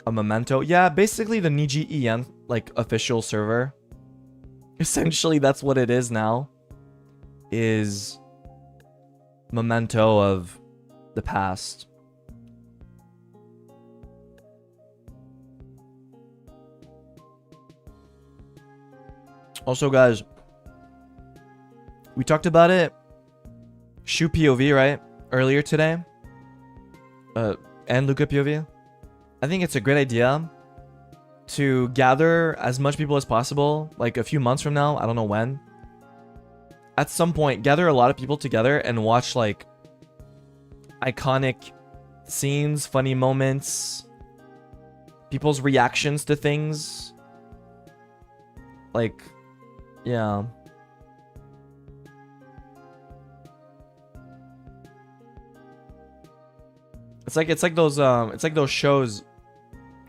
a memento. Yeah, basically the Niji EN like official server. Essentially that's what it is now, is memento of the past. Also, guys, we talked about it. Shu POV, right? Earlier today. And Luca POV. I think it's a great idea to gather as much people as possible, like a few months from now. I don't know when. At some point, gather a lot of people together and watch, like, iconic scenes, funny moments, people's reactions to things. Like... yeah. It's like those shows,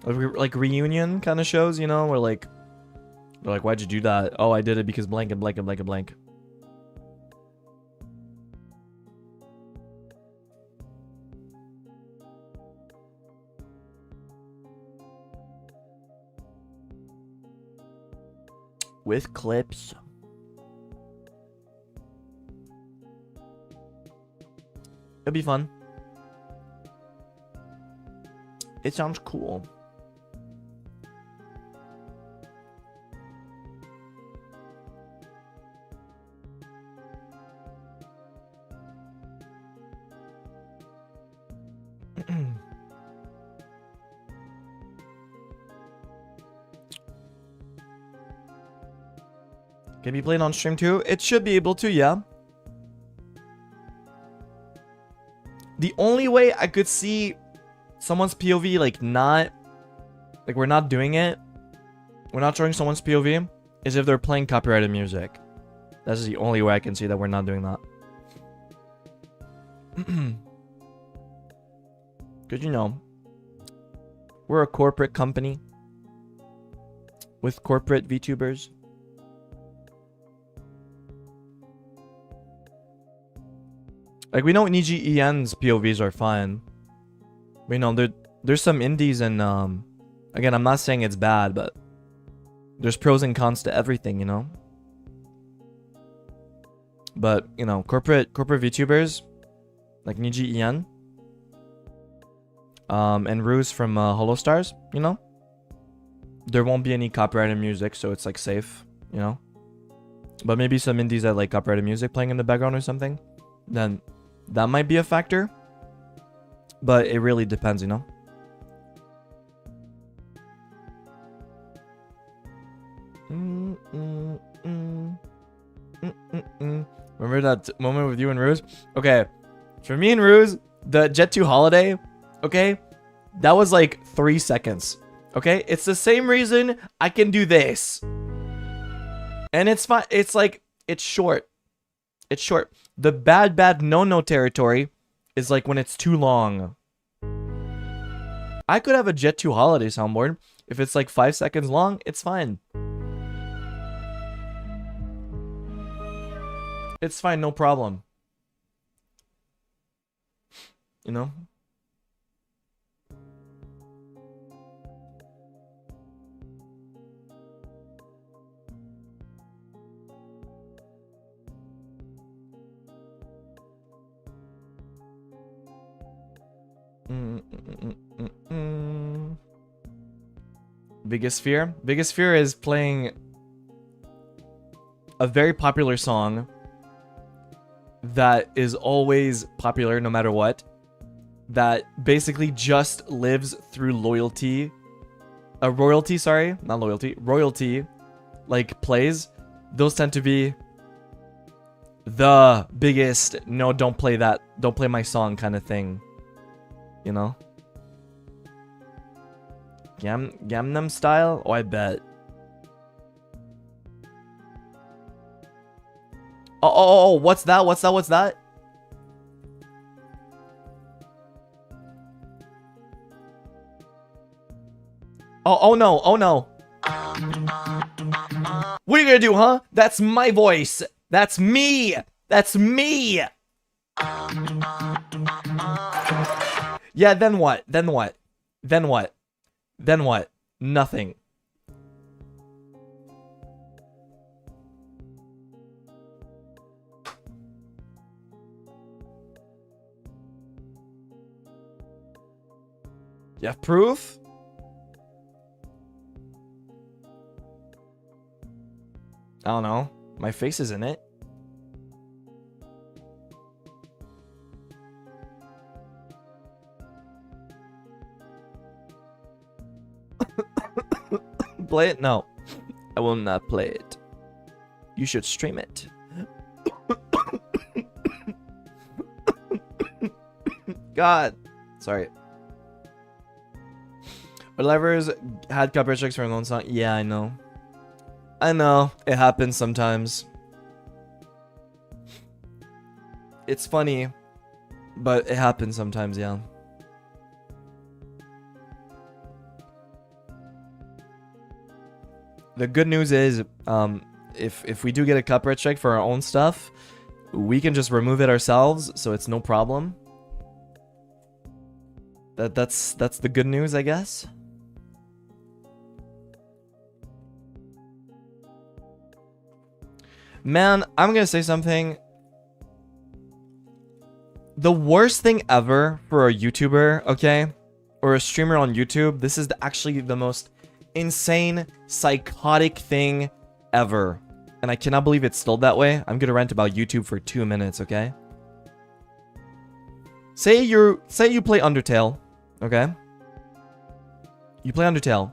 like reunion kind of shows, you know, where like they're like, why'd you do that? Oh, I did it because blank and blank and blank and blank. with clips. It'll be fun. It sounds cool. Can be played on stream too? It should be able to, yeah. The only way I could see someone's POV like not, like we're not doing it, we're not showing someone's POV, is if they're playing copyrighted music. That's the only way I can see that we're not doing that. Because, you know, we're a corporate company with corporate VTubers. Like, we know Niji Sanji's POVs are fine. We know there's some indies and, again, I'm not saying it's bad, but there's pros and cons to everything, you know? But, you know, corporate VTubers, like Niji Sanji, and Ruse from Hollow Stars, you know? There won't be any copyrighted music, so it's, like, safe, you know? But maybe some indies that like copyrighted music playing in the background or something, then that might be a factor. But it really depends, you know? Remember that moment with you and Ruse? Okay, for me and Ruse, the Jet 2 holiday, okay, that was like 3 seconds. Okay, it's the same reason I can do this. And it's fine. It's like, it's short. It's short. The bad no territory is like when it's too long. I could have a Jet 2 holiday soundboard. If it's like 5 seconds long, it's fine. It's fine, no problem. You know? Biggest fear? Biggest fear is playing a very popular song that is always popular no matter what, that basically just lives through loyalty. Royalty, sorry, not loyalty, royalty, like plays. Those tend to be the biggest, no, don't play that, don't play my song kind of thing. You know? Gangnam Style? Oh, I bet. Oh, what's that? What's that? What's that? Oh no. Oh no. What are you gonna do, huh? That's my voice. That's me. That's me. Yeah, then what? Then what? Then what? Then what? Nothing. You have proof? I don't know. My face is in it. Play it? No. I will not play it. You should stream it. God. Sorry. Whatever's had copyright strikes for a lone song. Yeah, I know. I know. It happens sometimes. It's funny, but it happens sometimes, yeah. The good news is, if we do get a copyright strike for our own stuff, we can just remove it ourselves, so it's no problem. That's the good news, I guess. Man, I'm gonna say something. The worst thing ever for a YouTuber, okay? Or a streamer on YouTube, this is actually the most insane, psychotic thing ever. And I cannot believe it's still that way. I'm gonna rant about YouTube for 2 minutes, okay? Say you play Undertale, okay? You play Undertale.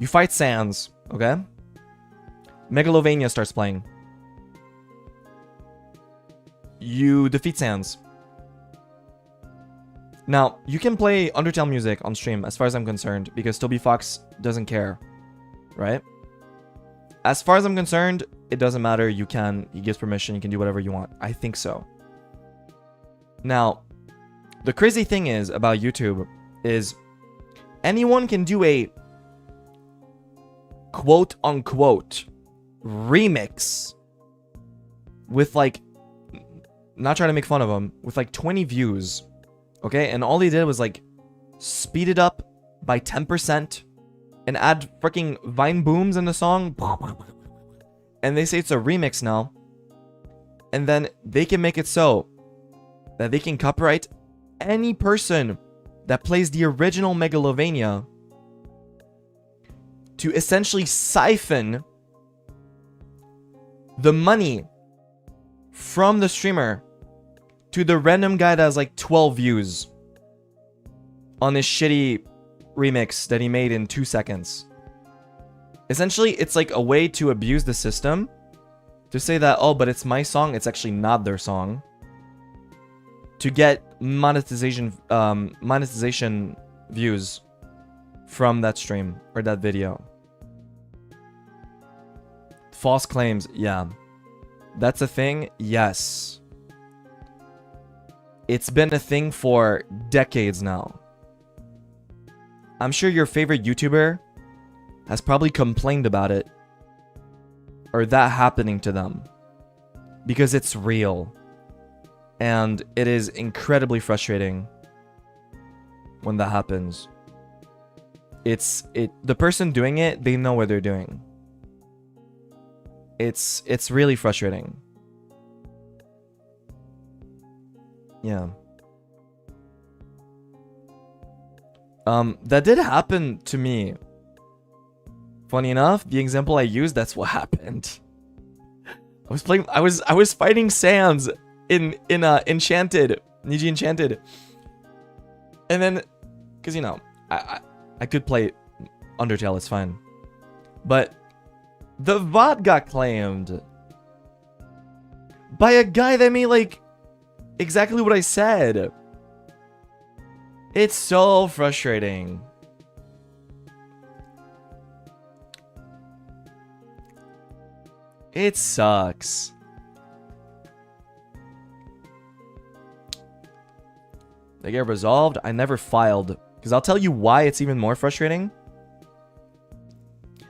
You fight Sans, okay? Megalovania starts playing. You defeat Sans. Now, you can play Undertale music on stream as far as I'm concerned, because Toby Fox doesn't care, right? As far as I'm concerned, it doesn't matter. You can, he gives permission, you can do whatever you want. I think so. Now, the crazy thing is about YouTube is anyone can do a quote unquote remix with like, not trying to make fun of them, with like 20 views, okay? And all they did was like speed it up by 10% and add freaking Vine booms in the song. And they say it's a remix now. And then they can make it so that they can copyright any person that plays the original Megalovania to essentially siphon the money from the streamer to the random guy that has like 12 views on his shitty remix that he made in 2 seconds. Essentially, it's like a way to abuse the system to say that, oh, but it's my song, it's actually not their song, to get monetization views from that stream or that video. False claims, yeah. That's a thing, yes. It's been a thing for decades now. I'm sure your favorite YouTuber has probably complained about it or that happening to them because it's real. And it is incredibly frustrating when that happens. The person doing it, they know what they're doing. It's really frustrating. Yeah. That did happen to me. Funny enough, the example I used, that's what happened. I was fighting Sans in Enchanted, Niji Enchanted. And then, cause you know, I could play Undertale, it's fine. But the VOD got claimed by a guy that made like exactly what I said. It's so frustrating. It sucks. They get resolved. I never filed. Because I'll tell you why it's even more frustrating.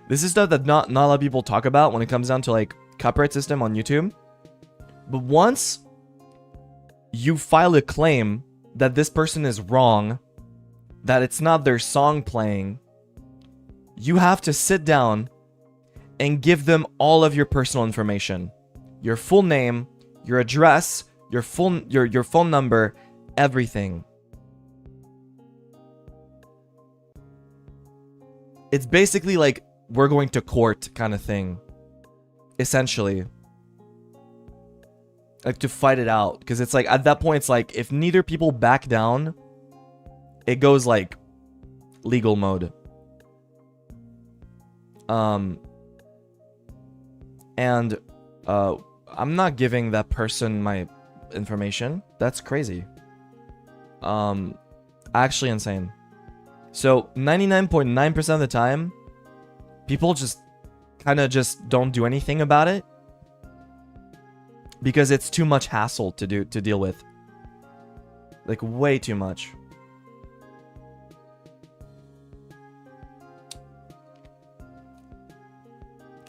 This is stuff that not a lot of people talk about when it comes down to like copyright system on YouTube. But once you file a claim that this person is wrong, that it's not their song playing, you have to sit down and give them all of your personal information. Your full name, your address, your phone number, everything. It's basically like we're going to court kind of thing. Essentially. Like to fight it out. Because it's like, at that point, it's like, if neither people back down, it goes like legal mode. And I'm not giving that person my information. That's crazy. Actually insane. So 99.9% of the time, people just kind of just don't do anything about it because it's too much hassle to deal with. Like way too much.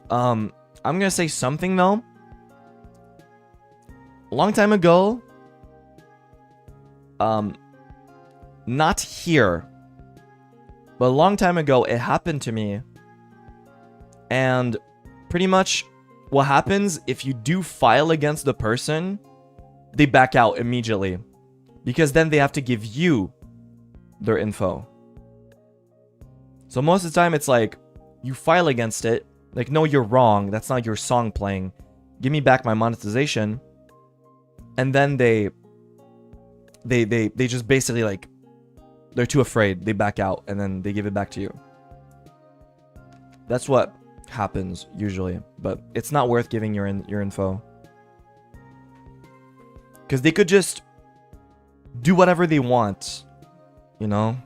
I'm gonna say something though. A long time ago, not here, but a long time ago, it happened to me. And pretty much what happens if you do file against the person, they back out immediately. Because then they have to give you their info. So most of the time it's like, you file against it. Like, no, you're wrong. That's not your song playing. Give me back my monetization. And then they just basically like, they're too afraid. They back out and then they give it back to you. That's what happens usually. But it's not worth giving your info. Because they could just do whatever they want. You know?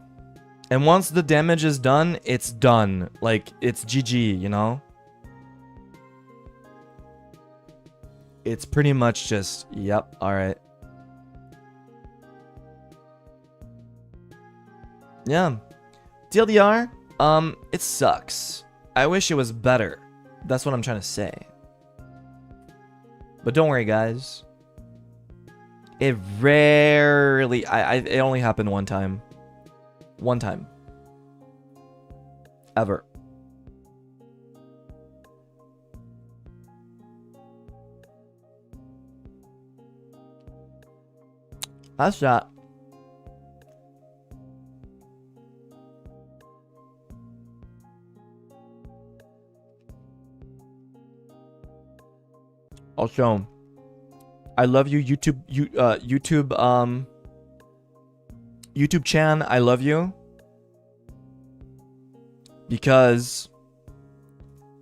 And once the damage is done, it's done. Like, it's GG, you know? It's pretty much just, yep, alright. Yeah. TLDR, it sucks. I wish it was better. That's what I'm trying to say. But don't worry, guys. It rarely... it only happened one time. One time. Ever. That's that. Also, I love you, YouTube Chan, I love you. Because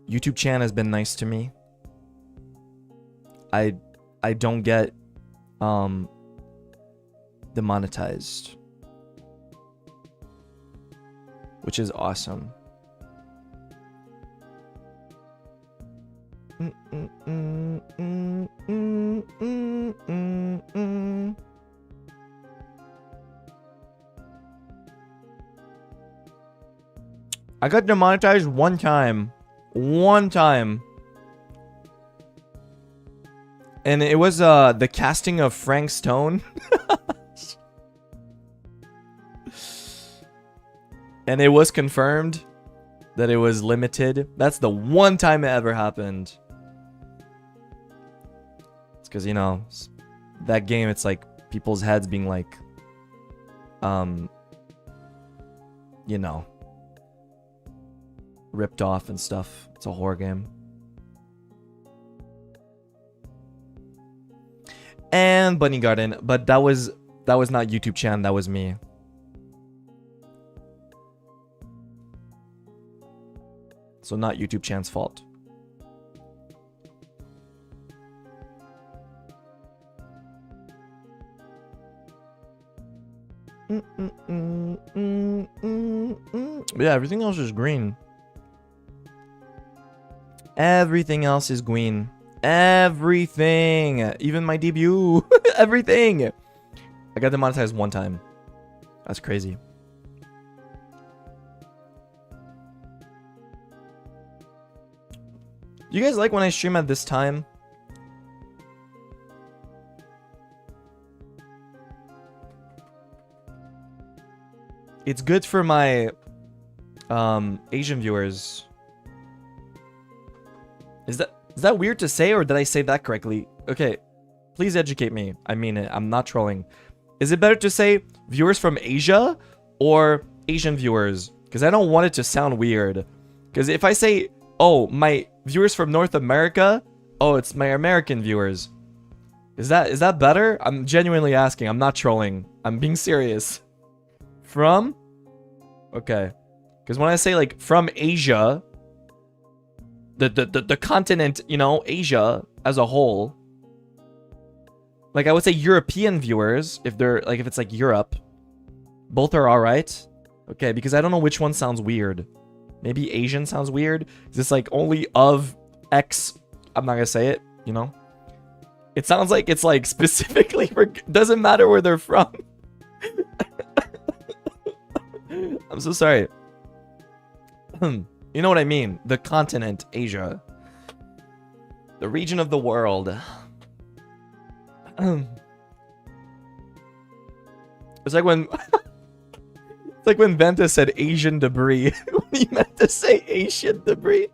YouTube Chan has been nice to me. I don't get demonetized. Which is awesome. I got demonetized one time. One time. And it was the casting of Frank Stone. And it was confirmed that it was limited. That's the one time it ever happened. It's because, you know, that game, it's like people's heads being like, you know, ripped off and stuff. It's a horror game. And Bunny Garden, but that was not YouTube Chan, that was me. So not YouTube Chan's fault. Yeah, everything else is green. Everything else is green. Everything. Even my debut. Everything. I got demonetized one time. That's crazy. You guys like when I stream at this time? It's good for my Asian viewers. Is that weird to say, or did I say that correctly? Okay, please educate me. I mean it. I'm not trolling. Is it better to say viewers from Asia or Asian viewers? Because I don't want it to sound weird. Because if I say, oh, my viewers from North America, oh, it's my American viewers. Is that better? I'm genuinely asking. I'm not trolling. I'm being serious. From? Okay. Because when I say like from Asia, the continent, you know, Asia as a whole, like I would say European viewers, if they're like, if it's like Europe, both are alright. Okay, because I don't know which one sounds weird. Maybe Asian sounds weird. Is this like only of X? I'm not gonna say it, you know? It sounds like it's like specifically for, doesn't matter where they're from. I'm so sorry. You know what I mean? The continent, Asia. The region of the world. It's like when... It's like when Vanta said Asian debris. When he meant to say Asian debris.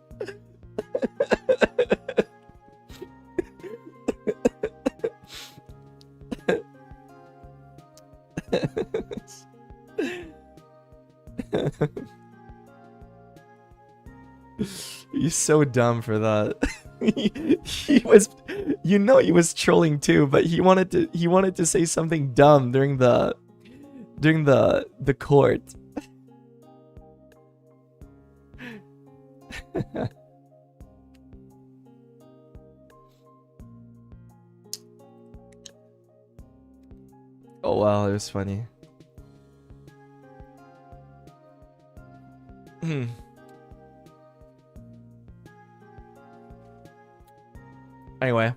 He's so dumb for that. he was, you know, he was trolling too, but he wanted to say something dumb during the court. Oh wow, it was funny. Anyway,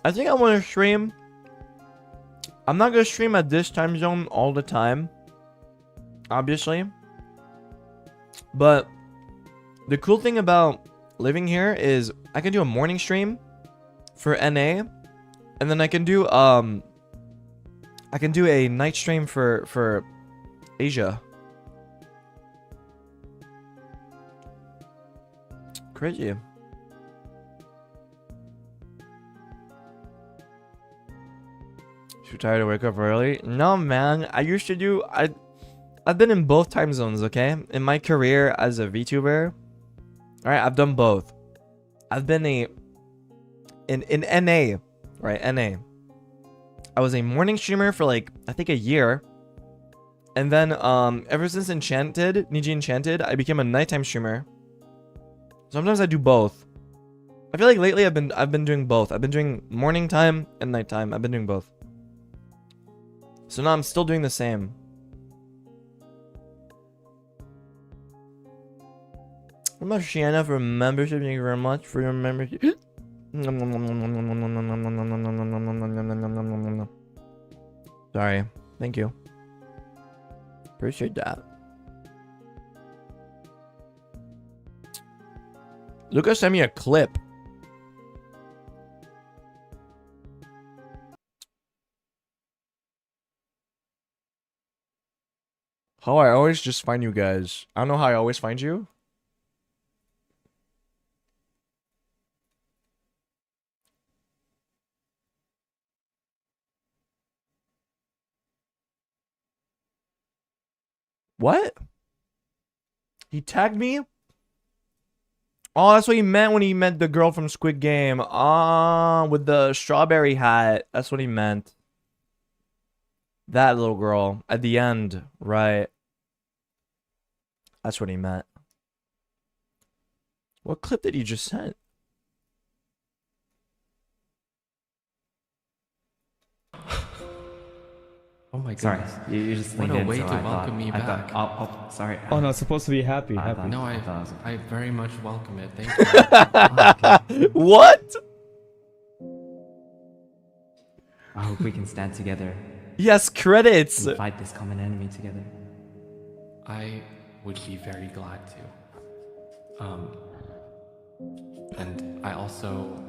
I think I want to stream. I'm not gonna stream at this time zone all the time, obviously. But the cool thing about living here is I can do a morning stream for NA, and then I can do a night stream for Asia. Crazy. Too tired to wake up early? No, man. I used to do. I've been in both time zones. Okay, in my career as a VTuber. All right, I've done both. I've been in NA, right? NA. I was a morning streamer for like I think a year, and then ever since Niji Enchanted, I became a nighttime streamer. Sometimes I do both. I feel like lately I've been doing both. I've been doing morning time and nighttime. I've been doing both. So now I'm still doing the same. What about Shiana for membership? Thank you very much for your membership. Sorry. Thank you. Appreciate that. Lucas sent me a clip. How I always just find you guys. I don't know how I always find you. What? He tagged me? Oh, that's what he meant when he meant the girl from Squid Game. Ah, with the strawberry hat. That's what he meant. That little girl at the end, right? That's what he meant. What clip did he just send? Oh my Sorry, goodness. you just What leaned a in, way so to I welcome me back. Oh, sorry. Oh no, it's supposed to be happy. Happy. No, I thought I very much welcome it. Thank you. What? I hope we can stand together Yes, credits. and fight this common enemy together. I would be very glad to. And I also...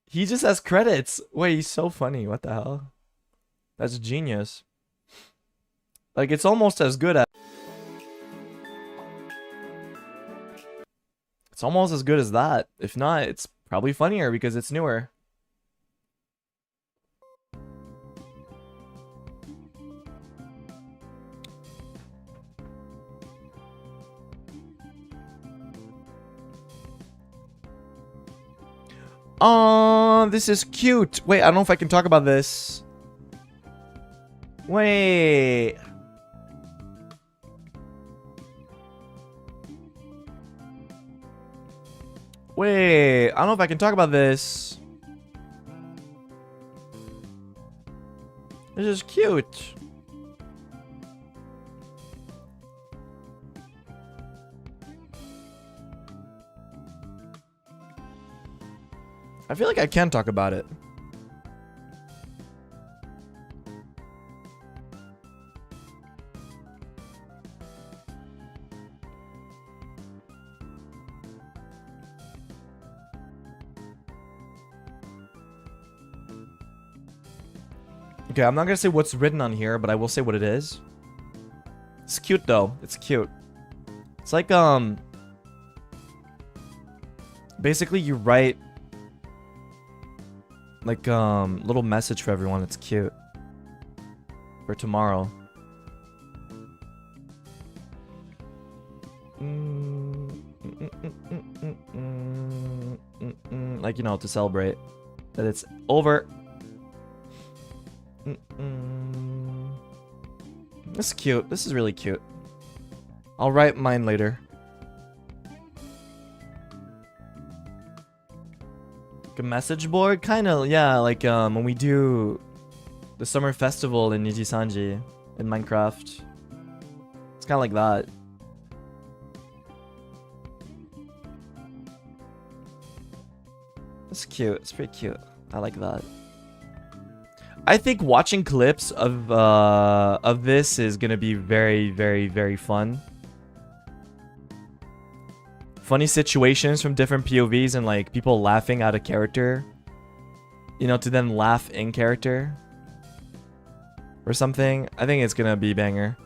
He just has credits. Wait, he's so funny. What the hell? That's genius. Like, it's almost as good as... It's almost as good as that. If not, it's probably funnier because it's newer. Oh, this is cute. Wait, I don't know if I can talk about this. Wait. Wait, I don't know if I can talk about this. This is cute. I feel like I can talk about it. Okay, I'm not gonna say what's written on here, but I will say what it is. It's cute though. It's cute. It's like basically you write like little message for everyone. It's cute. For tomorrow. Like, you know, to celebrate that it's over. This is cute. This is really cute. I'll write mine later. Like a message board? Kinda, yeah, like when we do the summer festival in Nijisanji in Minecraft. It's kinda like that. It's cute. It's pretty cute. I like that. I think watching clips of this is gonna be very, very, very fun. Funny situations from different POVs and like people laughing out of character. You know, to then laugh in character. Or something. I think it's gonna be banger.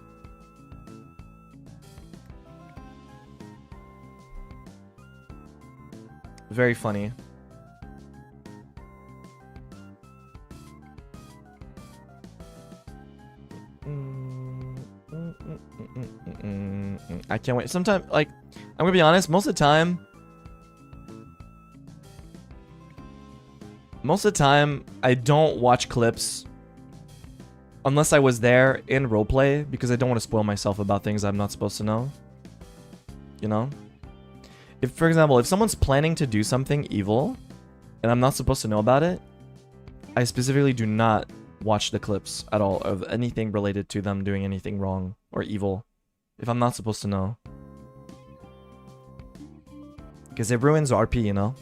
Very funny. I can't wait. Sometimes, like, I'm gonna be honest, most of the time, I don't watch clips unless I was there in roleplay because I don't want to spoil myself about things I'm not supposed to know. You know? If, for example, if someone's planning to do something evil and I'm not supposed to know about it, I specifically do not watch the clips at all of anything related to them doing anything wrong or evil if I'm not supposed to know. Because it ruins RP, you know?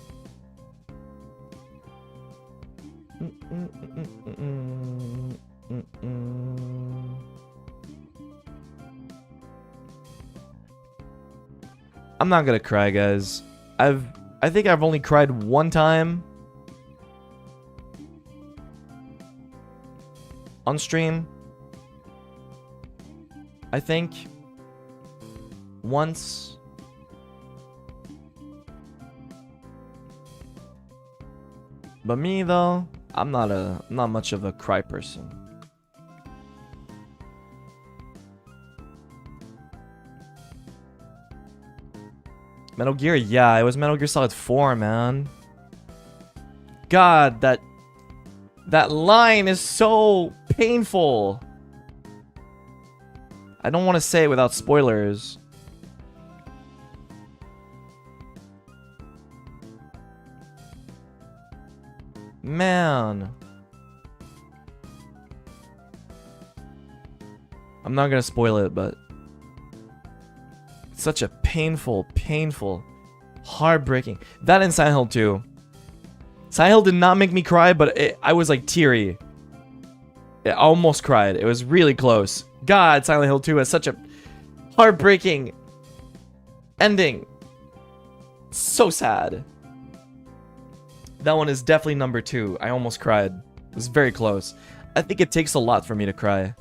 I'm not gonna cry, guys. I think I've only cried one time on stream. I think once. But me though, I'm not much of a cry person. Metal Gear, yeah, it was Metal Gear Solid 4, man. God, that line is so painful. I don't want to say it without spoilers. Man. I'm not gonna spoil it, but it's such a painful, heartbreaking. That and Silent Hill 2. Silent Hill did not make me cry, but I was like teary. I almost cried. It was really close. God, Silent Hill 2 has such a heartbreaking ending. So sad. That one is definitely number 2. I almost cried. It was very close. I think it takes a lot for me to cry.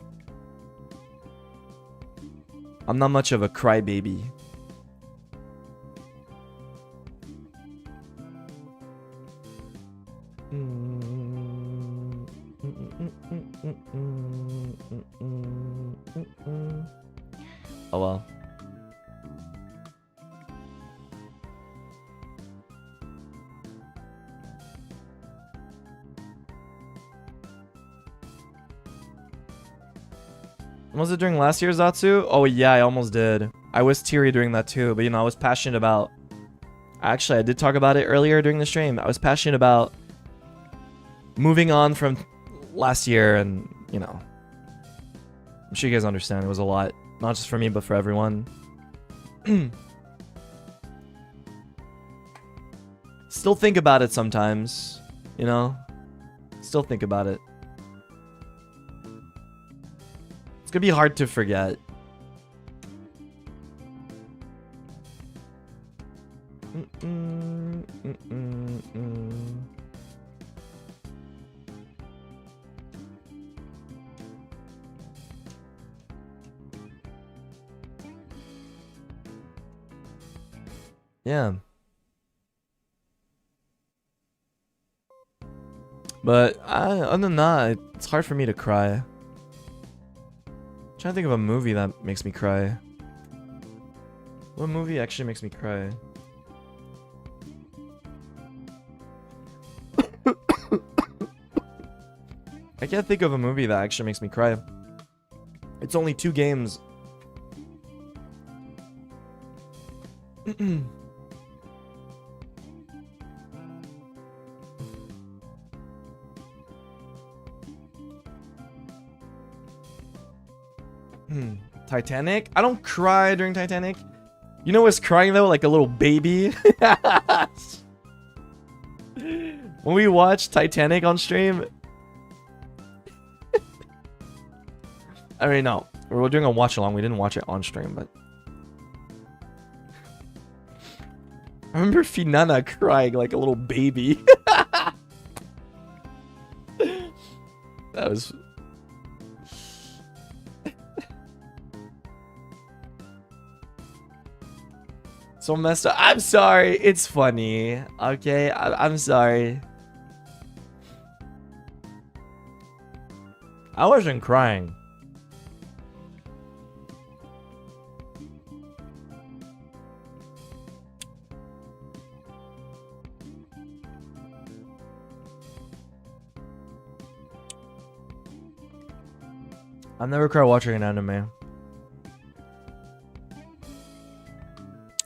I'm not much of a crybaby. Oh well. Was it during last year's Zatsu? Oh yeah, I almost did. I was teary during that too, but you know, I was passionate about... Actually, I did talk about it earlier during the stream. I was passionate about moving on from last year and, you know... I'm sure you guys understand, it was a lot. Not just for me, but for everyone. Still think about it sometimes, you know? Still think about it. It's gonna be hard to forget. Yeah. But other than that, it's hard for me to cry. Trying to think of a movie that makes me cry. What movie actually makes me cry? I can't think of a movie that actually makes me cry. It's only 2 games. Titanic? I don't cry during Titanic. You know what's crying though? Like a little baby. When we watch Titanic on stream. I mean, no. We were doing a watch along. We didn't watch it on stream, but. I remember Finana crying like a little baby. That was. So messed up. I'm sorry. It's funny. Okay, I'm sorry. I wasn't crying. I've never cried watching an anime.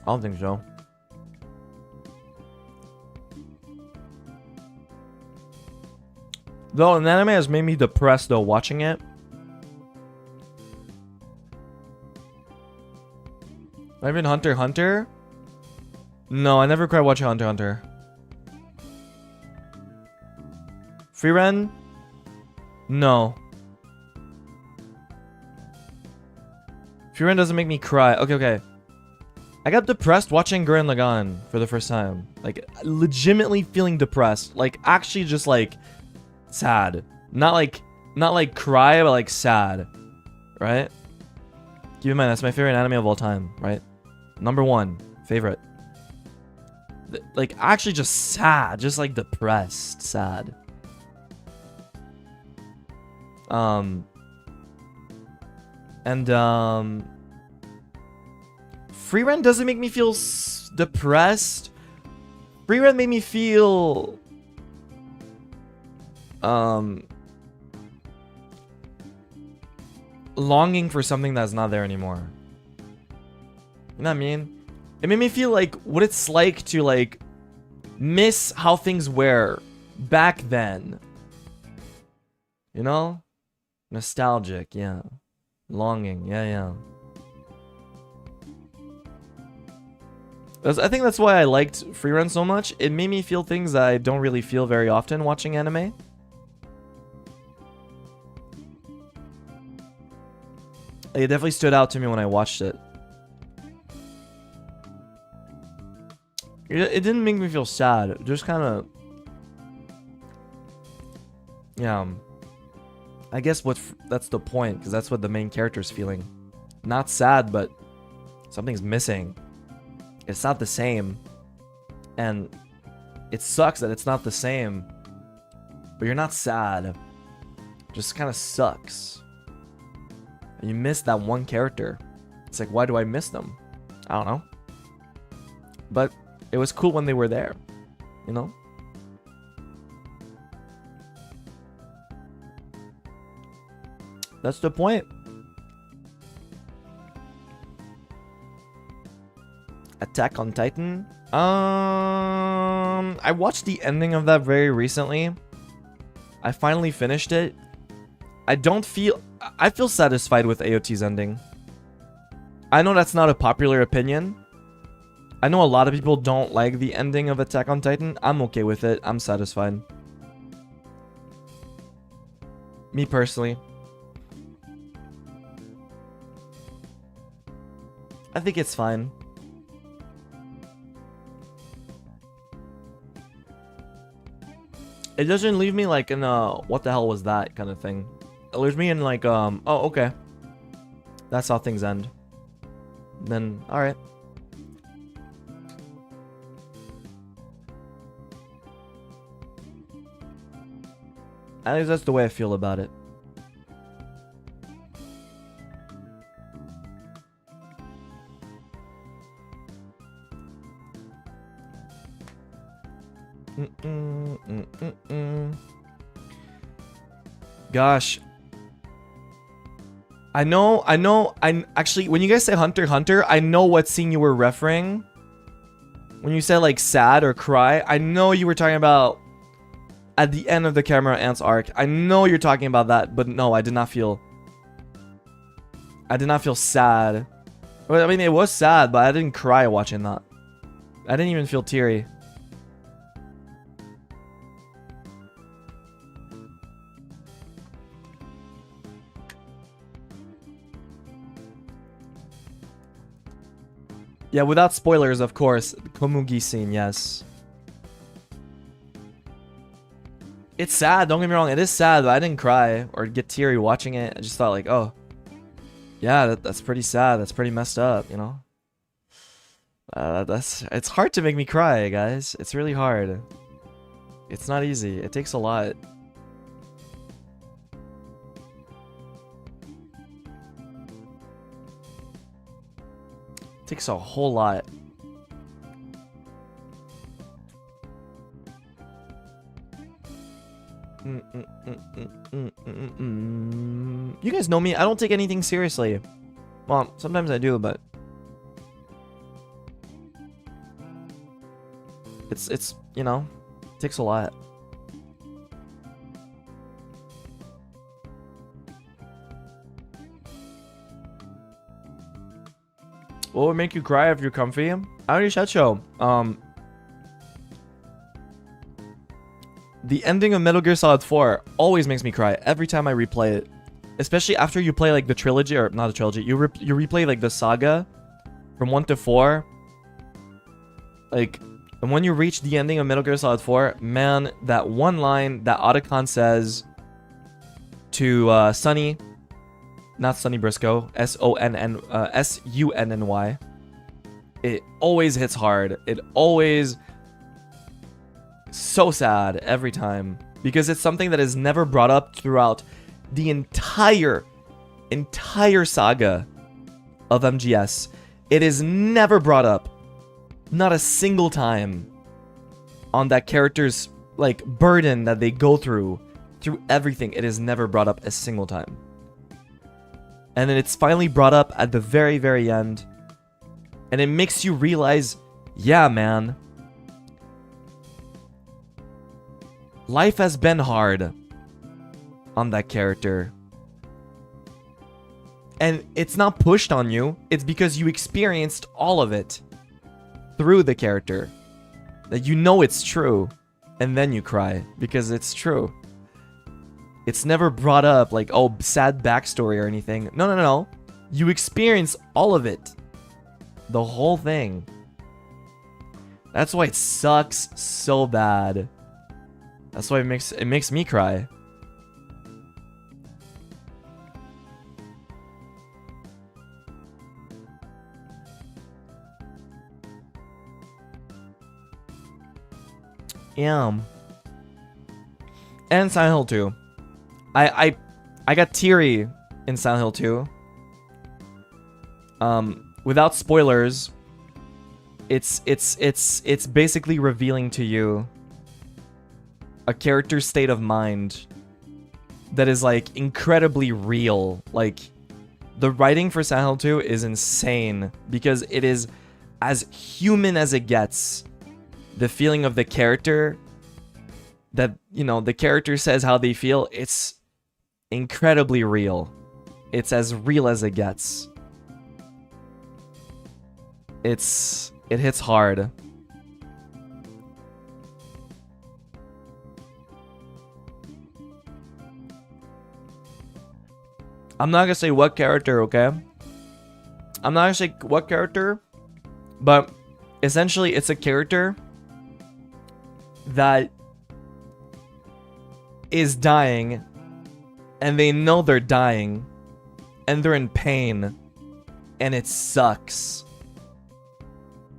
I don't think so. Though an anime has made me depressed though watching it. Even Hunter x Hunter? No, I never cried watching Hunter x Hunter. Freeren? No. Freeren doesn't make me cry. Okay. I got depressed watching Gurren Lagann for the first time. Like, legitimately feeling depressed. Like, actually just, like, sad. Not like cry, but, like, sad. Right? Keep in mind, that's my favorite anime of all time, right? Number 1. Favorite. Like, actually just sad. Just, like, depressed. Sad. Freeren doesn't make me feel depressed. Freeren made me feel longing for something that's not there anymore. You know what I mean? It made me feel like what it's like to like miss how things were back then. You know? Nostalgic, yeah. Longing, yeah. I think that's why I liked Freeren so much. It made me feel things that I don't really feel very often watching anime. It definitely stood out to me when I watched it. It didn't make me feel sad. It just kind of... Yeah. I guess that's the point, because that's what the main character's feeling. Not sad, but something's missing. It's not the same. And it sucks that it's not the same. But you're not sad. It just kind of sucks. And you miss that one character. It's like, why do I miss them? I don't know. But it was cool when they were there. You know? That's the point. Attack on Titan. I watched the ending of that very recently. I finally finished it. I feel satisfied with AOT's ending. I know that's not a popular opinion. I know a lot of people don't like the ending of Attack on Titan. I'm okay with it. I'm satisfied. Me personally. I think it's fine. It doesn't leave me like in a what the hell was that kind of thing. It leaves me in like oh okay. That's how things end. Then alright. At least that's the way I feel about it. Gosh. I actually, when you guys say Hunter x Hunter, I know what scene you were referring. When you said like sad or cry, I know you were talking about at the end of the Camera Ants arc. I know you're talking about that, but no, I did not feel sad. Well, I mean, it was sad, but I didn't cry watching that. I didn't even feel teary. Yeah, without spoilers, of course. Komugi scene, yes. It's sad, don't get me wrong. It is sad, but I didn't cry or get teary watching it. I just thought like, oh, yeah, that's pretty sad. That's pretty messed up, you know? It's hard to make me cry, guys. It's really hard. It's not easy. It takes a lot. Takes a whole lot. You guys know me. I don't take anything seriously. Well, sometimes I do, but it's you know, it takes a lot. What would make you cry if you're comfy? I already said so. The ending of Metal Gear Solid 4 always makes me cry every time I replay it. Especially after you play like the trilogy, or not the trilogy, you replay like the saga from 1 to 4. Like, and when you reach the ending of Metal Gear Solid 4, man, that one line that Otacon says to Sonny, not Sonny Briscoe, S-U-N-N-Y. It always hits hard. It always so sad every time because it's something that is never brought up throughout the entire saga of MGS. It is never brought up, not a single time, on that character's like burden that they go through everything. It is never brought up a single time. And then it's finally brought up at the very, very end. And it makes you realize, yeah, man. Life has been hard on that character. And it's not pushed on you. It's because you experienced all of it through the character. That you know it's true. And then you cry because it's true. It's never brought up like, oh, sad backstory or anything. No, no, no, no. You experience all of it. The whole thing. That's why it sucks so bad. That's why it makes me cry. Yeah. And Silent Hill 2. I got teary in Silent Hill 2. Without spoilers, it's basically revealing to you a character's state of mind that is like incredibly real. Like the writing for Silent Hill 2 is insane because it is as human as it gets. The feeling of the character that, you know, the character says how they feel, it's incredibly real. It's as real as it gets. It hits hard. I'm not gonna say what character, okay? I'm not gonna say what character, but essentially it's a character that is dying and they know they're dying and they're in pain and it sucks.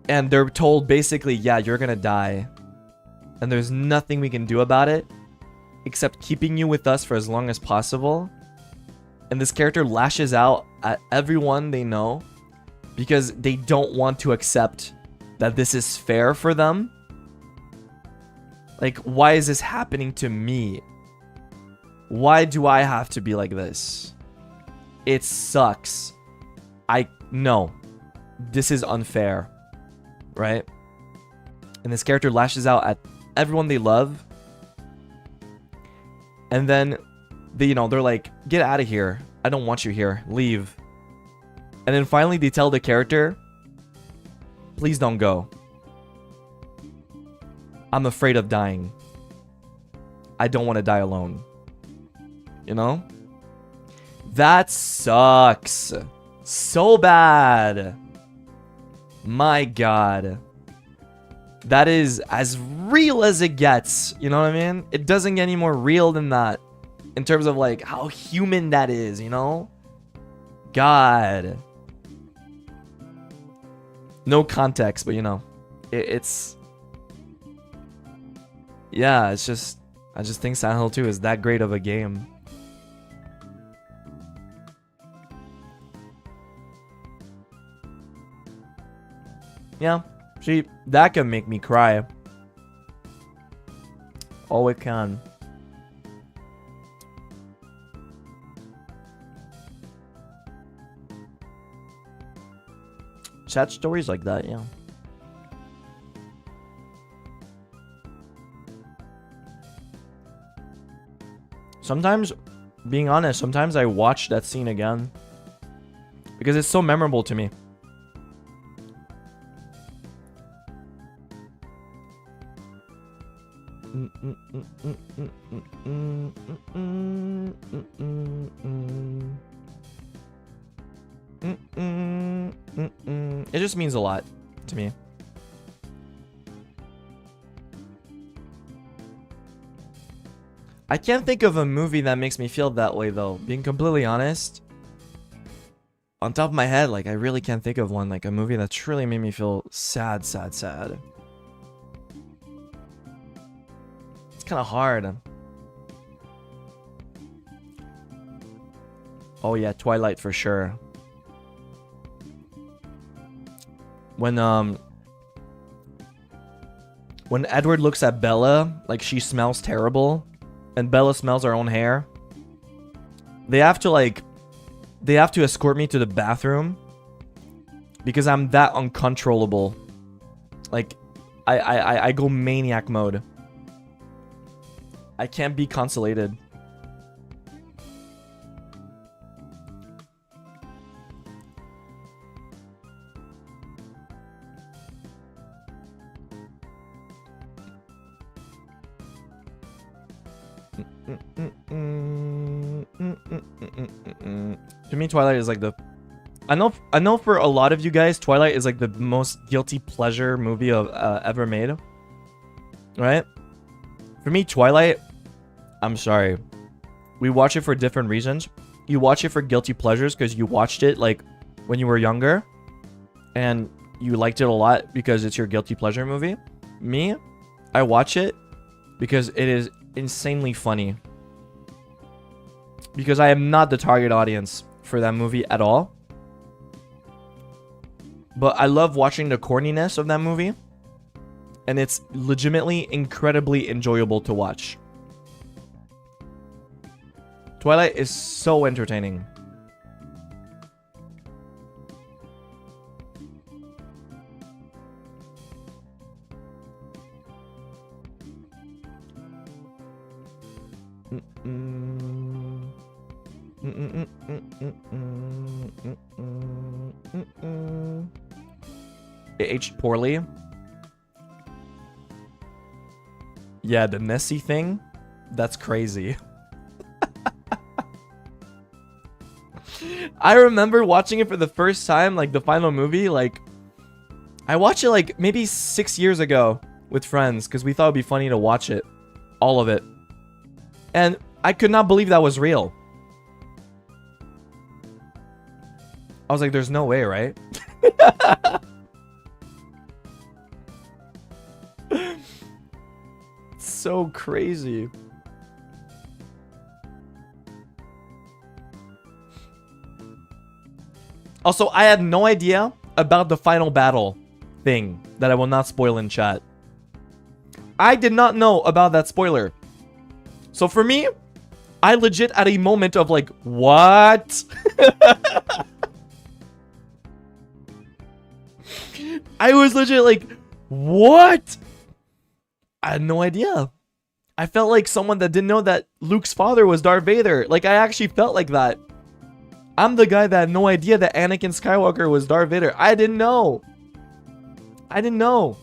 And they're told basically, yeah, you're gonna die. And there's nothing we can do about it except keeping you with us for as long as possible. And this character lashes out at everyone they know because they don't want to accept that this is fair for them. Like, why is this happening to me? Why do I have to be like this? It sucks. No. This is unfair. Right? And this character lashes out at everyone they love. And then, they're like, get out of here. I don't want you here. Leave. And then finally they tell the character, please don't go. I'm afraid of dying. I don't want to die alone. You know? That sucks. So bad. My God. That is as real as it gets. You know what I mean? It doesn't get any more real than that. In terms of like how human that is, you know? God. No context, but it's... Yeah, it's just... I just think Silent Hill 2 is that great of a game. Yeah, see, that can make me cry. Oh, it can. Sad stories like that, yeah. Sometimes, being honest, sometimes I watch that scene again. Because it's so memorable to me. It just means a lot to me. I can't think of a movie that makes me feel that way though, being completely honest. On top of my head, like I really can't think of one, like a movie that truly made me feel sad. It's kind of hard. Oh yeah, Twilight for sure. When Edward looks at Bella, like she smells terrible, and Bella smells her own hair. They have to escort me to the bathroom because I'm that uncontrollable. Like I go maniac mode. I can't be consolated. To me, Twilight is like the... I know for a lot of you guys, Twilight is like the most guilty pleasure movie of ever made. Right? For me, Twilight... I'm sorry. We watch it for different reasons. You watch it for guilty pleasures because you watched it like when you were younger. And you liked it a lot because it's your guilty pleasure movie. Me, I watch it because it is insanely funny. Because I am not the target audience for that movie at all. But I love watching the corniness of that movie. And it's legitimately incredibly enjoyable to watch. Twilight is so entertaining. It aged poorly. Yeah, the Nessie thing. That's crazy. I remember watching it for the first time, like the final movie. Like, I watched it like maybe 6 years ago with friends because we thought it'd be funny to watch it, all of it. And I could not believe that was real. I was like, there's no way, right? So crazy. Also, I had no idea about the final battle thing that I will not spoil in chat. I did not know about that spoiler. So for me, I legit at a moment of like, what? I was legit like, what? I had no idea. I felt like someone that didn't know that Luke's father was Darth Vader. Like, I actually felt like that. I'm the guy that had no idea that Anakin Skywalker was Darth Vader. I didn't know. I didn't know.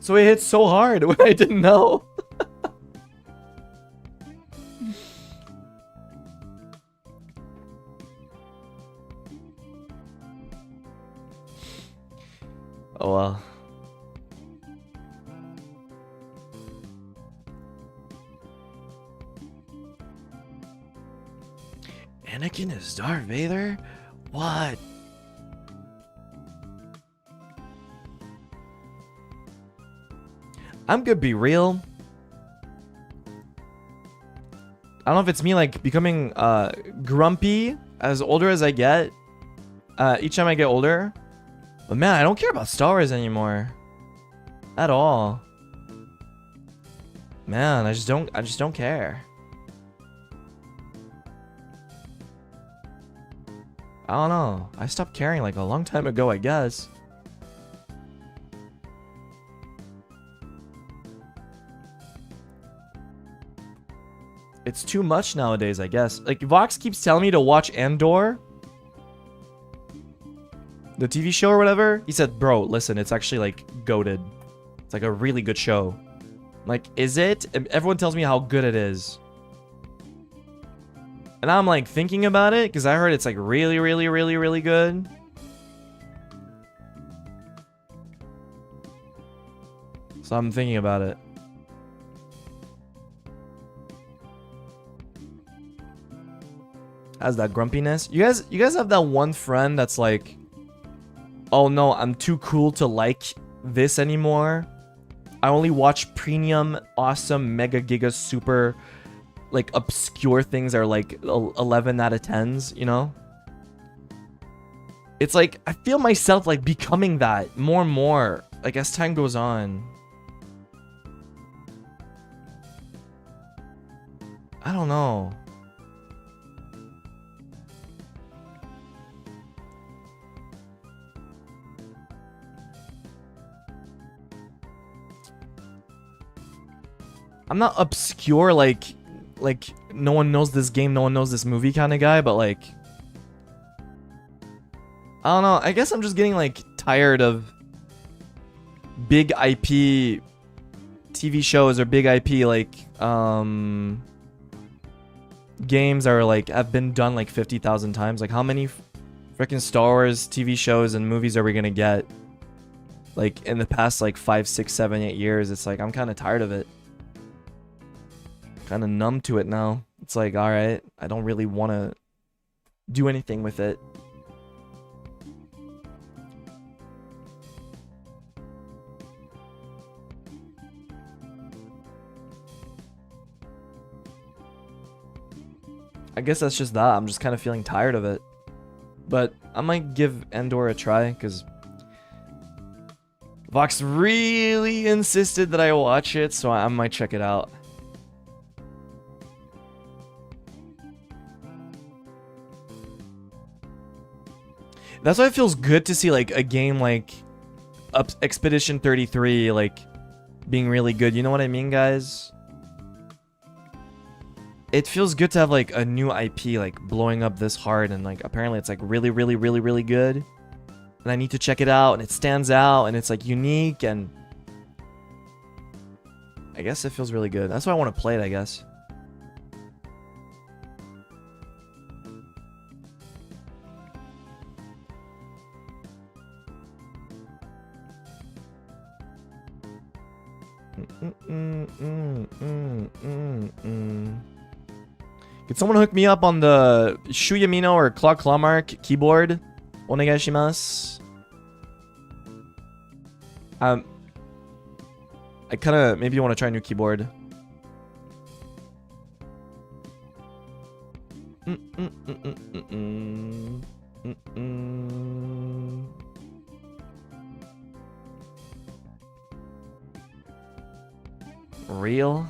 So it hit so hard when I didn't know. Oh well. Anakin is Darth Vader? What? I'm gonna be real. I don't know if it's me like becoming grumpy as older as I get. Each time I get older. But man, I don't care about Star Wars anymore. At all. Man, I just don't care. I don't know. I stopped caring like a long time ago, I guess. It's too much nowadays, I guess. Like, Vox keeps telling me to watch Andor. The TV show or whatever. He said, bro, listen, it's actually like goated. It's like a really good show. I'm like, is it? And everyone tells me how good it is. And I'm like thinking about it because I heard it's like really, really, really, really good. So I'm thinking about it. Has that grumpiness. You guys have that one friend that's like, oh no, I'm too cool to like this anymore. I only watch premium, awesome, mega giga super like obscure things are like 11 out of 10s, you know? It's like I feel myself like becoming that more and more like as time goes on. I don't know. I'm not obscure like no one knows this game, no one knows this movie kind of guy, but like I don't know, I guess I'm just getting like tired of big IP TV shows or big IP like games are like have been done like 50,000 times. Like how many freaking Star Wars TV shows and movies are we gonna get like in the past like 5, 6, 7, 8 years? It's like I'm kind of tired of it. Kind of numb to it now. It's like, all right, I don't really want to do anything with it. I guess that's just that. I'm just kind of feeling tired of it. But I might give Andor a try because Vox really insisted that I watch it, so I might check it out. That's why it feels good to see like a game like Expedition 33 like being really good. You know what I mean, guys? It feels good to have like a new IP like blowing up this hard, and like apparently it's like really, really, really, really good. And I need to check it out, and it stands out, and it's like unique, and I guess it feels really good. That's why I want to play it, I guess. Could someone hook me up on the Shuyamino or Clawmark keyboard? Onegaishimasu. I kind of maybe want to try a new keyboard. Real?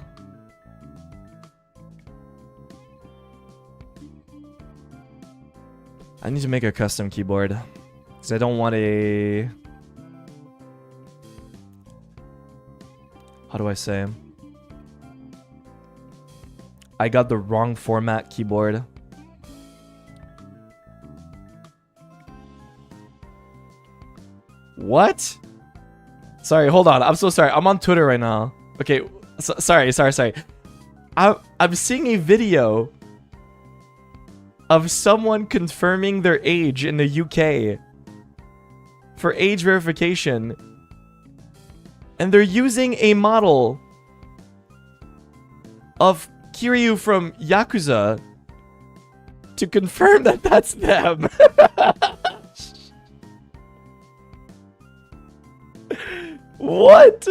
I need to make a custom keyboard. Because I don't want a... How do I say? I got the wrong format keyboard. What? Sorry, hold on. I'm so sorry. I'm on Twitter right now. Okay, sorry. I'm seeing a video of someone confirming their age in the UK for age verification. And they're using a model of Kiryu from Yakuza to confirm that that's them. What?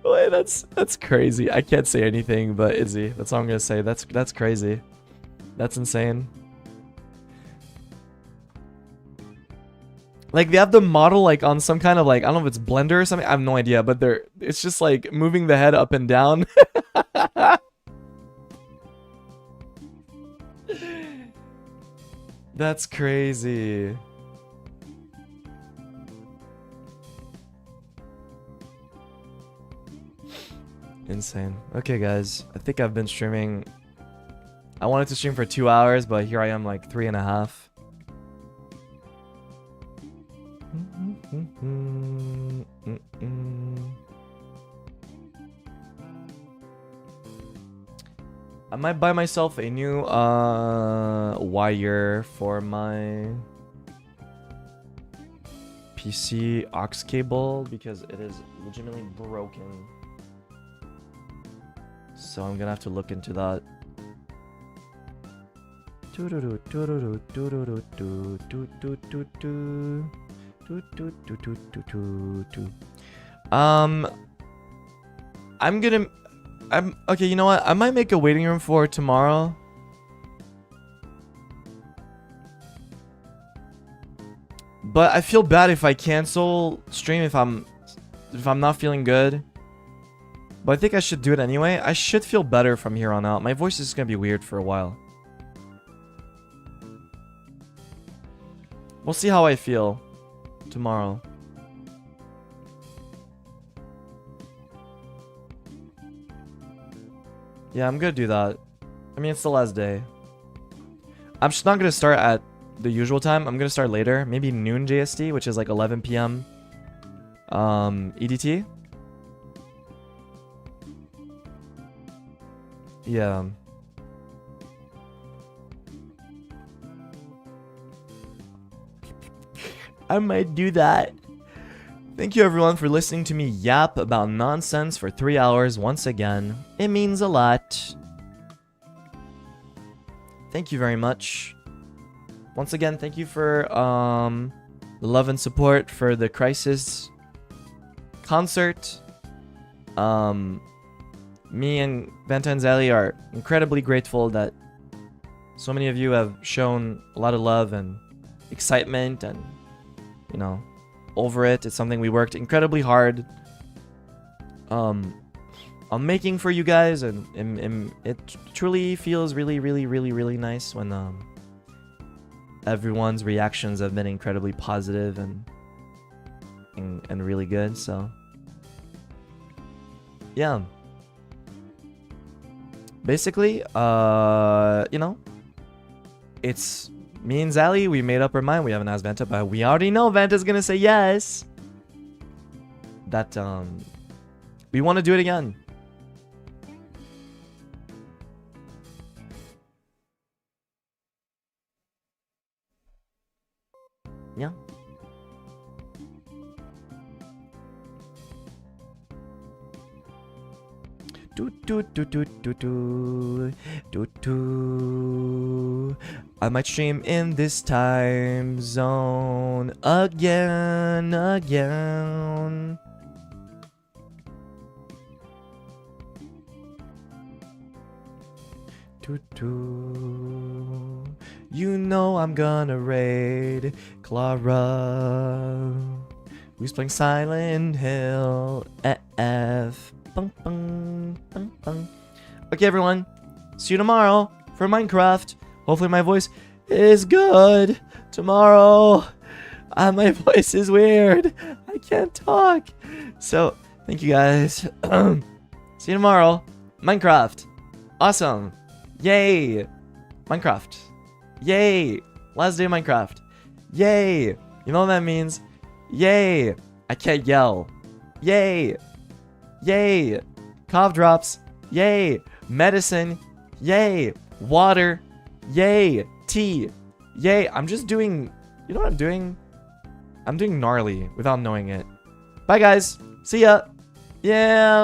Wait, that's crazy. I can't say anything, but Izzy, that's all I'm gonna say. That's crazy. That's insane. Like they have the model like on some kind of like, I don't know if it's Blender or something. I have no idea, but it's just like moving the head up and down. That's crazy. Insane. Okay, guys. I think I've been streaming. I wanted to stream for 2 hours, but here I am like 3.5. I might buy myself a new wire for my PC aux cable because it is legitimately broken. So I'm gonna have to look into that. I'm okay, you know what? I might make a waiting room for tomorrow. But I feel bad if I cancel stream if I'm not feeling good. But I think I should do it anyway. I should feel better from here on out. My voice is gonna be weird for a while. We'll see how I feel tomorrow. Yeah, I'm gonna do that. I mean, it's the last day. I'm just not gonna start at the usual time. I'm gonna start later. Maybe noon JST, which is like 11 p.m. EDT. Yeah. I might do that. Thank you everyone for listening to me yap about nonsense for 3 hours once again. It means a lot. Thank you very much. Once again, thank you for the love and support for the Krisis concert. Me and Vantacrow are incredibly grateful that so many of you have shown a lot of love and excitement and, you know, over it. It's something we worked incredibly hard on making for you guys, and it truly feels really nice when everyone's reactions have been incredibly positive and really good. So yeah, basically, you know, it's me and Zally. We made up our mind. We haven't asked Vanta, but we already know Vanta's gonna say yes. That we want to do it again. Yeah. I might stream in this time zone again. You know I'm gonna raid Clara Who's playing Silent Hill? F. Bung, bung, bung, bung. Okay, everyone. See you tomorrow for Minecraft. Hopefully my voice is good tomorrow. My voice is weird. I can't talk. So, thank you guys. See you tomorrow. Minecraft. Awesome. Yay. Minecraft. Yay. Last day of Minecraft. Yay. You know what that means? Yay. I can't yell. Yay. Yay. Cough drops. Yay. Medicine. Yay. Water. Yay. Tea. Yay. I'm just doing... You know what I'm doing? I'm doing gnarly without knowing it. Bye, guys. See ya. Yeah.